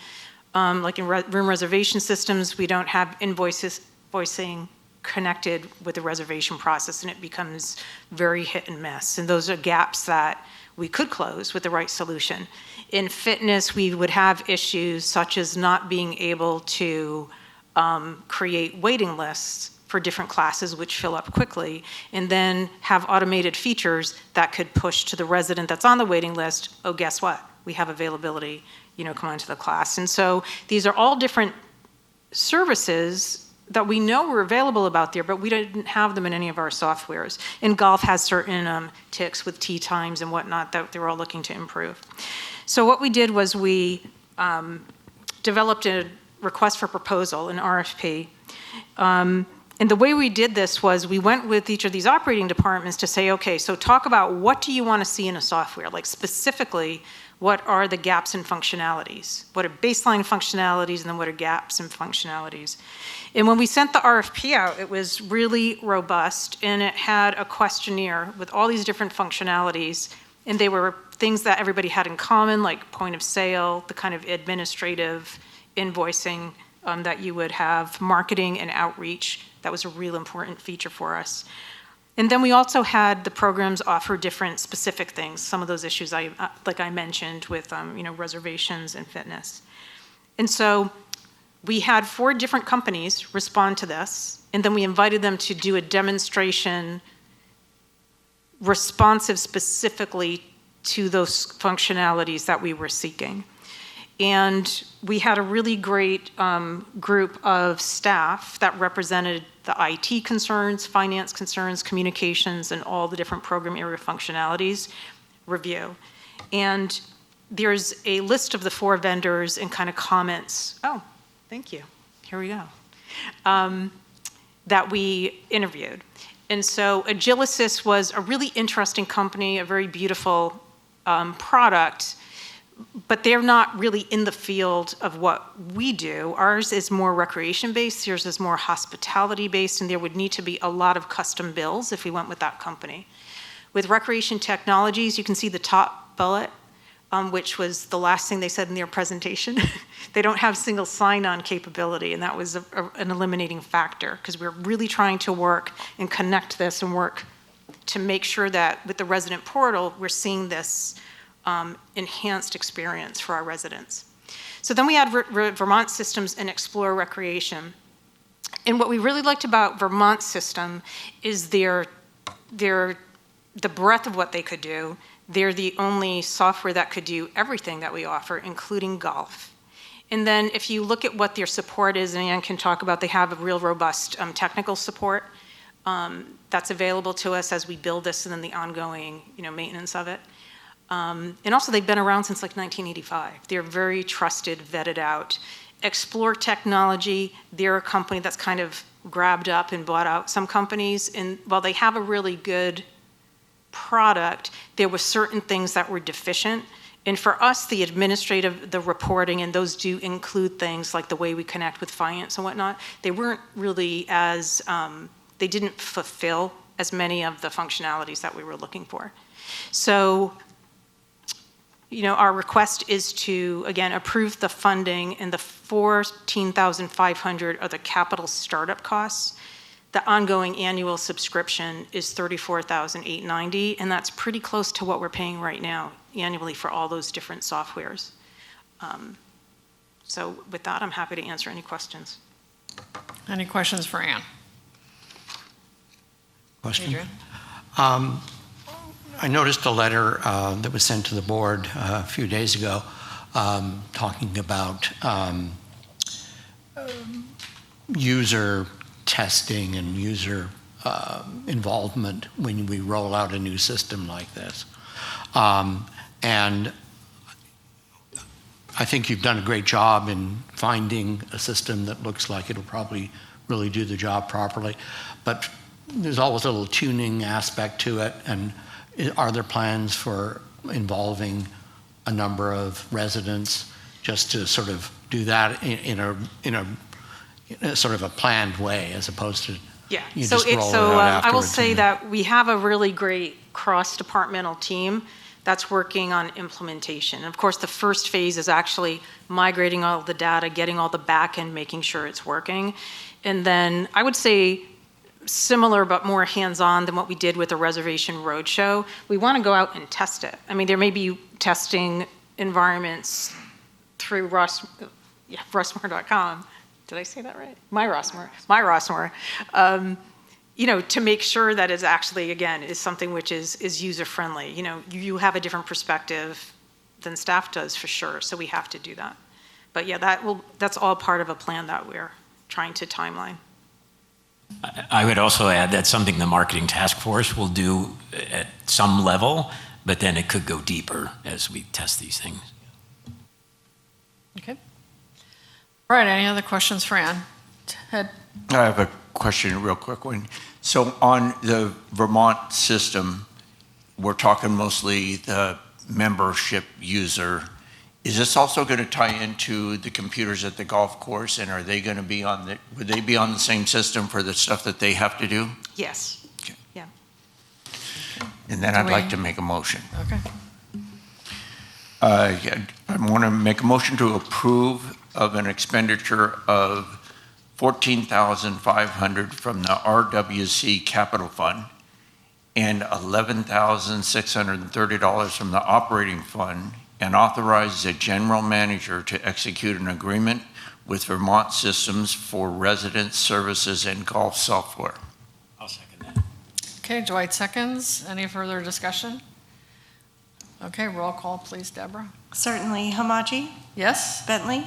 like in room reservation systems, we don't have invoicing connected with the reservation process, and it becomes very hit and miss. And those are gaps that we could close with the right solution. In fitness, we would have issues such as not being able to create waiting lists for different classes which fill up quickly, and then have automated features that could push to the resident that's on the waiting list, oh, guess what? We have availability, come on to the class. And so these are all different services that we know were available about there, but we didn't have them in any of our softwares. And golf has certain ticks with tee times and whatnot that they're all looking to improve. So what we did was we developed a request for proposal, an RFP. And the way we did this was we went with each of these operating departments to say, okay, so talk about what do you want to see in a software? Like specifically, what are the gaps in functionalities? What are baseline functionalities, and then what are gaps in functionalities? And when we sent the RFP out, it was really robust, and it had a questionnaire with all these different functionalities, and they were things that everybody had in common, like point of sale, the kind of administrative invoicing that you would have, marketing and outreach. That was a real important feature for us. And then we also had the programs offer different specific things, some of those issues like I mentioned with reservations and fitness. And so we had 4 different companies respond to this, and then we invited them to do a demonstration responsive specifically to those functionalities that we were seeking. And we had a really great group of staff that represented the IT concerns, finance concerns, communications, and all the different program area functionalities review. And there's a list of the 4 vendors and kind of comments. Oh, thank you. Here we go. That we interviewed. And so Agilicis was a really interesting company, a very beautiful product, but they're not really in the field of what we do. Ours is more recreation-based, theirs is more hospitality-based, and there would need to be a lot of custom bills if we went with that company. With Recreation Technologies, you can see the top bullet, which was the last thing they said in their presentation. They don't have single sign-on capability, and that was an eliminating factor, because we're really trying to work and connect this and work to make sure that with the resident portal, we're seeing this enhanced experience for our residents. So then we had Vermont Systems and Explore Recreation. And what we really liked about Vermont System is the breadth of what they could do. They're the only software that could do everything that we offer, including golf. And then if you look at what their support is, and Ann can talk about, they have a real robust technical support that's available to us as we build this and then the ongoing maintenance of it. And also they've been around since like 1985. They're very trusted, vetted out. Explore Technology, they're a company that's kind of grabbed up and bought out some companies. And while they have a really good product, there were certain things that were deficient. And for us, the administrative, the reporting, and those do include things like the way we connect with finance and whatnot, they weren't really as, they didn't fulfill as many of the functionalities that we were looking for. So, our request is to, again, approve the funding, and the $14,500 are the capital startup costs. The ongoing annual subscription is $34,890, and that's pretty close to what we're paying right now annually for all those different softwares. So with that, I'm happy to answer any questions. Any questions for Ann? Question? Adrian? I noticed a letter that was sent to the board a few days ago talking about user testing and user involvement when we roll out a new system like this. And I think you've done a great job in finding a system that looks like it'll probably really do the job properly. But there's always a little tuning aspect to it. And are there plans for involving a number of residents just to sort of do that in a sort of a planned way, as opposed to Yeah, you so just roll it out I will afterwards say and- that we have a really great cross-departmental team that's working on implementation. Of course, the first phase is actually migrating all the data, getting all the back end, making sure it's working. And then I would say similar but more hands-on than what we did with the Reservation Roadshow. We want to go out and test it. I mean, there may be testing environments through Rossmore.com. Did I say that right? My Rossmore. You know, to make sure that it's actually, again, is something which is user-friendly. You know, you have a different perspective than staff does for sure, so we have to do that. But yeah, that's all part of a plan that we're trying to timeline. I would also add that's something the marketing task force will do at some level, but then it could go deeper as we test these things. Okay. All right, any other questions for Ann? Ted? I have a question, a real quick one. So on the Vermont system, we're talking mostly the membership user. Is this also going to tie into the computers at the golf course, and are they going to be on would they be on the same system for the stuff that they have to do? Yes. Okay. Yeah. And then I'd like to make a motion. Okay. I want to make a motion to approve of an expenditure of $14,500 from the RWC Capital Fund and $11,630 from the operating fund, and authorize the general manager to execute an agreement with Vermont Systems for resident services and golf software. I'll second that. Okay, Dwight seconds. Any further discussion? Okay, roll call, please, Deborah. Certainly. Hamaji? Yes? Bentley?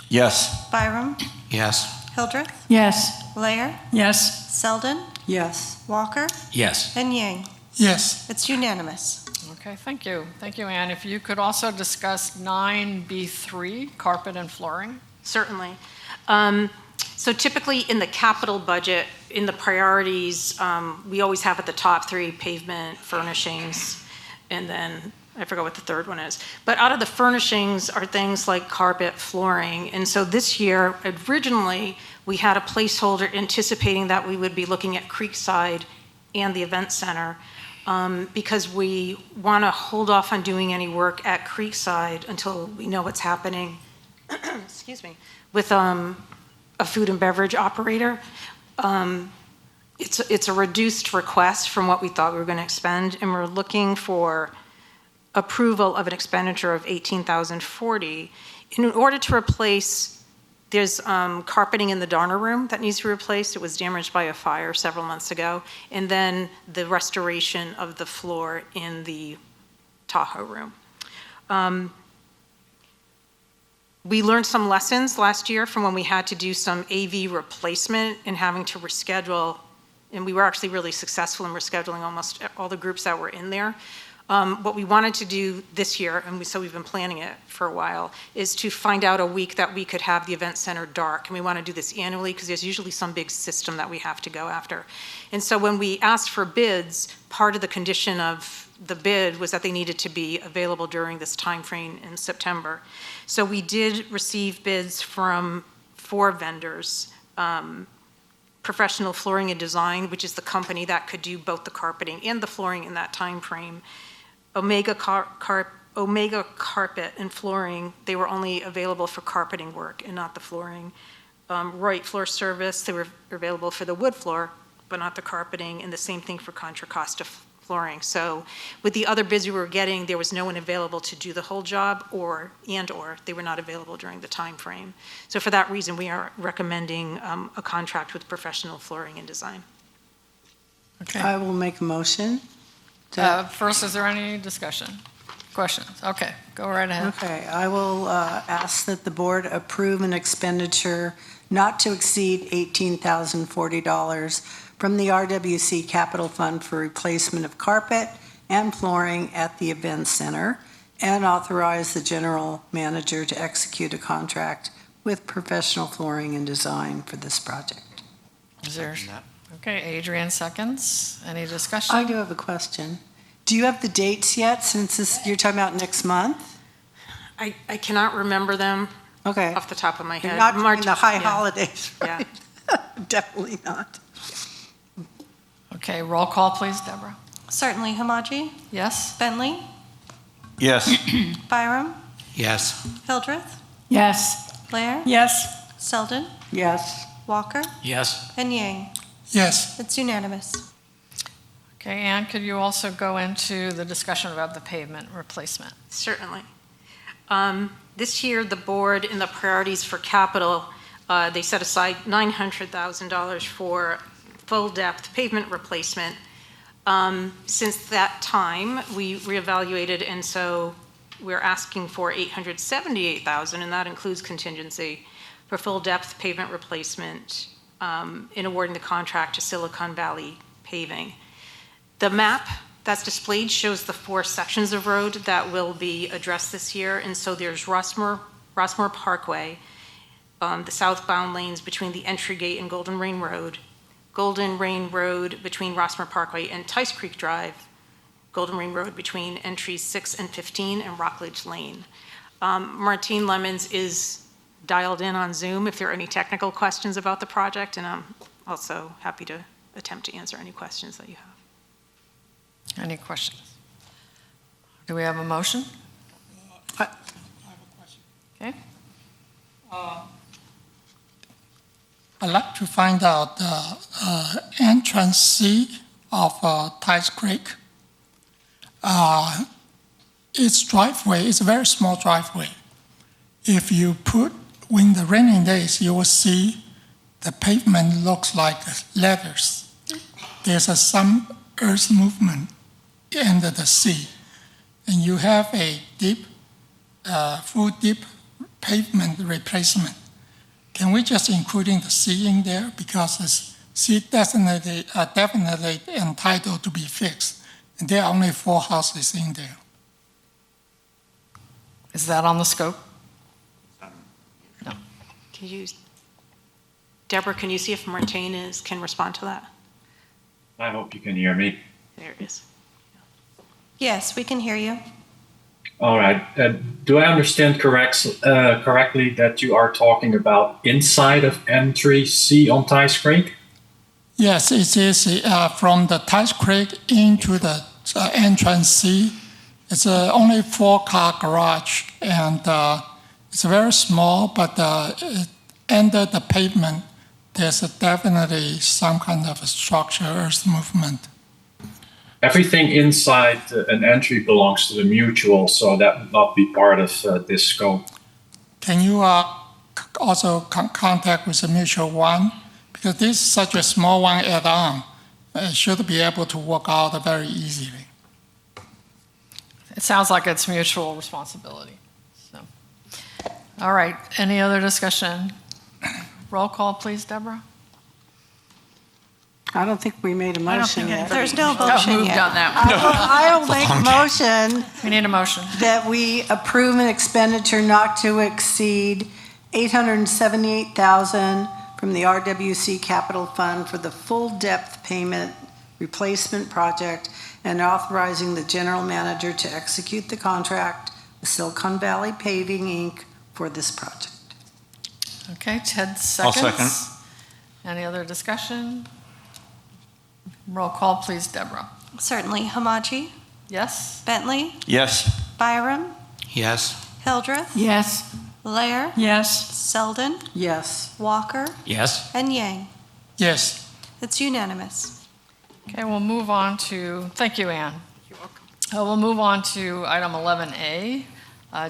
Yes. Byram? Yes. Hildreth? Yes. Lair? Yes. Selden? Yes. Walker? Yes. And Yang? Yes. It's unanimous. Okay, thank you. Thank you, Ann. If you could also discuss 9B3, carpet and flooring. Certainly. So typically in the capital budget, in the priorities, we always have at the top 3 pavement, furnishings, and then I forgot what the third one is. But out of the furnishings are things like carpet, flooring. And so this year, originally, we had a placeholder anticipating that we would be looking at Creekside and the event center, because we want to hold off on doing any work at Creekside until we know what's happening, excuse me, with a food and beverage operator. It's a reduced request from what we thought we were going to expend, and we're looking for approval of an expenditure of $18,040 in order to replace. There's carpeting in the Darner room that needs to be replaced. It was damaged by a fire several months ago. And then the restoration of the floor in the Tahoe room. We learned some lessons last year from when we had to do some AV replacement and having to reschedule. And we were actually really successful in rescheduling almost all the groups that were in there. What we wanted to do this year, and so we've been planning it for a while, is to find out a week that we could have the event center dark. And we want to do this annually because there's usually some big system that we have to go after. And so when we asked for bids, part of the condition of the bid was that they needed to be available during this time frame in September. So we did receive bids from 4 vendors. Professional Flooring and Design, which is the company that could do both the carpeting and the flooring in that time frame. Omega Carpet and Flooring, they were only available for carpeting work and not the flooring. Wright Floor Service, they were available for the wood floor, but not the carpeting, and the same thing for Contra Costa Flooring. So with the other bids we were getting, there was no one available to do the whole job, or they were not available during the time frame. So for that reason, we are recommending a contract with Professional Flooring and Design. Okay. I will make a motion. First, is there any discussion? Questions? Okay, go right ahead. Okay, I will ask that the board approve an expenditure not to exceed $18,040 from the RWC Capital Fund for replacement of carpet and flooring at the event center, and authorize the general manager to execute a contract with Professional Flooring and Design for this project. Is there? Okay, Adrian seconds. Any discussion? I do have a question. Do you have the dates yet, since you're talking about next month? I cannot remember them Okay. off the top of my head. You're not during March- the high yeah. holidays, Yeah. right? Definitely not. Okay, roll call, please, Deborah. Certainly. Hamaji? Yes? Bentley? Yes. Byram? Yes. Hildreth? Yes. Blair? Yes. Selden? Yes. Walker? Yes. And Yang? Yes. It's unanimous. Okay, Ann, could you also go into the discussion about the pavement replacement? Certainly. This year, the board, in the priorities for capital, they set aside $900,000 for full-depth pavement replacement. Since that time, we reevaluated, and so we're asking for $878,000, and that includes contingency for full-depth pavement replacement in awarding the contract to Silicon Valley Paving. The map that's displayed shows the 4 sections of road that will be addressed this year, and so there's Rossmore Parkway, the southbound lanes between the entry gate and Golden Rain Road, Golden Rain Road between Rossmore Parkway and Tice Creek Drive, Golden Rain Road between entries 6 and 15, and Rockledge Lane. Martine Lemons is dialed in on Zoom if there are any technical questions about the project, and I'm also happy to attempt to answer any questions that you have. Any questions? Do we have a motion? I have a question. Okay. I'd like to find out the entrance C of Tice Creek. Its driveway is a very small driveway. If you put, when the raining days, you will see the pavement looks like letters. There's some earth movement under the sea. And you have a deep, full deep pavement replacement. Can we just including the sea in there? Because the sea definitely entitled to be fixed. And there are only 4 houses in there. Is that on the scope? No. Deborah, can you see if Martine can respond to that? I hope you can hear me. There it is. Yes, we can hear you. All right. Do I understand correctly that you are talking about inside of entry C on Tice Creek? Yes, it is from the Tice Creek into the entrance C. It's only 4-car garage, and it's very small, but under the pavement, there's definitely some kind of a structure, earth movement. Everything inside an entry belongs to the mutual, so that would not be part of this scope. Can you also contact with the mutual one? Because this is such a small one add-on, it should be able to work out very easily. It sounds like it's mutual responsibility. So, all right, any other discussion? Roll call, please, Deborah. I don't think we made a motion yet. There's no motion yet. on that. I'll make a motion We need a motion. that we approve an expenditure not to exceed $878,000 from the RWC Capital Fund for the full-depth pavement replacement project and authorizing the general manager to execute the contract with Silicon Valley Paving, Inc. for this project. Okay, Ted I'll seconds. second. Any other discussion? Roll call, please, Deborah. Certainly. Hamaji? Yes? Bentley? Yes. Byram? Yes. Hildreth? Yes. Blair? Yes. Selden? Yes. Walker? Yes. And Yang? Yes. It's unanimous. Okay, we'll move on to, thank you, Ann. You're welcome. We'll move on to item 11A.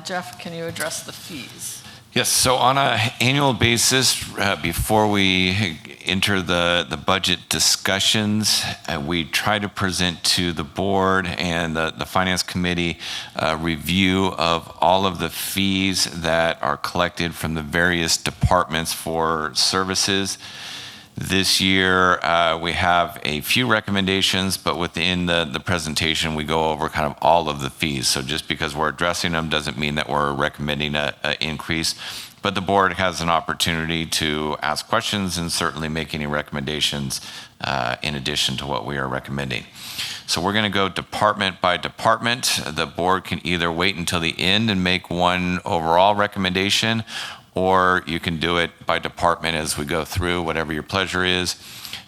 Jeff, can you address the fees? Yes, so on an annual basis, before we enter the budget discussions, we try to present to the board and the finance committee a review of all of the fees that are collected from the various departments for services. This year, we have a few recommendations, but within the presentation, we go over kind of all of the fees. So just because we're addressing them doesn't mean that we're recommending an increase. but the board has an opportunity to ask questions and certainly make any recommendations in addition to what we are recommending. So we're going to go department by department. The board can either wait until the end and make one overall recommendation, or you can do it by department as we go through, whatever your pleasure is.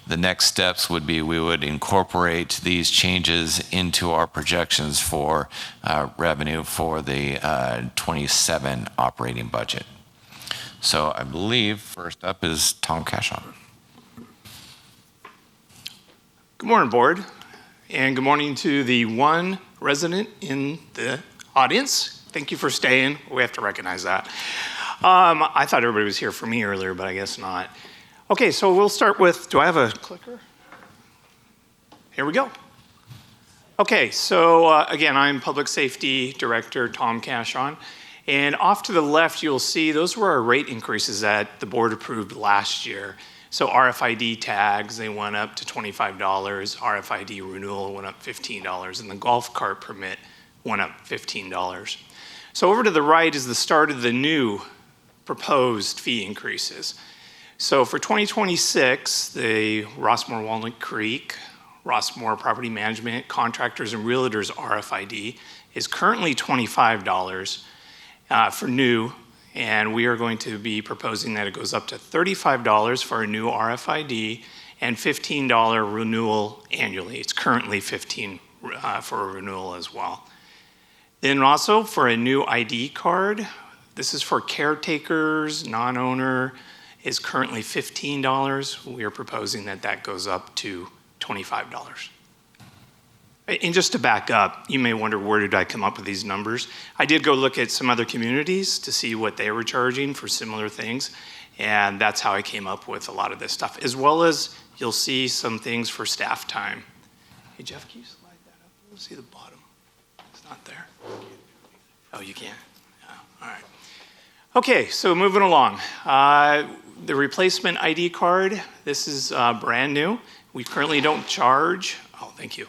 The next steps would be we would incorporate these changes into our projections for revenue for the 27 operating budget. So I believe first up is Tom Cashon. Good morning, board, and good morning to the one resident in the audience. Thank you for staying. We have to recognize that. I thought everybody was here for me earlier, but I guess not. Okay, so we'll start with, do I have a clicker? Here we go. Okay, so again, I'm Public Safety Director Tom Cashon. And off to the left, you'll see those were our rate increases that the board approved last year. So RFID tags, they went up to $25. RFID renewal went up $15. And the golf cart permit went up $15. So over to the right is the start of the new proposed fee increases. So for 2026, the Rossmore Walnut Creek, Rossmore Property Management, Contractors and Realtors RFID is currently $25 for new, and we are going to be proposing that it goes up to $35 for a new RFID and $15 renewal annually. It's currently $15 for a renewal as well. Then also for a new ID card, this is for caretakers, non-owner, is currently $15. We are proposing that that goes up to $25. And just to back up, you may wonder, where did I come up with these numbers? I did go look at some other communities to see what they were charging for similar things, and that's how I came up with a lot of this stuff, as well as you'll see some things for staff time. Hey, Jeff, can you slide that up? We'll see the bottom. It's not there. Oh, you can? Yeah. All right. Okay, so moving along. The replacement ID card, this is brand new. We currently don't charge, thank you,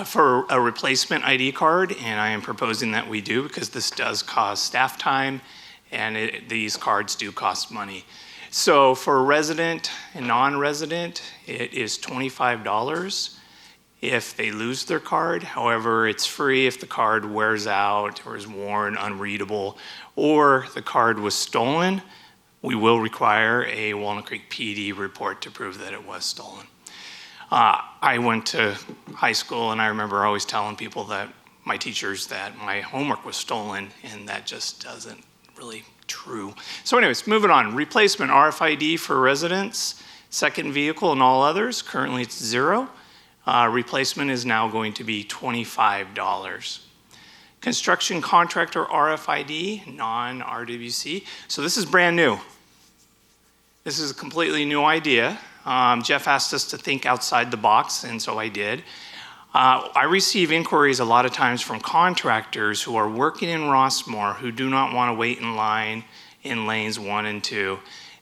for a replacement ID card, and I am proposing that we do because this does cost staff time, and these cards do cost money. So for resident and non-resident, it is $25 if they lose their card. However, it's free if the card wears out or is worn, unreadable, or the card was stolen. We will require a Walnut Creek PD report to prove that it was stolen. I went to high school, and I remember always telling people that, my teachers, that my homework was stolen, and that just doesn't really true. So anyways, moving on. Replacement RFID for residents, second vehicle and all others, currently it's $0. Replacement is now going to be $25. Construction contractor RFID, non-RWC. So this is brand new. This is a completely new idea. Jeff asked us to think outside the box, and so I did. I receive inquiries a lot of times from contractors who are working in Rossmore who do not want to wait in line in lanes 1 and 2.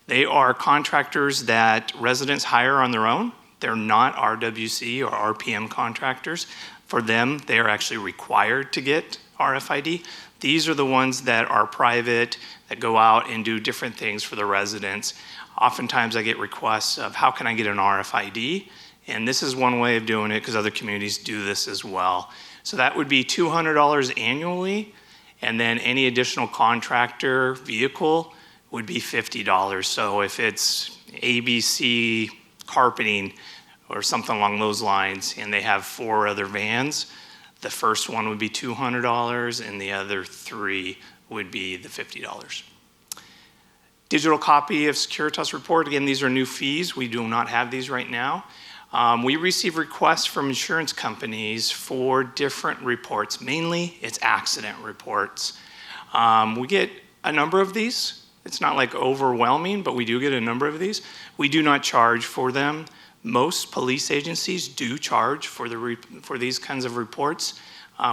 They are contractors that residents hire on their own. They're not RWC or RPM contractors. For them, they are actually required to get RFID. These are the ones that are private, that go out and do different things for the residents. Oftentimes I get requests of, how can I get an RFID? And this is one way of doing it, because other communities do this as well. So that would be $200 annually, and then any additional contractor vehicle would be $50. So if it's ABC carpeting or something along those lines, and they have 4 other vans, the first one would be $200, and the other 3 would be the $50. Digital copy of Securitas report. Again, these are new fees. We do not have these right now. We receive requests from insurance companies for different reports. Mainly, it's accident reports. We get a number of these. It's not like overwhelming, but we do get a number of these. We do not charge for them. Most police agencies do charge for these kinds of reports.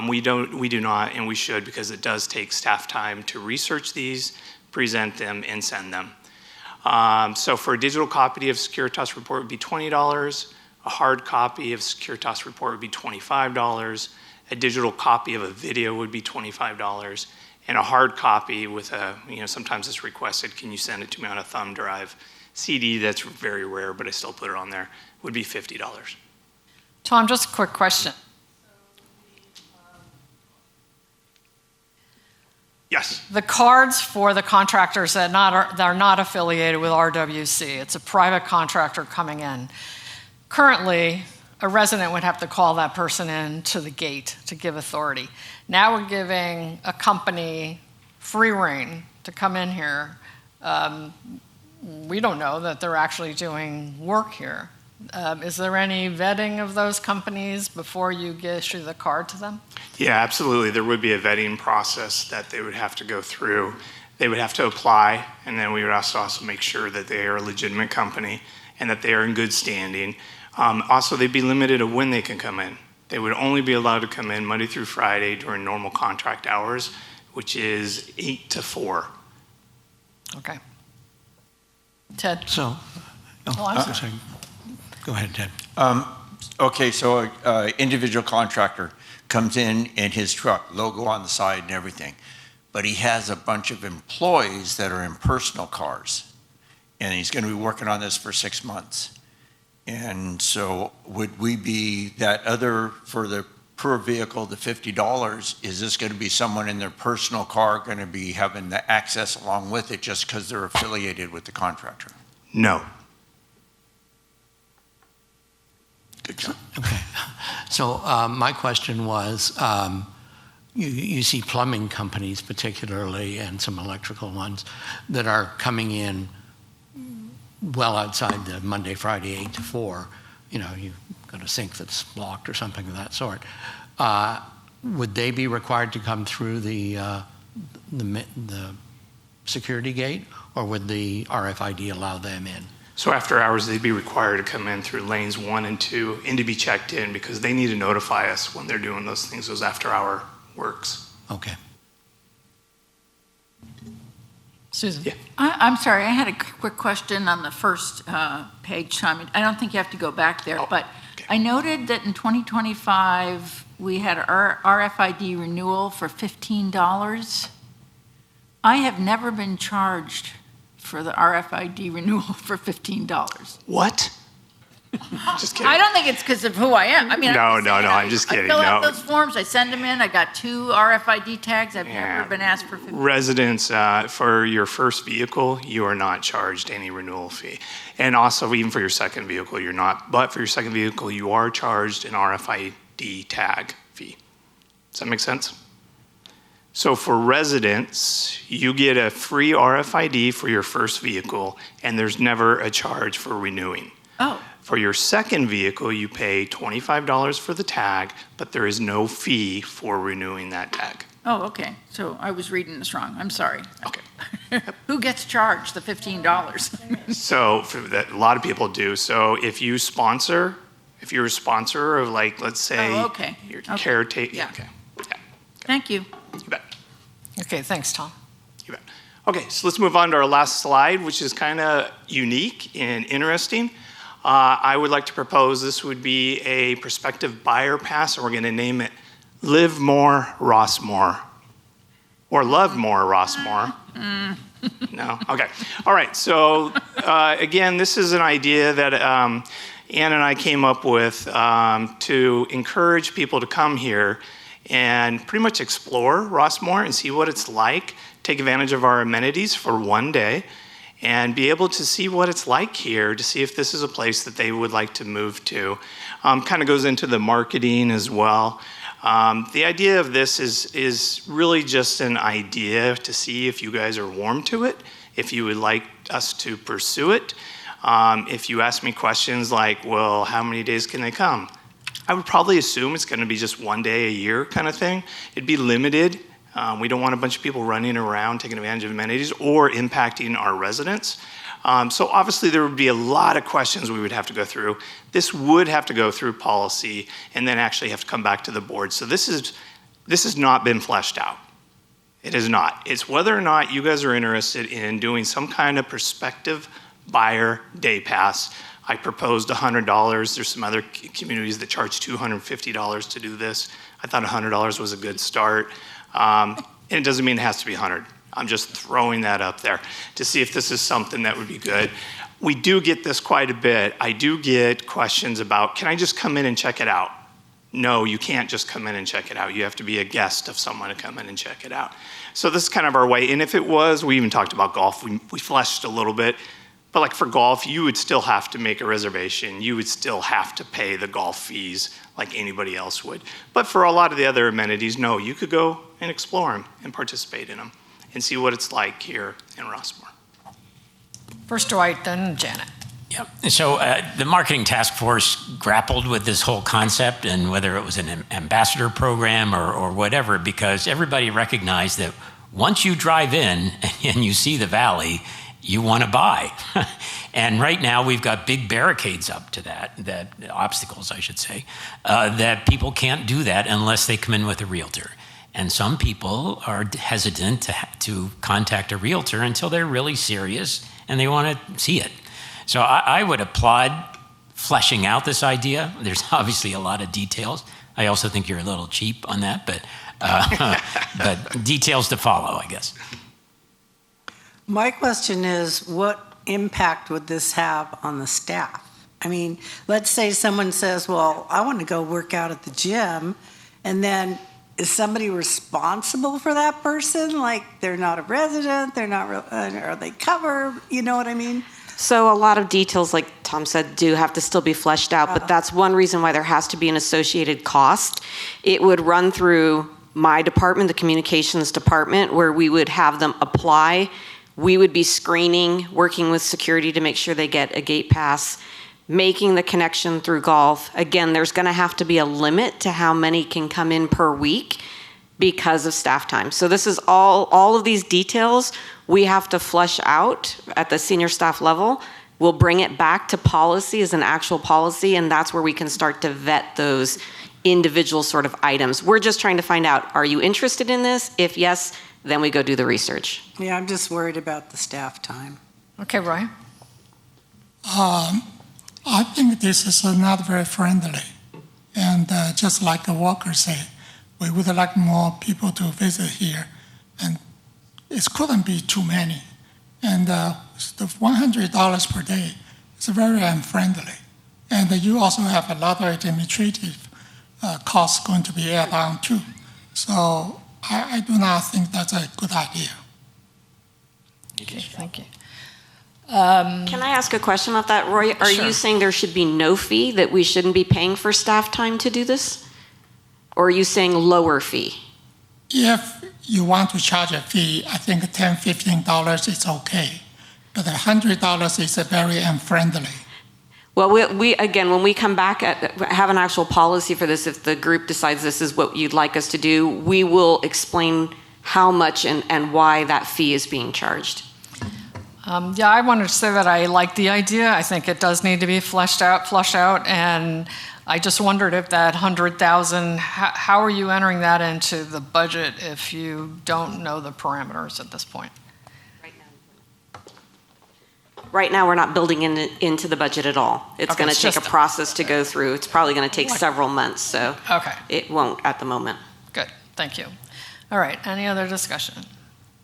We do not, and we should, because it does take staff time to research these, present them, and send them. So for a digital copy of Securitas report would be $20. A hard copy of Securitas report would be $25. A digital copy of a video would be $25. and a hard copy with a, sometimes it's requested, can you send it to me on a thumb drive? CD, that's very rare, but I still put it on there, would be $50. Tom, just a quick question. Yes. The cards for the contractors that are not affiliated with RWC, it's a private contractor coming in. Currently, a resident would have to call that person in to the gate to give authority. Now we're giving a company free rein to come in here. We don't know that they're actually doing work here. Is there any vetting of those companies before you issue the card to them? Yeah, absolutely. There would be a vetting process that they would have to go through. They would have to apply, and then we would also make sure that they are a legitimate company and that they are in good standing. Also, they'd be limited to when they can come in. They would only be allowed to come in Monday through Friday during normal contract hours, which is 8 to 4. Okay. Ted? So, I'm sorry. Go ahead, Ted. Okay, so an individual contractor comes in his truck, logo on the side and everything, but he has a bunch of employees that are in personal cars, and he's going to be working on this for 6 months. And so would we be that other, for the per vehicle, the $50, is this going to be someone in their personal car going to be having the access along with it just because they're affiliated with the contractor? No. Good job. Okay. So my question was, you see plumbing companies particularly and some electrical ones that are coming in well outside the Monday, Friday, 8 to 4. You've got a sink that's blocked or something of that sort. Would they be required to come through the security gate, or would the RFID allow them in? So after hours, they'd be required to come in through lanes 1 and 2 and to be checked in because they need to notify us when they're doing those things, those after-hour works. Okay. Susan? Yeah. I'm sorry, I had a quick question on the first page, Tom. I don't think you have to go back there, but okay. I noted that in 2025, we had our RFID renewal for $15. I have never been charged for the RFID renewal for $15. What? Just kidding. I don't think it's because of who I am. I mean, I'm just kidding. I fill out No. those forms, I send them in, I got 2 RFID tags, I've never been asked for $15. Residents, for your first vehicle, you are not charged any renewal fee. And also, even for your second vehicle, you're not. But for your second vehicle, you are charged an RFID tag fee. Does that make sense? So for residents, you get a free RFID for your first vehicle, and there's never a charge for renewing. Oh. For your second vehicle, you pay $25 for the tag, but there is no fee for renewing that tag. Oh, okay. So I was reading this wrong. I'm sorry. Okay. Who gets charged the $15? So for that, a lot of people do. So if you're a sponsor of, like, let's say, your caretaker. Yeah. Okay. Yeah. Thank you. You bet. Okay, thanks, Tom. You bet. Okay, so let's move on to our last slide, which is kind of unique and interesting. I would like to propose this would be a prospective buyer pass, and we're going to name it Live More, Rossmore. Or Love More, Rossmore. No? Okay. All right. So, again, this is an idea that Ann and I came up with to encourage people to come here and pretty much explore Rossmore and see what it's like, take advantage of our amenities for one day, and be able to see what it's like here, to see if this is a place that they would like to move to. Kind of goes into the marketing as well. The idea of this is really just an idea to see if you guys are warm to it, if you would like us to pursue it. If you ask me questions like, well, how many days can they come? I would probably assume it's going to be just one day a year kind of thing. It'd be limited. We don't want a bunch of people running around taking advantage of amenities or impacting our residents. So obviously there would be a lot of questions we would have to go through. This would have to go through policy and then actually have to come back to the board. So this has not been fleshed out. It is not. It's whether or not you guys are interested in doing some kind of prospective buyer day pass. I proposed $100. There's some other communities that charge $250 to do this. I thought $100 was a good start. And it doesn't mean it has to be 100. I'm just throwing that up there to see if this is something that would be good. We do get this quite a bit. I do get questions about, can I just come in and check it out? No, you can't just come in and check it out. You have to be a guest of someone to come in and check it out. So this is kind of our way. And if it was, we even talked about golf. We fleshed a little bit. But like for golf, you would still have to make a reservation. You would still have to pay the golf fees like anybody else would. But for a lot of the other amenities, no, you could go and explore them and participate in them and see what it's like here in Rossmore. First Dwight, then Janet. Yep. So the marketing task force grappled with this whole concept and whether it was an ambassador program or whatever, because everybody recognized that once you drive in and you see the valley, you want to buy. And right now we've got big barricades up to that obstacles, I should say, that people can't do that unless they come in with a realtor. And some people are hesitant to contact a realtor until they're really serious and they want to see it. So I would applaud fleshing out this idea. There's obviously a lot of details. I also think you're a little cheap on that, but details to follow, I guess. My question is, what impact would this have on the staff? I mean, let's say someone says, well, I want to go work out at the gym, and then is somebody responsible for that person? Like, they're not a resident, they're not, are they covered? You know what I mean? So a lot of details, like Tom said, do have to still be fleshed out, but that's one reason why there has to be an associated cost. It would run through my department, the communications department, where we would have them apply. We would be screening, working with security to make sure they get a gate pass, making the connection through golf. Again, there's going to have to be a limit to how many can come in per week because of staff time. So this is all of these details we have to flesh out at the senior staff level. We'll bring it back to policy as an actual policy, and that's where we can start to vet those individual sort of items. We're just trying to find out, are you interested in this? If yes, then we go do the research. Yeah, I'm just worried about the staff time. Okay, Ryan. I think this is not very friendly. And just like Walker said, we would like more people to visit here. And it couldn't be too many. And the $100 per day is very unfriendly. And you also have a lot of administrative costs going to be added on too. So I do not think that's a good idea. Okay, thank you. Can I ask a question about that, Roy? Are Sure. you saying there should be no fee, that we shouldn't be paying for staff time to do this? Or are you saying lower fee? If you want to charge a fee, I think $10, $15 is okay. But $100 is very unfriendly. Well, we again, when we come back, have an actual policy for this, if the group decides this is what you'd like us to do, we will explain how much and why that fee is being charged. Yeah, I wanted to say that I like the idea. I think it does need to be fleshed out, and I just wondered if that 100,000, how are you entering that into the budget if you don't know the parameters at this point? Right now, we're not building into the budget at all. It's Okay, going to it's take a just process to go through. It's probably going to take Like- several months, so Okay, it won't at the moment. good, thank you. All right, any other discussion?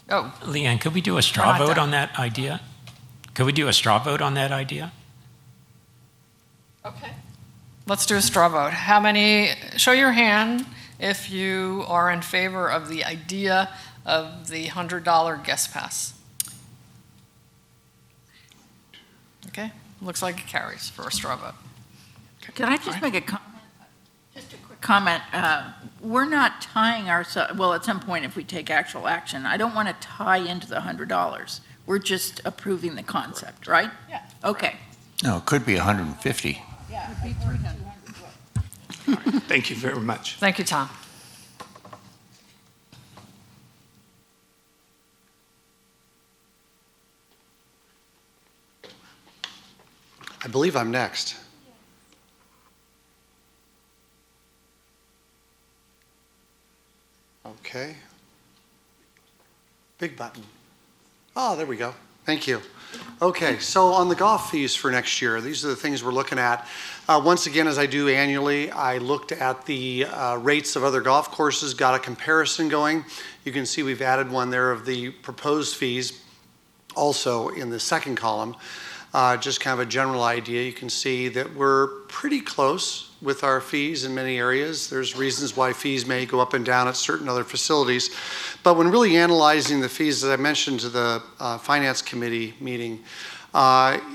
Oh, Leanne, could we do a straw We're not vote done. on that idea? Could we do a straw vote on that idea? okay. Let's do a straw vote. How many, show your hand if you are in favor of the idea of the $100 guest pass. Okay, looks like it carries for a straw vote. Could I just make a comment? Just a quick comment. We're not tying ourselves, well, at some point, if we take actual action, I don't want to tie into the $100. We're just approving the concept, right? Yeah. Okay. No, it could be 150. Yeah, it'd be 300. Thank you very much. Thank you, Tom. I believe I'm next. Okay. Big button. Oh, there we go. Thank you. Okay, so on the golf fees for next year, these are the things we're looking at. Once again, as I do annually, I looked at the rates of other golf courses, got a comparison going. You can see we've added one there of the proposed fees also in the second column. Just kind of a general idea. You can see that we're pretty close with our fees in many areas. There's reasons why fees may go up and down at certain other facilities. But when really analyzing the fees, as I mentioned to the Finance Committee meeting,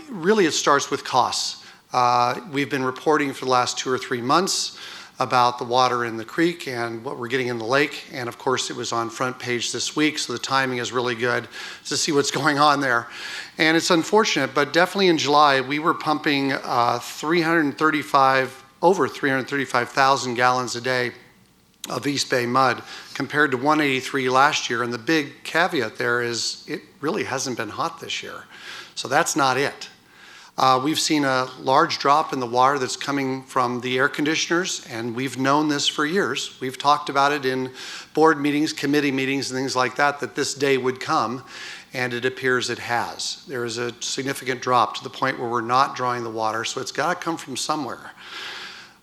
really it starts with costs. We've been reporting for the last 2 or 3 months about the water in the creek and what we're getting in the lake. And of course, it was on front page this week, so the timing is really good to see what's going on there. And it's unfortunate, but definitely in July, we were pumping over 335,000 gallons a day of East Bay mud compared to 183 last year. And the big caveat there is it really hasn't been hot this year. So that's not it. We've seen a large drop in the water that's coming from the air conditioners, and we've known this for years. We've talked about it in board meetings, committee meetings, and things like that, that this day would come, and it appears it has. There is a significant drop to the point where we're not drawing the water, so it's got to come from somewhere.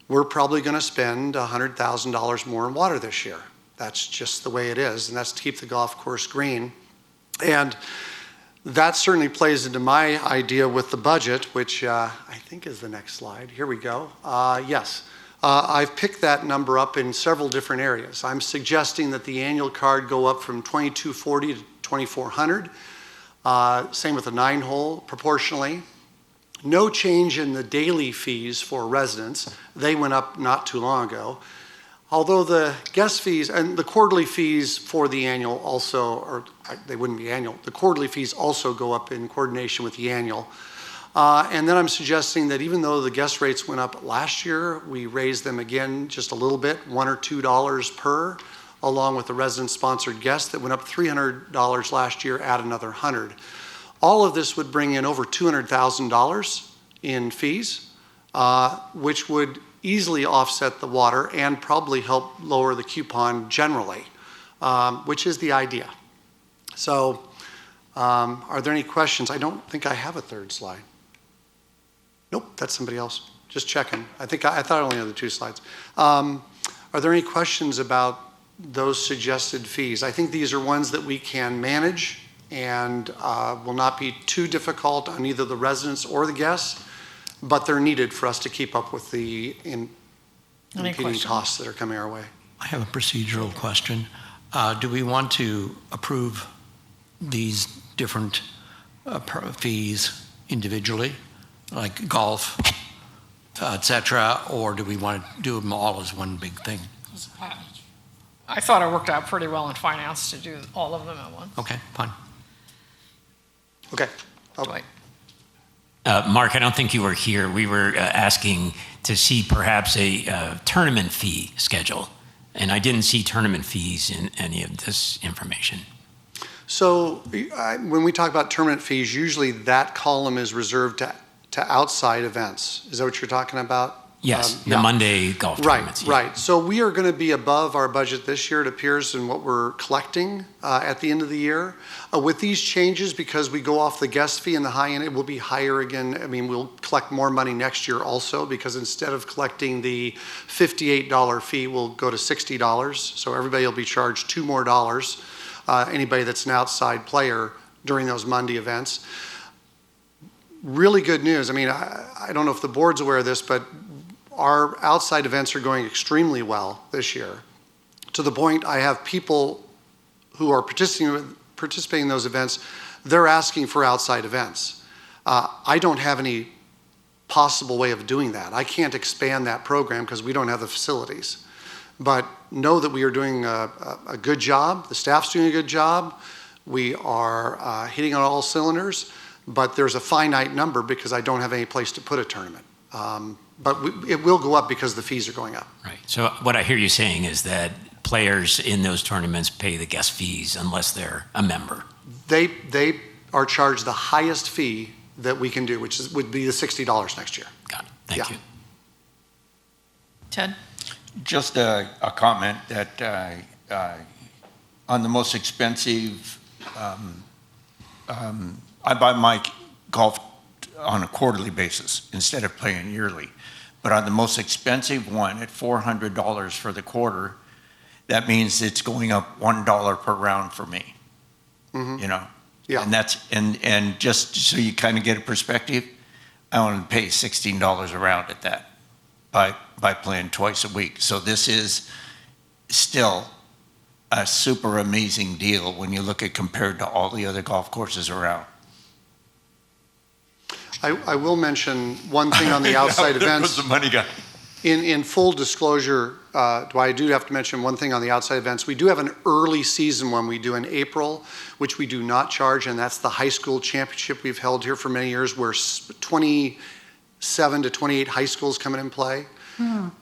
We're probably going to spend $100,000 more in water this year. That's just the way it is, and that's to keep the golf course green. And that certainly plays into my idea with the budget, which I think is the next slide. Here we go. Yes, I've picked that number up in several different areas. I'm suggesting that the annual card go up from $2,240 to $2,400. Same with the 9-hole proportionally. No change in the daily fees for residents. They went up not too long ago. Although the guest fees and the quarterly fees for the annual also, or they wouldn't be annual, the quarterly fees also go up in coordination with the annual. And then I'm suggesting that even though the guest rates went up last year, we raised them again just a little bit, $1 or $2 per, along with the resident-sponsored guests that went up $300 last year, add another $100. All of this would bring in over $200,000 in fees, which would easily offset the water and probably help lower the coupon generally, which is the idea. So are there any questions? I don't think I have a third slide. Nope, that's somebody else. Just checking. I thought I only had the 2 slides. Are there any questions about those suggested fees? I think these are ones that we can manage and will not be too difficult on either the residents or the guests, but they're needed for us to keep up with the impeding costs that are coming our way. I have a procedural question. Do we want to approve these different fees individually, like golf, et cetera, or do we want to do them all as one big thing? I thought it worked out pretty well in finance to do all of them at once. Okay, fine. Okay. Dwight. Mark, I don't think you were here. We were asking to see perhaps a tournament fee schedule, and I didn't see tournament fees in any of this information. So when we talk about tournament fees, usually that column is reserved to outside events. Is that what you're talking about? Yes, the Monday golf tournaments. Right. So we are going to be above our budget this year, it appears, in what we're collecting at the end of the year. With these changes, because we go off the guest fee in the high end, it will be higher again. I mean, we'll collect more money next year also, because instead of collecting the $58 fee, we'll go to $60. So everybody will be charged $2 more, anybody that's an outside player during those Monday events. Really good news. I mean, I don't know if the board's aware of this, but our outside events are going extremely well this year, to the point I have people who are participating in those events, they're asking for outside events. I don't have any possible way of doing that. I can't expand that program because we don't have the facilities. But know that we are doing a good job. The staff's doing a good job. We are hitting on all cylinders, but there's a finite number because I don't have any place to put a tournament. But it will go up because the fees are going up. Right. So what I hear you saying is that players in those tournaments pay the guest fees unless they're a member. They are charged the highest fee that we can do, which would be the $60 next year. Got it. Thank you. Ted? Just a comment that on the most expensive I buy my golf on a quarterly basis instead of playing yearly. But on the most expensive one at $400 for the quarter, that means it's going up $1 per round for me. You know? Yeah. And that's, and just so you kind of get a perspective, I only pay $16 a round at that by playing twice a week. So this is still a super amazing deal when you look at compared to all the other golf courses around. I will mention one thing on the outside There events. goes the money guy. In full disclosure, I do have to mention one thing on the outside events. We do have an early season one we do in April, which we do not charge, and that's the high school championship we've held here for many years, where 27 to 28 high schools come in and play.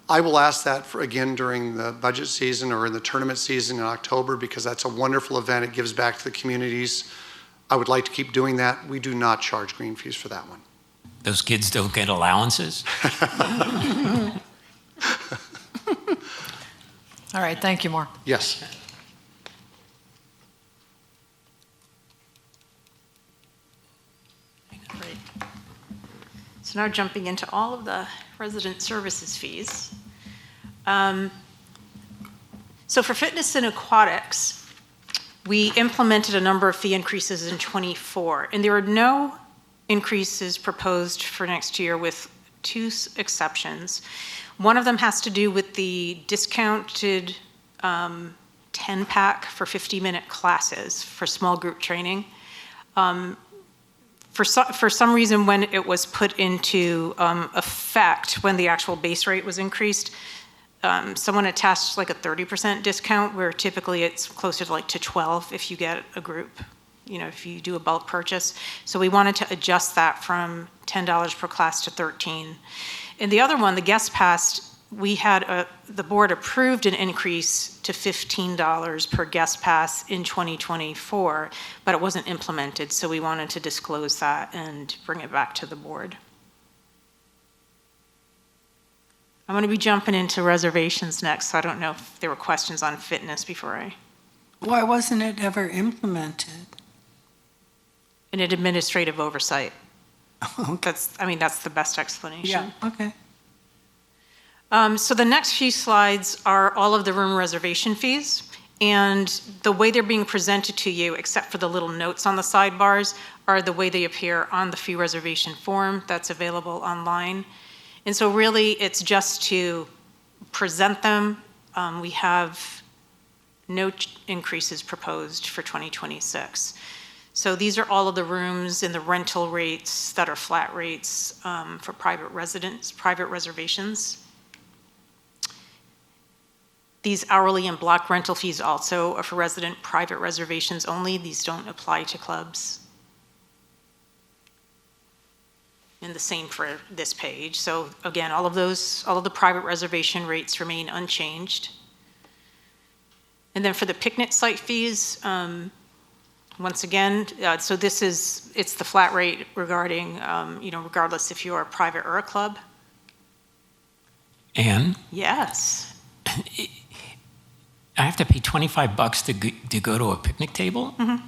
I will ask that for again during the budget season or in the tournament season in October, because that's a wonderful event. It gives back to the communities. I would like to keep doing that. We do not charge green fees for that one. Those kids don't get allowances? All right, thank you, Mark. Yes. Great. So now jumping into all of the resident services fees. So for fitness and aquatics, we implemented a number of fee increases in '24, and there are no increases proposed for next year with two exceptions. One of them has to do with the discounted 10-pack for 50-minute classes for small group training. For some reason, when it was put into effect, when the actual base rate was increased, someone attached like a 30% discount, where typically it's closer to 12 if you get a group, if you do a bulk purchase. So we wanted to adjust that from $10 per class to $13. And the other one, the guest pass, we had the board approved an increase to $15 per guest pass in 2024, but it wasn't implemented. So we wanted to disclose that and bring it back to the board. I'm going to be jumping into reservations next, so I don't know if there were questions on fitness before I. Why wasn't it ever implemented? An administrative oversight. That's the best explanation. Yeah, okay. So the next few slides are all of the room reservation fees, and the way they're being presented to you, except for the little notes on the sidebars, are the way they appear on the fee reservation form that's available online. And so really, it's just to present them. We have no increases proposed for 2026. So these are all of the rooms and the rental rates that are flat rates for private residents, private reservations. These hourly and block rental fees also are for resident private reservations only. These don't apply to clubs. And the same for this page. So again, all of the private reservation rates remain unchanged. And then for the picnic site fees, once again, so it's the flat rate regarding, regardless if you're a private or a club. Ann? Yes. I have to pay $25 to go to a picnic table? Mm-hmm.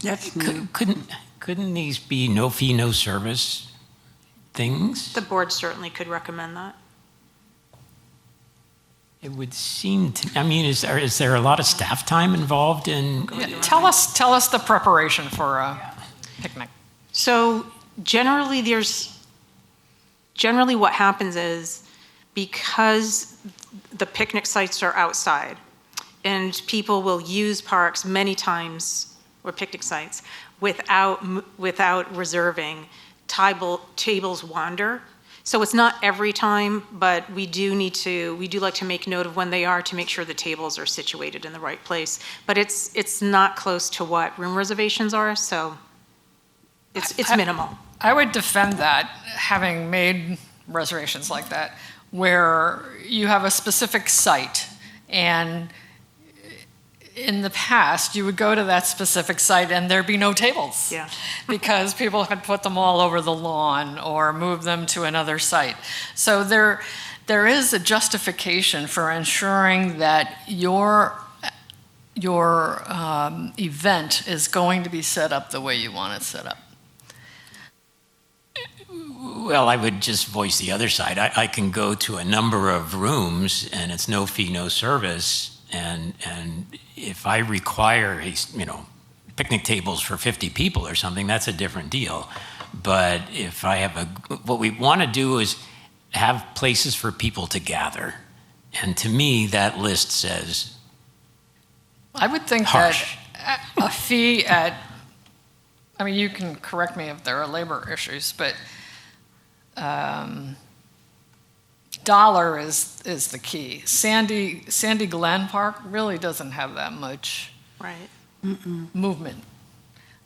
That's Couldn't these be no fee, no service things? The board certainly could recommend that. It would seem to, is there a lot of staff time involved in? Yeah, tell us the preparation for a picnic. So generally what happens is, because the picnic sites are outside and people will use parks many times, or picnic sites, without reserving, tables wander. So it's not every time, but we do like to make note of when they are to make sure the tables are situated in the right place. But it's not close to what room reservations are, so it's minimal. I would defend that, having made reservations like that, where you have a specific site, and in the past, you would go to that specific site and there'd be no tables. Yeah. Because people had put them all over the lawn or moved them to another site. So there is a justification for ensuring that your your event is going to be set up the way you want it set up? Well, I would just voice the other side. I can go to a number of rooms and it's no fee, no service. And if I require, picnic tables for 50 people or something, that's a different deal. But if I have what we want to do is have places for people to gather. And to me, that list says I would think harsh. that a fee you can correct me if there are labor issues, but dollar is the key. Sandy Glen Park really doesn't have that much movement.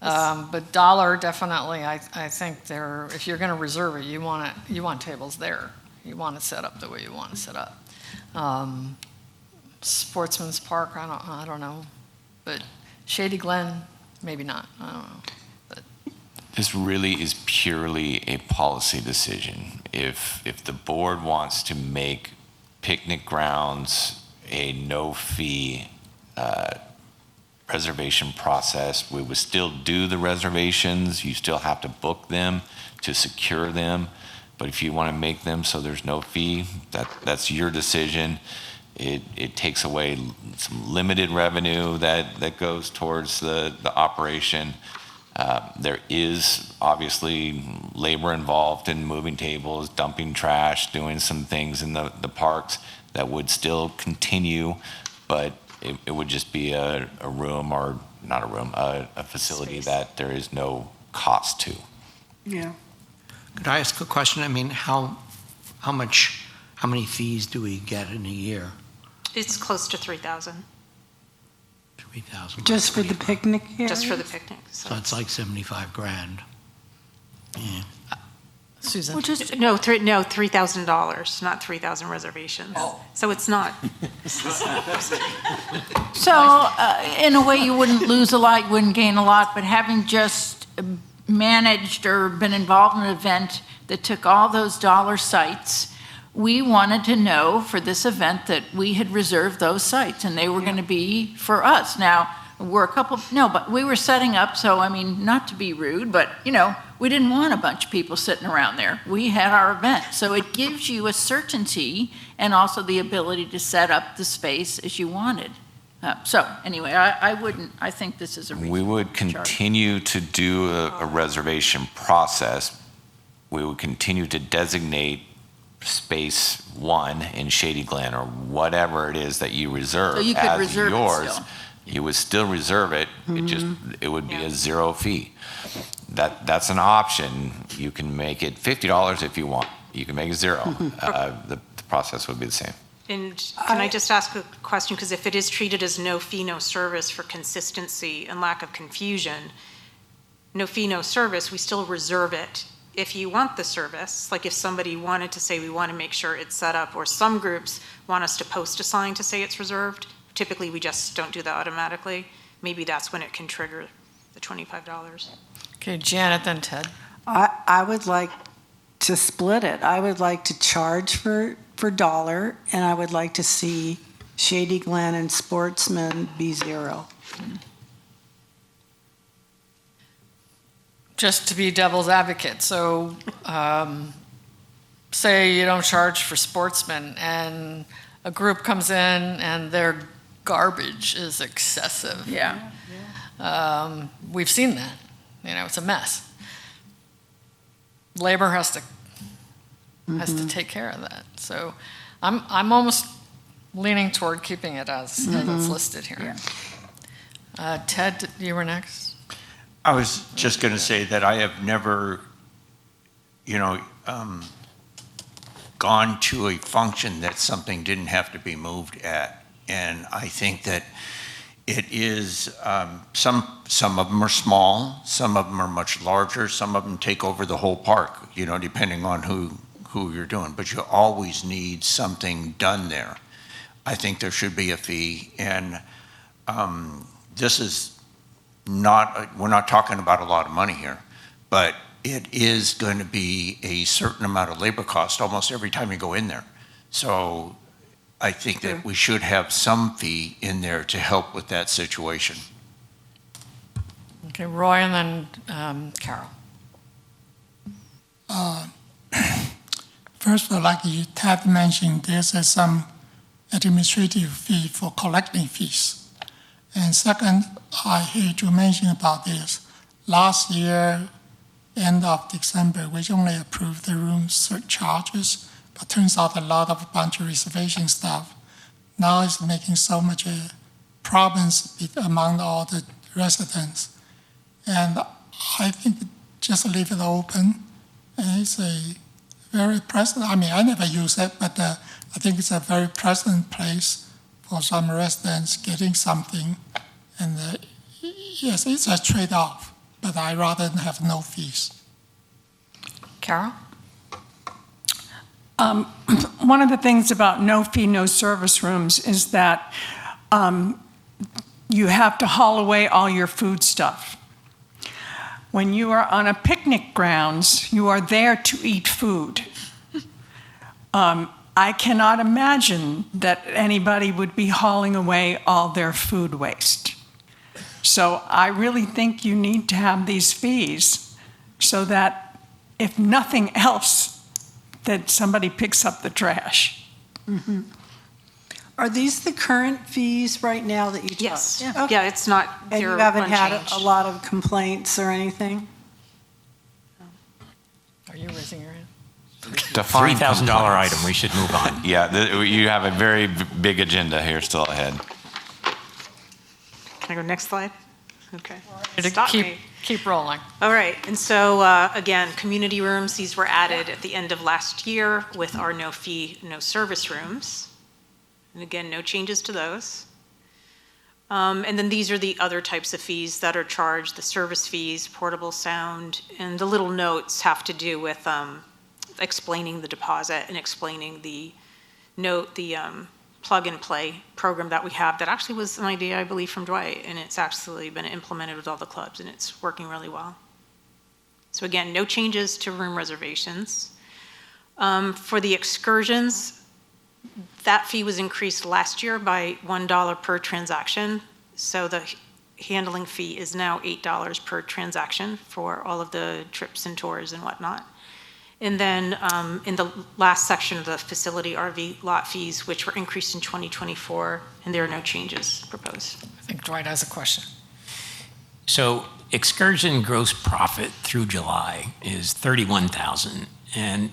But dollar definitely, I think if you're going to reserve it, you want tables there. You want it set up the way you want it set up. Sportsman's Park, I don't know, but Shady Glen, maybe not. I don't know. This really is purely a policy decision. If the board wants to make picnic grounds a no-fee reservation process, we would still do the reservations. You still have to book them to secure them. But if you want to make them so there's no fee, that's your decision. It takes away some limited revenue that goes towards the operation. There is obviously labor involved in moving tables, dumping trash, doing some things in the parks that would still continue, but it would just be a room, or not a room, a facility that there is no cost to. Yeah. Could I ask a question? I mean, how many fees do we get in a year? It's close to 3,000. 3,000. Just for the picnic area? Just for the picnic. So it's like 75 grand. Yeah. Susan? No, $3,000, not 3,000 reservations. So it's not. So in a way, you wouldn't lose a lot, you wouldn't gain a lot, but having just managed or been involved in an event that took all those dollar sites, we wanted to know for this event that we had reserved those sites and they were going to be for us. Now, but we were setting up, so I mean, not to be rude, but we didn't want a bunch of people sitting around there. We had our event. So it gives you a certainty and also the ability to set up the space as you wanted. So anyway, I think this is a reasonable We would continue to do a reservation process. We would continue to designate space 1 in Shady Glen or whatever it is that you reserve So you could as reserve it yours. still. You would still reserve it. It would be a zero fee. That's an option. You can make it $50 if you want. You can make it zero. The process would be the same. And can I just ask a question? Because if it is treated as no fee, no service for consistency and lack of confusion, no fee, no service, we still reserve it. If you want the service, like if somebody wanted to say we want to make sure it's set up, or some groups want us to post a sign to say it's reserved, typically we just don't do that automatically. Maybe that's when it can trigger the $25. Okay, Janet, then Ted. I would like to split it. I would like to charge for dollar, and I would like to see Shady Glen and Sportsman be zero. Just to be devil's advocate, so say you don't charge for Sportsman and a group comes in and their garbage is excessive. Yeah. We've seen that. It's a mess. Labor has to take care of that. So I'm almost leaning toward keeping it as it's listed here. Ted, you were next. I was just going to say that I have never, gone to a function that something didn't have to be moved at. And I think that it is, some of them are small, some of them are much larger, some of them take over the whole park, depending on who you're doing. But you always need something done there. I think there should be a fee. And this is we're not talking about a lot of money here, but it is going to be a certain amount of labor cost almost every time you go in there. So I think that we should have some fee in there to help with that situation. Okay, Roy and then Carol. First, like you Ted mentioned, there's some administrative fee for collecting fees. And second, I hate to mention about this. Last year, end of December, we only approved the room surcharges, but turns out a bunch of reservation stuff. Now it's making so much problems among all the residents. And I think just leave it open. And it's a very pleasant, I mean, I never use it, but I think it's a very pleasant place for some residents getting something. And yes, it's a trade-off, but I rather have no fees. Carol? One of the things about no fee, no service rooms is that you have to haul away all your food stuff. When you are on a picnic grounds, you are there to eat food. I cannot imagine that anybody would be hauling away all their food waste. So I really think you need to have these fees so that if nothing else, that somebody picks up the trash. Mm-hmm. Are these the current fees right now that you charge? Yes. Yeah, okay. Yeah, it's not, And you they're haven't had unchanged. a lot of complaints or anything? Are you raising your hand? Define $3,000 complaints. item, we should move on. Yeah, you have a very big agenda here still ahead. Can I go next slide? Okay. To Stop me. keep rolling. All right, and so again, community rooms, these were added at the end of last year with our no fee, no service rooms. And again, no changes to those. And then these are the other types of fees that are charged, the service fees, portable sound, and the little notes have to do with explaining the deposit and explaining the plug and play program that we have that actually was an idea, I believe, from Dwight, and it's absolutely been implemented with all the clubs, and it's working really well. So again, no changes to room reservations. For the excursions, that fee was increased last year by $1 per transaction. So the handling fee is now $8 per transaction for all of the trips and tours and whatnot. And then in the last section of the facility RV lot fees, which were increased in 2024, and there are no changes proposed. I think Dwight has a question. So excursion gross profit through July is $31,000. And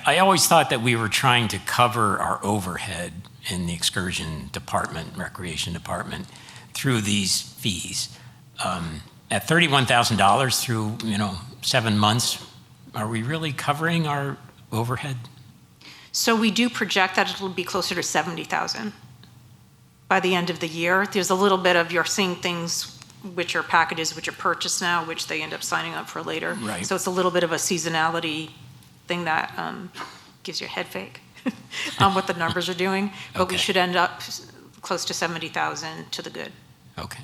I always thought that we were trying to cover our overhead in the excursion department, recreation department, through these fees. At $31,000 through 7 months, are we really covering our overhead? So we do project that it'll be closer to 70,000 by the end of the year. There's a little bit of, you're seeing things which are packages which are purchased now, which they end up signing up for later. Right. So it's a little bit of a seasonality thing that gives you a head fake on what the numbers are doing. But we should end up close to 70,000 to the good. Okay.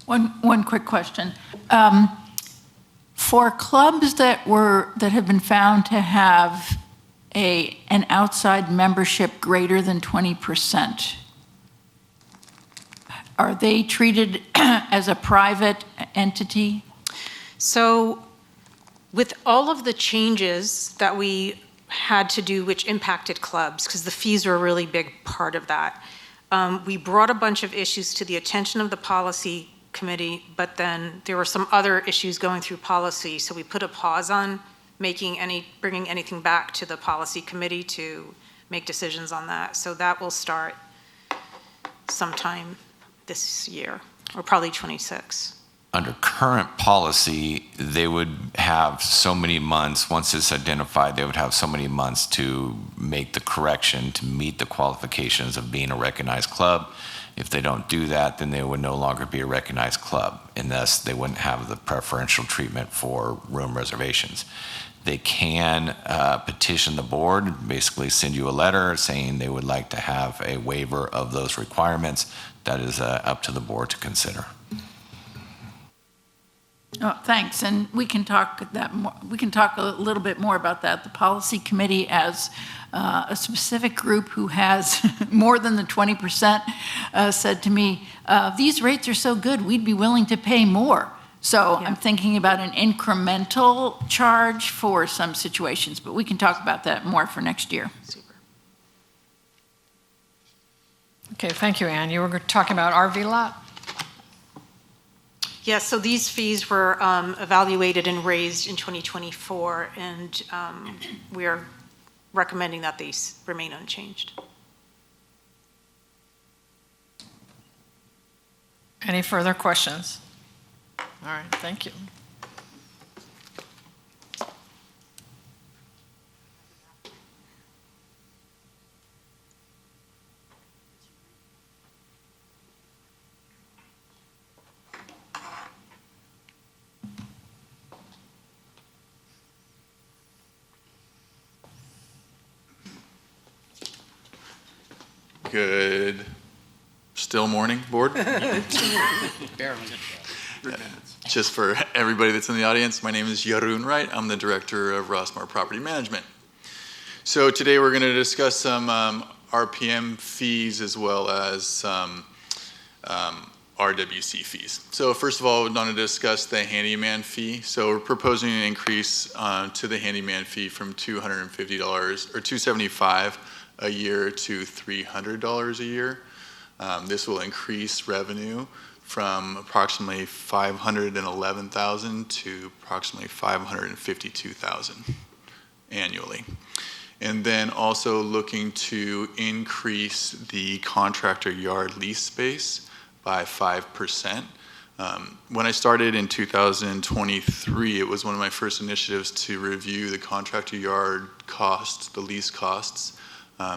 One quick question. For clubs that have been found to have an outside membership greater than 20%, are they treated as a private entity? So with all of the changes that we had to do which impacted clubs, because the fees are a really big part of that, we brought a bunch of issues to the attention of the policy committee, but then there were some other issues going through policy, so we put a pause on bringing anything back to the policy committee to make decisions on that. So that will start sometime this year, or probably 26. Under current policy, they would have so many months, once it's identified, they would have so many months to make the correction to meet the qualifications of being a recognized club. If they don't do that, then they would no longer be a recognized club, and thus they wouldn't have the preferential treatment for room reservations. They can petition the board, basically send you a letter saying they would like to have a waiver of those requirements. That is up to the board to consider. Oh, thanks. And we can talk that more. We can talk a little bit more about that. The policy committee, as a specific group who has more than the 20%, said to me, "These rates are so good, we'd be willing to pay more." So I'm thinking about an incremental charge for some situations, but we can talk about that more for next year. Super. Okay, thank you, Ann. You were talking about RV lot? Yes, so these fees were evaluated and raised in 2024, and we are recommending that these remain unchanged. Any further questions? All right, thank you. Good. Still morning, board? Just for everybody that's in the audience, my name is Jeroen Wright. I'm the director of Rossmore Property Management. So today we're going to discuss some RPM fees as well as some RWC fees. So first of all, we want to discuss the handyman fee. So we're proposing an increase to the handyman fee from $250 or $275 a year to $300 a year. This will increase revenue from approximately $511,000 to approximately $552,000 annually. And then also looking to increase the contractor yard lease space by 5%. When I started in 2023, it was one of my first initiatives to review the contractor yard costs, the lease costs.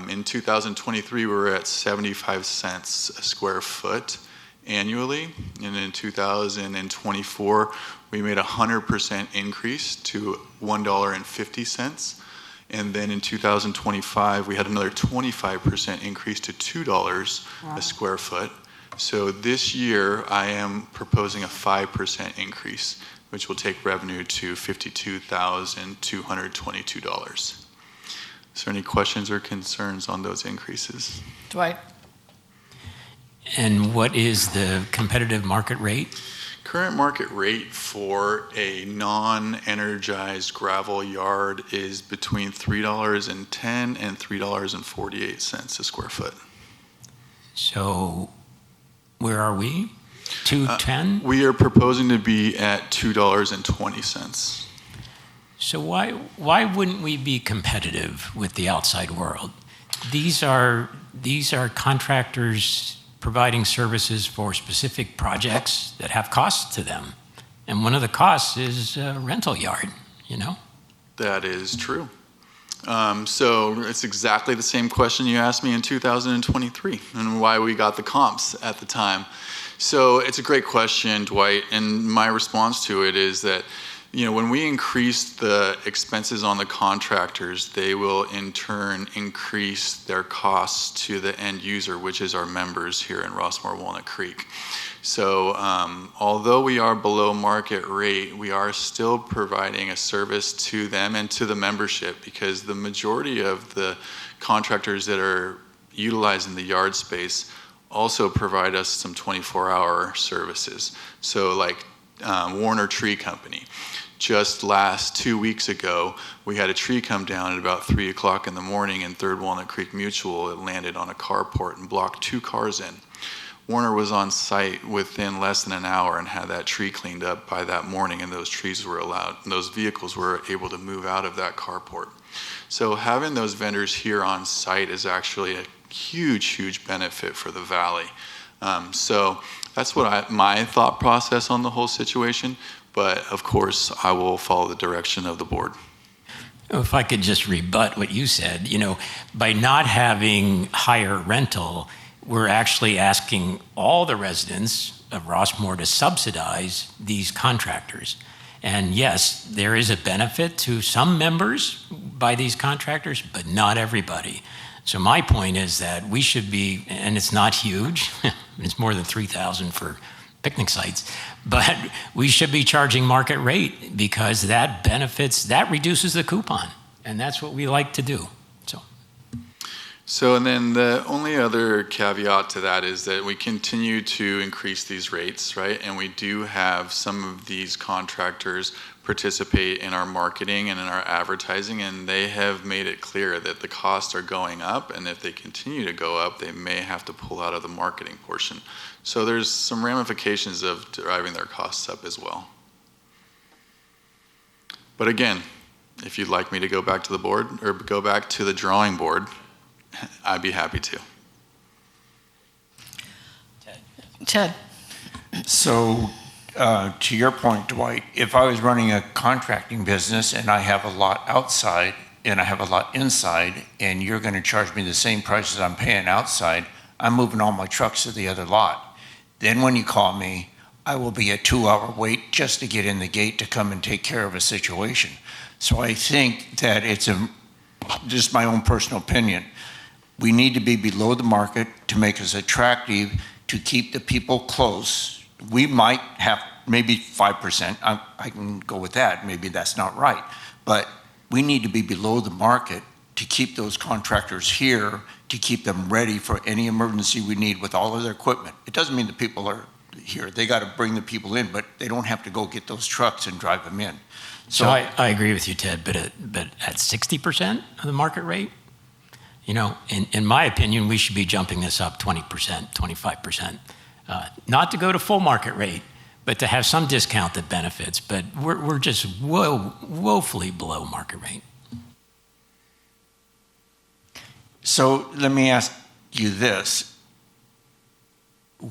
In 2023, we were at 75 cents a square foot annually, and in 2024, we made a 100% increase to $1.50, and then in 2025, we had another 25% increase to $2 a square foot. So this year, I am proposing a 5% increase, which will take revenue to $52,222. Is there any questions or concerns on those increases? Dwight? And what is the competitive market rate? Current market rate for a non-energized gravel yard is between $3.10 and $3.48 a square foot. So where are we? 210? We are proposing to be at $2.20. So why wouldn't we be competitive with the outside world? These are contractors providing services for specific projects that have costs to them. And one of the costs is a rental yard, you know? That is true. So it's exactly the same question you asked me in 2023 and why we got the comps at the time. So it's a great question, Dwight, and my response to it is that when we increase the expenses on the contractors, they will in turn increase their costs to the end user, which is our members here in Rossmore Walnut Creek. So although we are below market rate, we are still providing a service to them and to the membership, because the majority of the contractors that are utilizing the yard space also provide us some 24-hour services. So like Warner Tree Company. Just 2 weeks ago, we had a tree come down at about 3 o'clock in the morning in 3rd Walnut Creek Mutual. It landed on a carport and blocked 2 cars in. Warner was on site within less than an hour and had that tree cleaned up by that morning, and those vehicles were able to move out of that carport. So having those vendors here on site is actually a huge benefit for the valley. So that's what my thought process on the whole situation. But of course, I will follow the direction of the board. If I could just rebut what you said, by not having higher rental, we're actually asking all the residents of Rossmore to subsidize these contractors. And yes, there is a benefit to some members by these contractors, but not everybody. So my point is that we should be, and it's not huge, it's more than $3,000 for picnic sites, but we should be charging market rate because that benefits, that reduces the coupon. And that's what we like to do. So, and then the only other caveat to that is that we continue to increase these rates, right? And we do have some of these contractors participate in our marketing and in our advertising, and they have made it clear that the costs are going up, and if they continue to go up, they may have to pull out of the marketing portion. So there's some ramifications of driving their costs up as well. But again, if you'd like me to go back to the board or go back to the drawing board, I'd be happy to. Ted. So, to your point, Dwight, if I was running a contracting business and I have a lot outside and I have a lot inside, and you're going to charge me the same prices I'm paying outside, I'm moving all my trucks to the other lot. Then when you call me, I will be a 2-hour wait just to get in the gate to come and take care of a situation. So I think that it's just my own personal opinion. We need to be below the market to make us attractive, to keep the people close. We might have maybe 5%. I can go with that. Maybe that's not right. But we need to be below the market to keep those contractors here, to keep them ready for any emergency we need with all of their equipment. It doesn't mean the people are here. They got to bring the people in, but they don't have to go get those trucks and drive them in. So I agree with you, Ted, but at 60% of the market rate, you know, in my opinion, we should be jumping this up 20%, 25%. Not to go to full market rate, but to have some discount that benefits. But we're just woefully below market rate. So let me ask you this.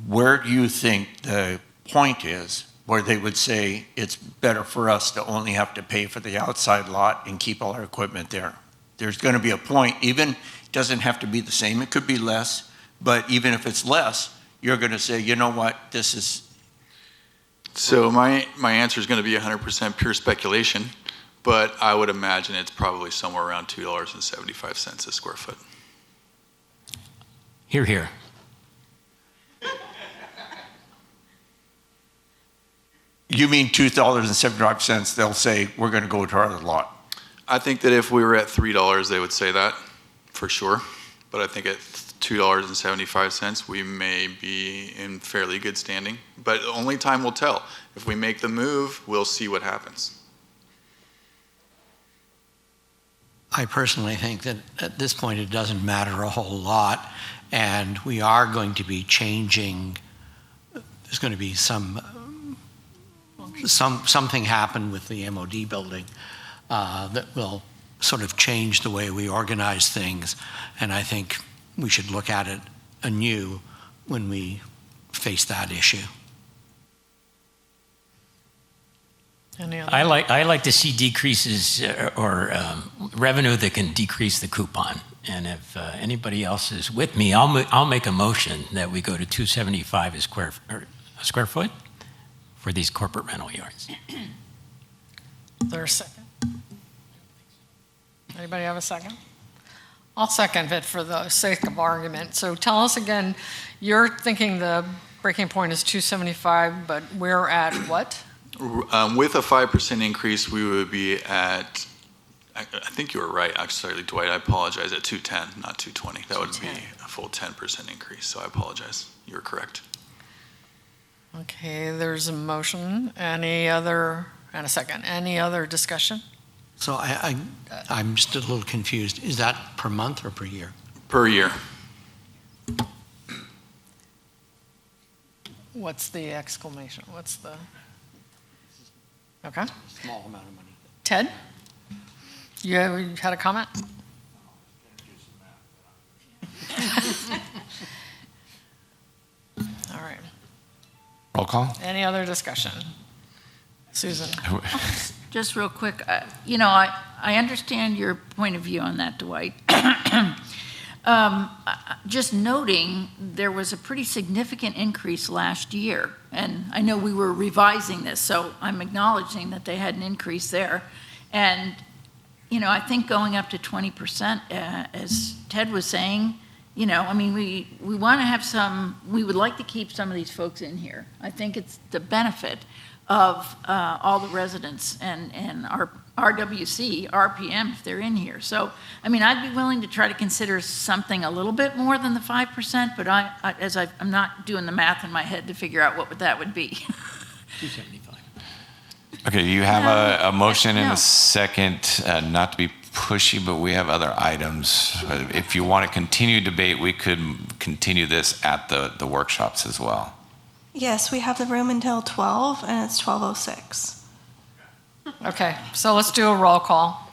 Where do you think the point is where they would say it's better for us to only have to pay for the outside lot and keep all our equipment there? There's going to be a point, even it doesn't have to be the same, it could be less, but even if it's less, you're going to say, you know what, this is... So my answer is going to be 100% pure speculation, but I would imagine it's probably somewhere around $2.75 a square foot. Hear, hear. You mean $2.75, they'll say, we're going to go to our other lot. I think that if we were at $3, they would say that, for sure. But I think at $2.75, we may be in fairly good standing. But only time will tell. If we make the move, we'll see what happens. I personally think that at this point it doesn't matter a whole lot, and we are going to be changing. There's going to be something happen with the MOD building that will sort of change the way we organize things, and I think we should look at it anew when we face that issue. I like to see decreases or revenue that can decrease the coupon. And if anybody else is with me, I'll make a motion that we go to $2.75 a square foot for these corporate rental yards. Is there a second? Anybody have a second? I'll second it for the sake of argument. So tell us again, you're thinking the breaking point is $2.75, but we're at what? With a 5% increase, we would be at, I think you were right, actually, Dwight, I apologize, at $2.10, not $2.20. That would be a full 10% increase, so I apologize. You're correct. Okay, there's a motion. Any other, and a second, any other discussion? So I'm just a little confused. Is that per month or per year? Per year. What's the exclamation? What's the? Okay. Small amount of money. Ted, you had a comment? All right. Roll call. Any other discussion? Susan. Just real quick, you know, I understand your point of view on that, Dwight. Just noting, there was a pretty significant increase last year, and I know we were revising this, so I'm acknowledging that they had an increase there. And, you know, I think going up to 20%, as Ted was saying, You know, I mean, we want to have we would like to keep some of these folks in here. I think it's the benefit of all the residents and our RWC, RPM, if they're in here. So, I mean, I'd be willing to try to consider something a little bit more than the 5%, but I'm not doing the math in my head to figure out what that would be. 275. Okay, you have a motion and a second, not to be pushy, but we have other items. If you want to continue debate, we could continue this at the workshops as well. Yes, we have the room until 12, and it's 12:06. Okay, so let's do a roll call.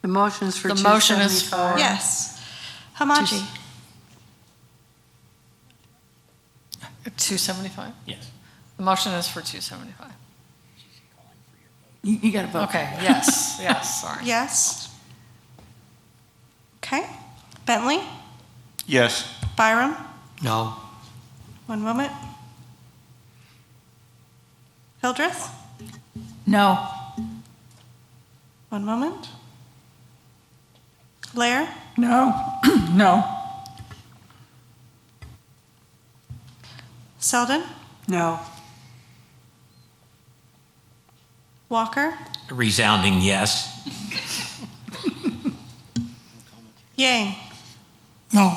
The motion is for The motion is 275. for- Yes. Hamaji. 275? Yes. The motion is for 275. You got to vote. Okay, yes, yes, sorry. Yes. Okay. Bentley? Yes. Byram? No. One moment. Hildreth? No. One moment. Blair? No. No. Selden? No. Walker? A resounding yes. Yang? No.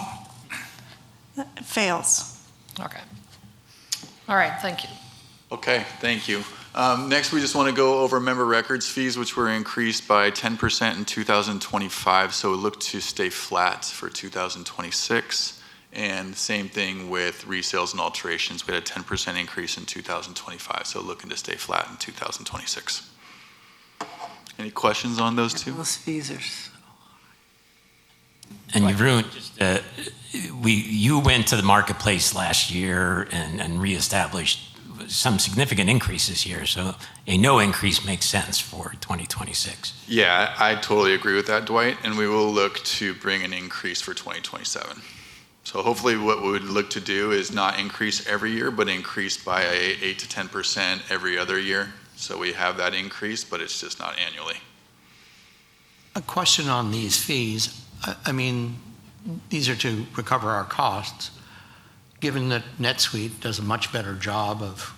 It fails. Okay. All right, thank you. Okay, thank you. Next, we just want to go over member records fees, which were increased by 10% in 2025, so look to stay flat for 2026. And same thing with resales and alterations. We had a 10% increase in 2025, so looking to stay flat in 2026. Any questions on those two? Those fees are. And you ruined you went to the marketplace last year and reestablished some significant increase this year. So a no increase makes sense for 2026. Yeah, I totally agree with that, Dwight, and we will look to bring an increase for 2027. So hopefully what we would look to do is not increase every year, but increase by 8 to 10% every other year. So we have that increase, but it's just not annually. A question on these fees. I mean, these are to recover our costs. Given that NetSuite does a much better job of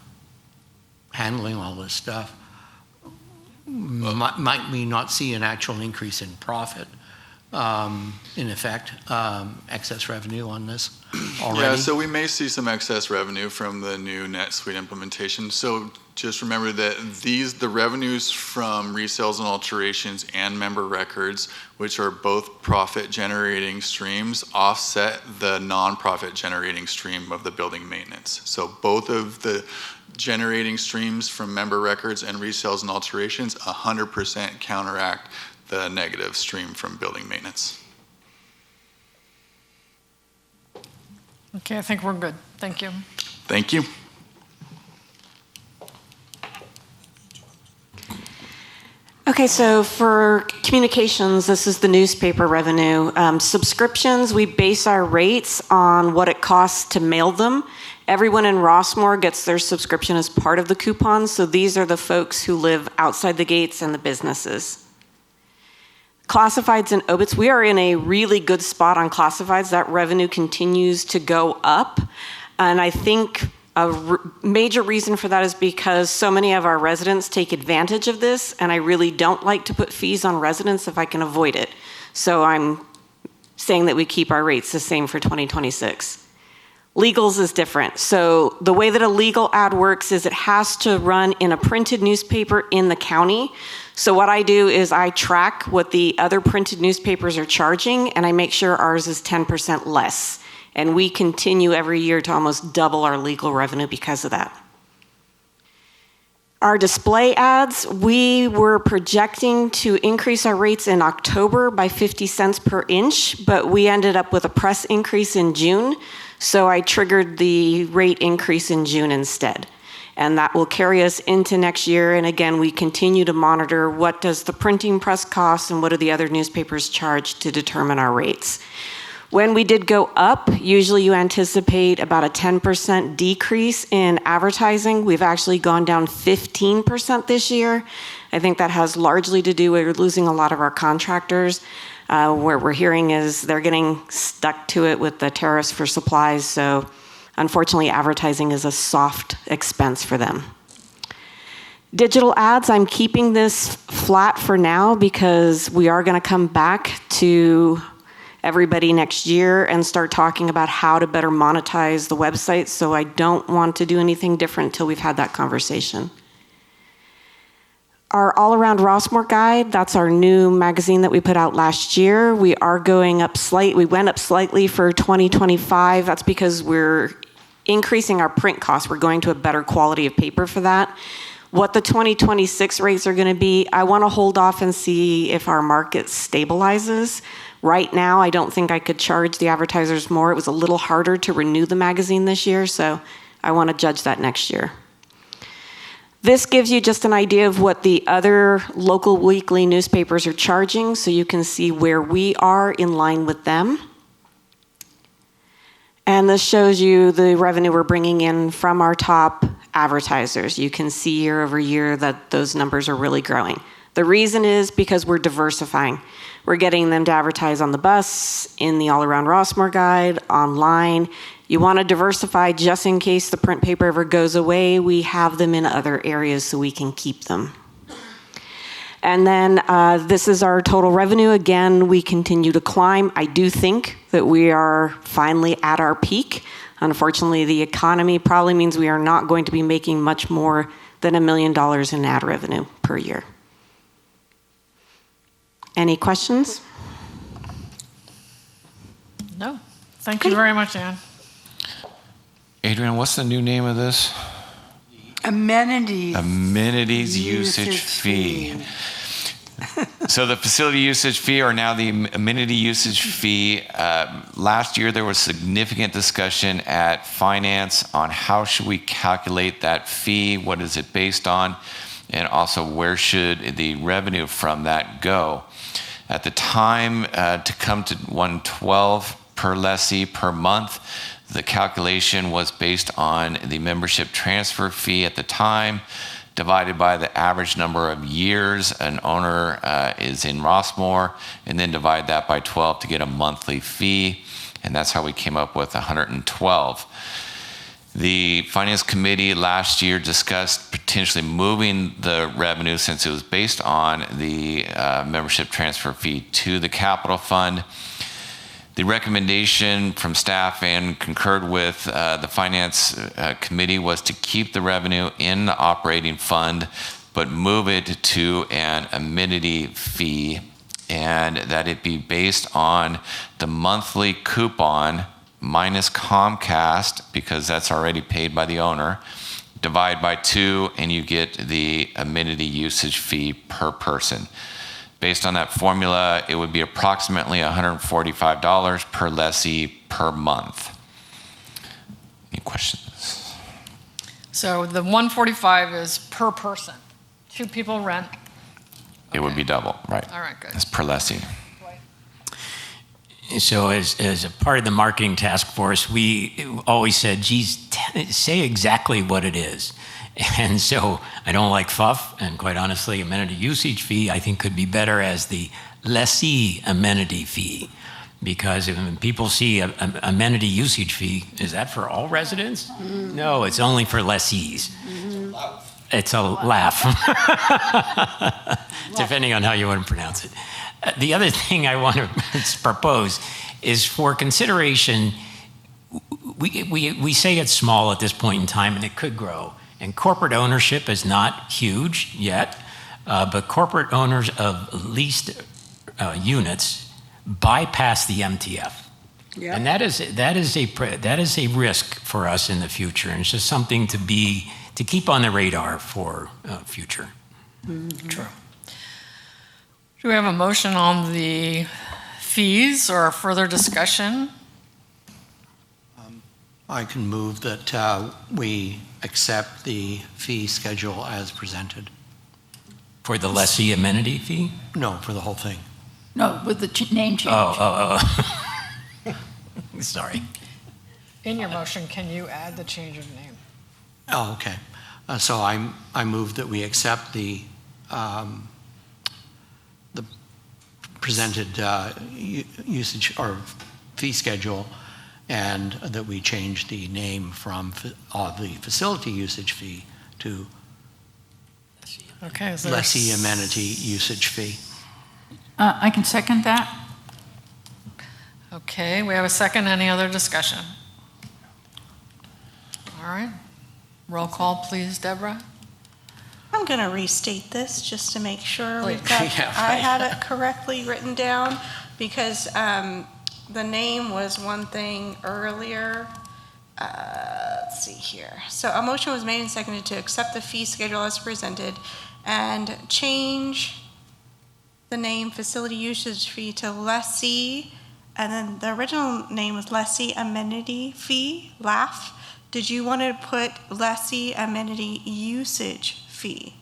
handling all this stuff, might we not see an actual increase in profit? In effect, excess revenue on this already? Yeah, so we may see some excess revenue from the new NetSuite implementation. So just remember that the revenues from resales and alterations and member records, which are both profit generating streams, offset the non-profit generating stream of the building maintenance. So both of the generating streams from member records and resales and alterations 100% counteract the negative stream from building maintenance. Okay, I think we're good. Thank you. Thank you. Okay, so for communications, this is the newspaper revenue. Subscriptions, we base our rates on what it costs to mail them. Everyone in Rossmore gets their subscription as part of the coupon, so these are the folks who live outside the gates and the businesses. Classifieds and obits, we are in a really good spot on classifieds. That revenue continues to go up, and I think a major reason for that is because so many of our residents take advantage of this, and I really don't like to put fees on residents if I can avoid it. So I'm saying that we keep our rates the same for 2026. Legals is different. So the way that a legal ad works is it has to run in a printed newspaper in the county. So what I do is I track what the other printed newspapers are charging, and I make sure ours is 10% less. And we continue every year to almost double our legal revenue because of that. Our display ads, we were projecting to increase our rates in October by 50 cents per inch, but we ended up with a press increase in June. So I triggered the rate increase in June instead. And that will carry us into next year. And again, we continue to monitor what does the printing press cost and what do the other newspapers charge to determine our rates. When we did go up, usually you anticipate about a 10% decrease in advertising. We've actually gone down 15% this year. I think that has largely to do with losing a lot of our contractors. Where we're hearing is they're getting stuck to it with the tariffs for supplies. So unfortunately, advertising is a soft expense for them. Digital ads, I'm keeping this flat for now because we are going to come back to everybody next year and start talking about how to better monetize the website. So I don't want to do anything different until we've had that conversation. Our all-around Rossmore guide, that's our new magazine that we put out last year. We are going up we went up slightly for 2025. That's because we're increasing our print costs. We're going to a better quality of paper for that. What the 2026 rates are going to be, I want to hold off and see if our market stabilizes. Right now, I don't think I could charge the advertisers more. It was a little harder to renew the magazine this year, so I want to judge that next year. This gives you just an idea of what the other local weekly newspapers are charging, so you can see where we are in line with them. And this shows you the revenue we're bringing in from our top advertisers. You can see year over year that those numbers are really growing. The reason is because we're diversifying. We're getting them to advertise on the bus, in the all-around Rossmore guide, online. You want to diversify just in case the print paper ever goes away. We have them in other areas so we can keep them. And then this is our total revenue. Again, we continue to climb. I do think that we are finally at our peak. Unfortunately, the economy probably means we are not going to be making much more than $1 million in ad revenue per year. Any questions? No. Thank you very much, Ann. Adrian, what's the new name of this? Amenities usage fee. So the facility usage fee or now the amenity usage fee. Last year there was significant discussion at finance on how should we calculate that fee, what is it based on, and also where should the revenue from that go. At the time, to come to $112 per lessee per month, the calculation was based on the membership transfer fee at the time, divided by the average number of years an owner is in Rossmore, and then divide that by 12 to get a monthly fee, and that's how we came up with $112. The Finance Committee last year discussed potentially moving the revenue, since it was based on the membership transfer fee, to the capital fund. The recommendation from staff and concurred with the Finance Committee was to keep the revenue in the operating fund, but move it to an amenity fee, and that it be based on the monthly coupon minus Comcast, because that's already paid by the owner, divide by 2, and you get the amenity usage fee per person. Based on that formula, it would be approximately $145 per lessee per month. Any questions? So the 145 is per person. 2 people rent. It would be double, right? All right, good. That's per lessee. So as a part of the marketing task force, we always said, geez, say exactly what it is. And so I don't like FUF, and quite honestly, amenity usage fee I think could be better as the lessee amenity fee. Because when people see a amenity usage fee, is that for all residents? Mm-hmm. No, it's only for lessees. Mm-hmm. It's a laugh. Depending on how you want to pronounce it. The other thing I want to propose is for consideration, we say it's small at this point in time and it could grow. And corporate ownership is not huge yet, but corporate owners of leased units bypass the MTF. Yep. And that is a risk for us in the future. And it's just something to keep on the radar for future. Mm-hmm. True. Do we have a motion on the fees or further discussion? I can move that we accept the fee schedule as presented. For the lessee amenity fee? No, for the whole thing. No, with the name change. Oh. Sorry. In your motion, can you add the change of name? Oh, okay. So I move that we accept the presented usage or fee schedule, and that we change the name from the facility usage fee to Okay. Is there lessee amenity usage fee. I can second that. Okay, we have a second. Any other discussion? All right. Roll call, please, Deborah. I'm going to restate this just to make sure we've Please. got, Yeah, I right. had it correctly written down, because the name was one thing earlier. Let's see here. So a motion was made and seconded to accept the fee schedule as presented and change the name facility usage fee to lessee, and then the original name was lessee amenity fee, LAF. Did you want to put lessee amenity usage fee?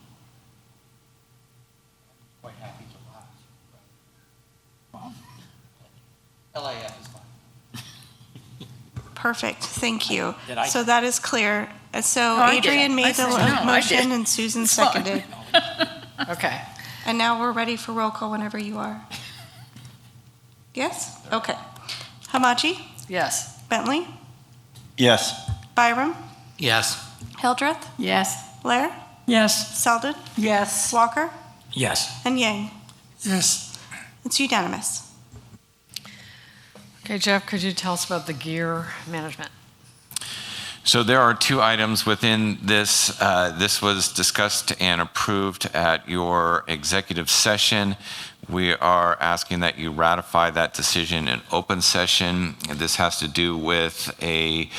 Quite happy to laugh. LAF is fine. Perfect, thank you. Did I- So that is clear. So Oh, I did. Adrian I made the said no, I motion did. and Susan It's fine. seconded. Okay. And now we're ready for roll call whenever you are. Yes? Okay. Hamachi? Yes. Bentley? Yes. Byram? Yes. Hildreth? Yes. Blair? Yes. Selden? Yes. Walker? Yes. And Yang? Yes. It's unanimous. Okay, Jeff, could you tell us about the gear management? So there are two items within this. This was discussed and approved at your executive session. We are asking that you ratify that decision in open session. And this has to do with a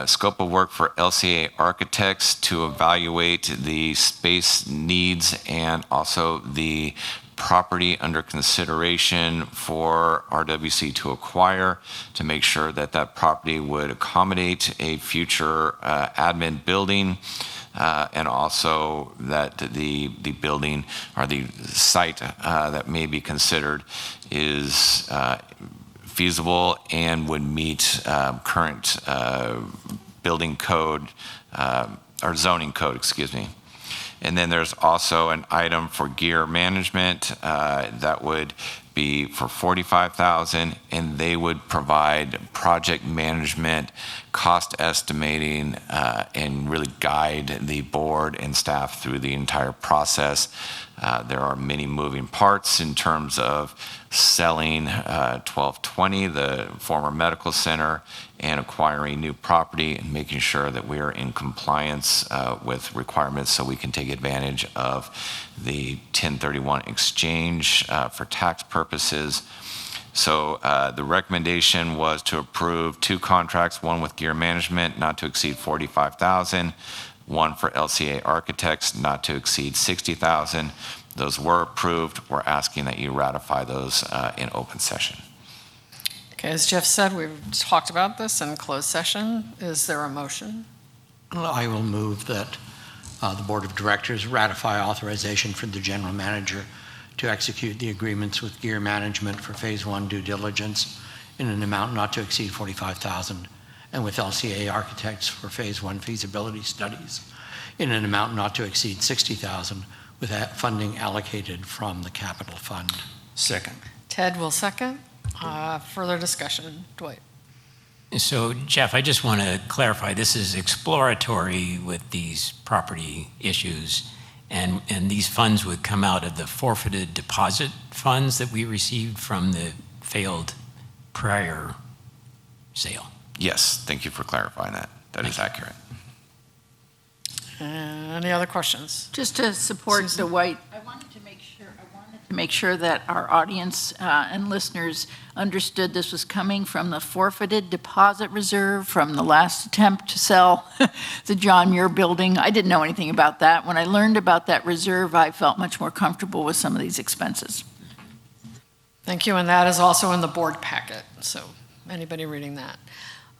scope of work for LCA Architects to evaluate the space needs and also the property under consideration for RWC to acquire, to make sure that that property would accommodate a future admin building, and also that the building or the site that may be considered is feasible and would meet current building code or zoning code, excuse me. And then there's also an item for gear management that would be for $45,000, and they would provide project management, cost estimating, and really guide the board and staff through the entire process. There are many moving parts in terms of selling 1220, the former medical center, and acquiring new property and making sure that we are in compliance with requirements so we can take advantage of the 1031 exchange for tax purposes. So the recommendation was to approve two contracts, one with gear management not to exceed $45,000, one for LCA Architects not to exceed $60,000. Those were approved. We're asking that you ratify those in open session. Okay, as Jeff said, we've talked about this in closed session. Is there a motion? Well, I will move that the Board of Directors ratify authorization for the General Manager to execute the agreements with Gear Management for Phase 1 due diligence in an amount not to exceed $45,000, and with LCA Architects for Phase 1 feasibility studies in an amount not to exceed $60,000, with that funding allocated from the capital fund. Second. Ted will second. Further discussion. Dwight. So, Jeff, I just want to clarify, this is exploratory with these property issues, and these funds would come out of the forfeited deposit funds that we received from the failed prior sale. Yes, thank you for clarifying that. That is accurate. Any other questions? Just to support the White, I wanted to make sure that our audience and listeners understood this was coming from the forfeited deposit reserve from the last attempt to sell the John Muir building. I didn't know anything about that. When I learned about that reserve, I felt much more comfortable with some of these expenses. Thank you, and that is also in the board packet, so anybody reading that.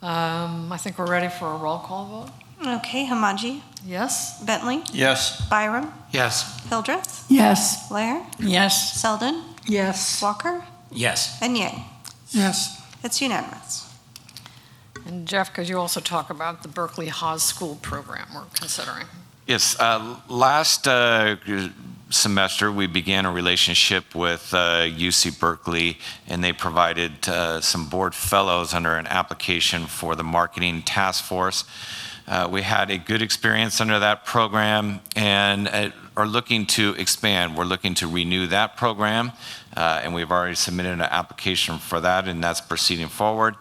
I think we're ready for a roll call vote. Okay, Hamaji? Yes? Bentley? Yes. Byram? Yes. Hildreth? Yes. Blair? Yes. Selden? Yes. Walker? Yes. And Yang? Yes. It's unanimous. And Jeff, could you also talk about the Berkeley Haas School program we're considering? Yes, last semester we began a relationship with UC Berkeley, and they provided some board fellows under an application for the marketing task force. We had a good experience under that program and are looking to expand. We're looking to renew that program, and we've already submitted an application for that, and that's proceeding forward.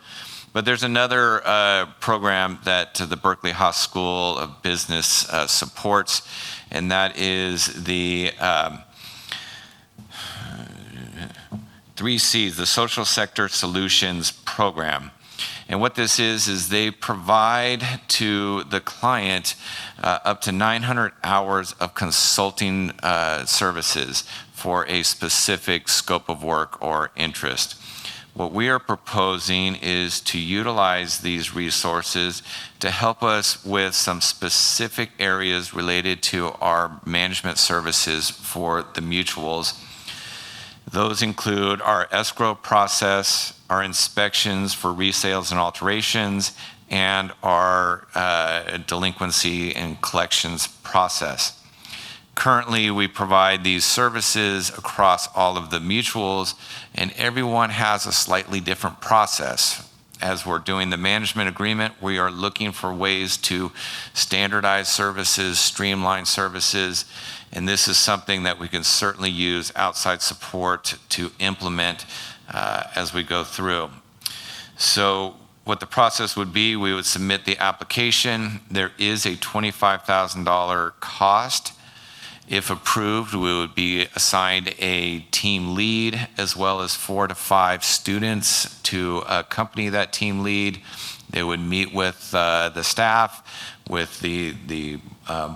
But there's another program that the Berkeley Haas School of Business supports, and that is the 3Cs, the Social Sector Solutions Program. And what this is they provide to the client up to 900 hours of consulting services for a specific scope of work or interest. What we are proposing is to utilize these resources to help us with some specific areas related to our management services for the mutuals. Those include our escrow process, our inspections for resales and alterations, and our delinquency and collections process. Currently, we provide these services across all of the mutuals, and everyone has a slightly different process. As we're doing the management agreement, we are looking for ways to standardize services, streamline services, and this is something that we can certainly use outside support to implement as we go through. So what the process would be, we would submit the application. There is a $25,000 cost. If approved, we would be assigned a team lead as well as 4 to 5 students to accompany that team lead. They would meet with the staff, with the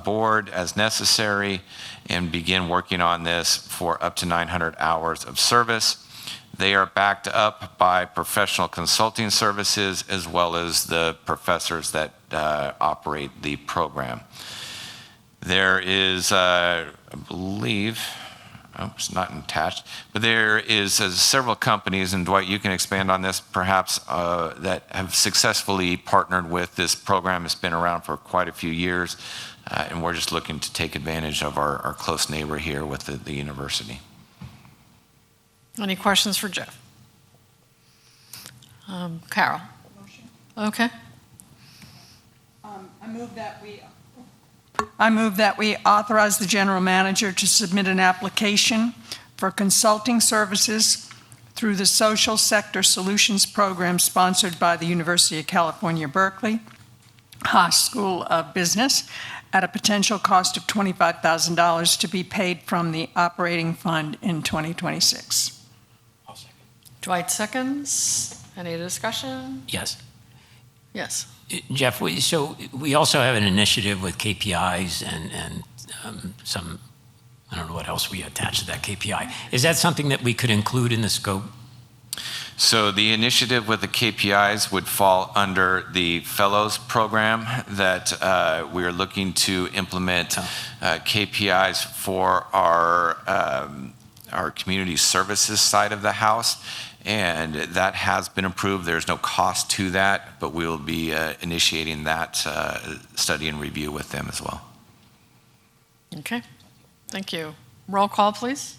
board as necessary, and begin working on this for up to 900 hours of service. They are backed up by professional consulting services as well as the professors that operate the program. There is, I believe, it's not attached, but there is several companies, and Dwight, you can expand on this perhaps, that have successfully partnered with this program. It's been around for quite a few years, and we're just looking to take advantage of our close neighbor here with the university. Any questions for Jeff? Carol? Okay. I move that we authorize the general manager to submit an application for consulting services through the Social Sector Solutions Program sponsored by the University of California, Berkeley, Haas School of Business, at a potential cost of $25,000 to be paid from the operating fund in 2026. Dwight seconds. Any discussion? Yes. Yes. Jeff, so we also have an initiative with KPIs and some, I don't know what else we attach to that KPI. Is that something that we could include in the scope? So the initiative with the KPIs would fall under the Fellows program that we are looking to implement KPIs for our community services side of the house. And that has been approved. There's no cost to that, but we will be initiating that study and review with them as well. Okay, thank you. Roll call, please.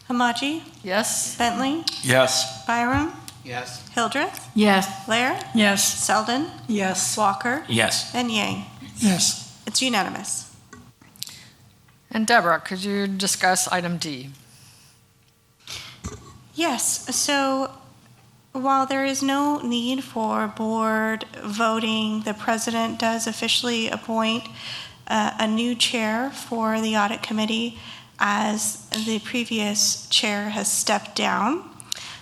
Hamaji? Yes. Bentley? Yes. Byram? Yes. Hildreth? Yes. Lair? Yes. Selden? Yes. Walker? Yes. And Yang. Yes. It's unanimous. And Deborah, could you discuss item D? Yes, so while there is no need for board voting, the president does officially appoint a new chair for the audit committee as the previous chair has stepped down.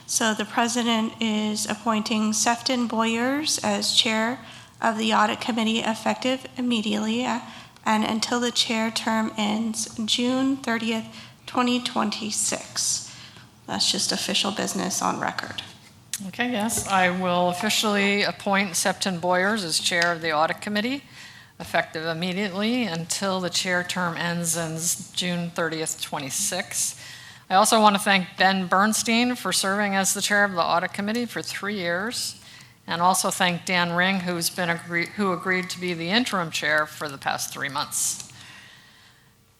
So the president is appointing Sefton Boyers as chair of the audit committee effective immediately and until the chair term ends June 30th, 2026. That's just official business on record. Okay, yes, I will officially appoint Sefton Boyers as chair of the audit committee, effective immediately until the chair term ends on June 30th, 26. I also want to thank Ben Bernstein for serving as the chair of the audit committee for 3 years, and also thank Dan Ring, who agreed to be the interim chair for the past 3 months.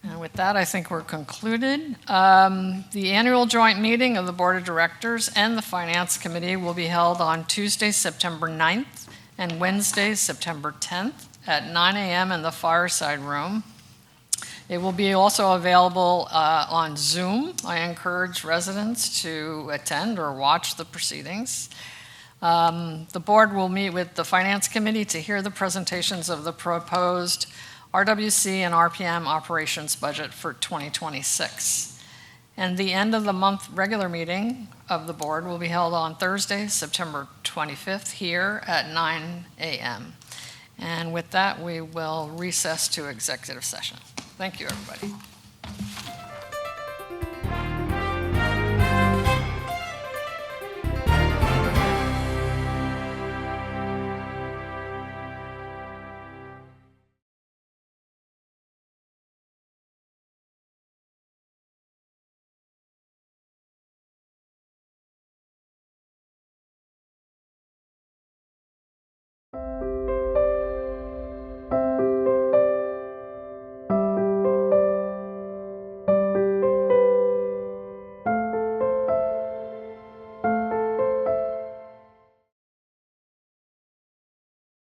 And with that, I think we're concluded. The annual joint meeting of the Board of Directors and the Finance Committee will be held on Tuesday, September 9th and Wednesday, September 10th at 9 a.m. in the Fireside Room. It will be also available on Zoom. I encourage residents to attend or watch the proceedings. The board will meet with the Finance Committee to hear the presentations of the proposed RWC and RPM operations budget for 2026. And the end of the month regular meeting of the board will be held on Thursday, September 25th here at 9 a.m. And with that, we will recess to executive session. Thank you, everybody.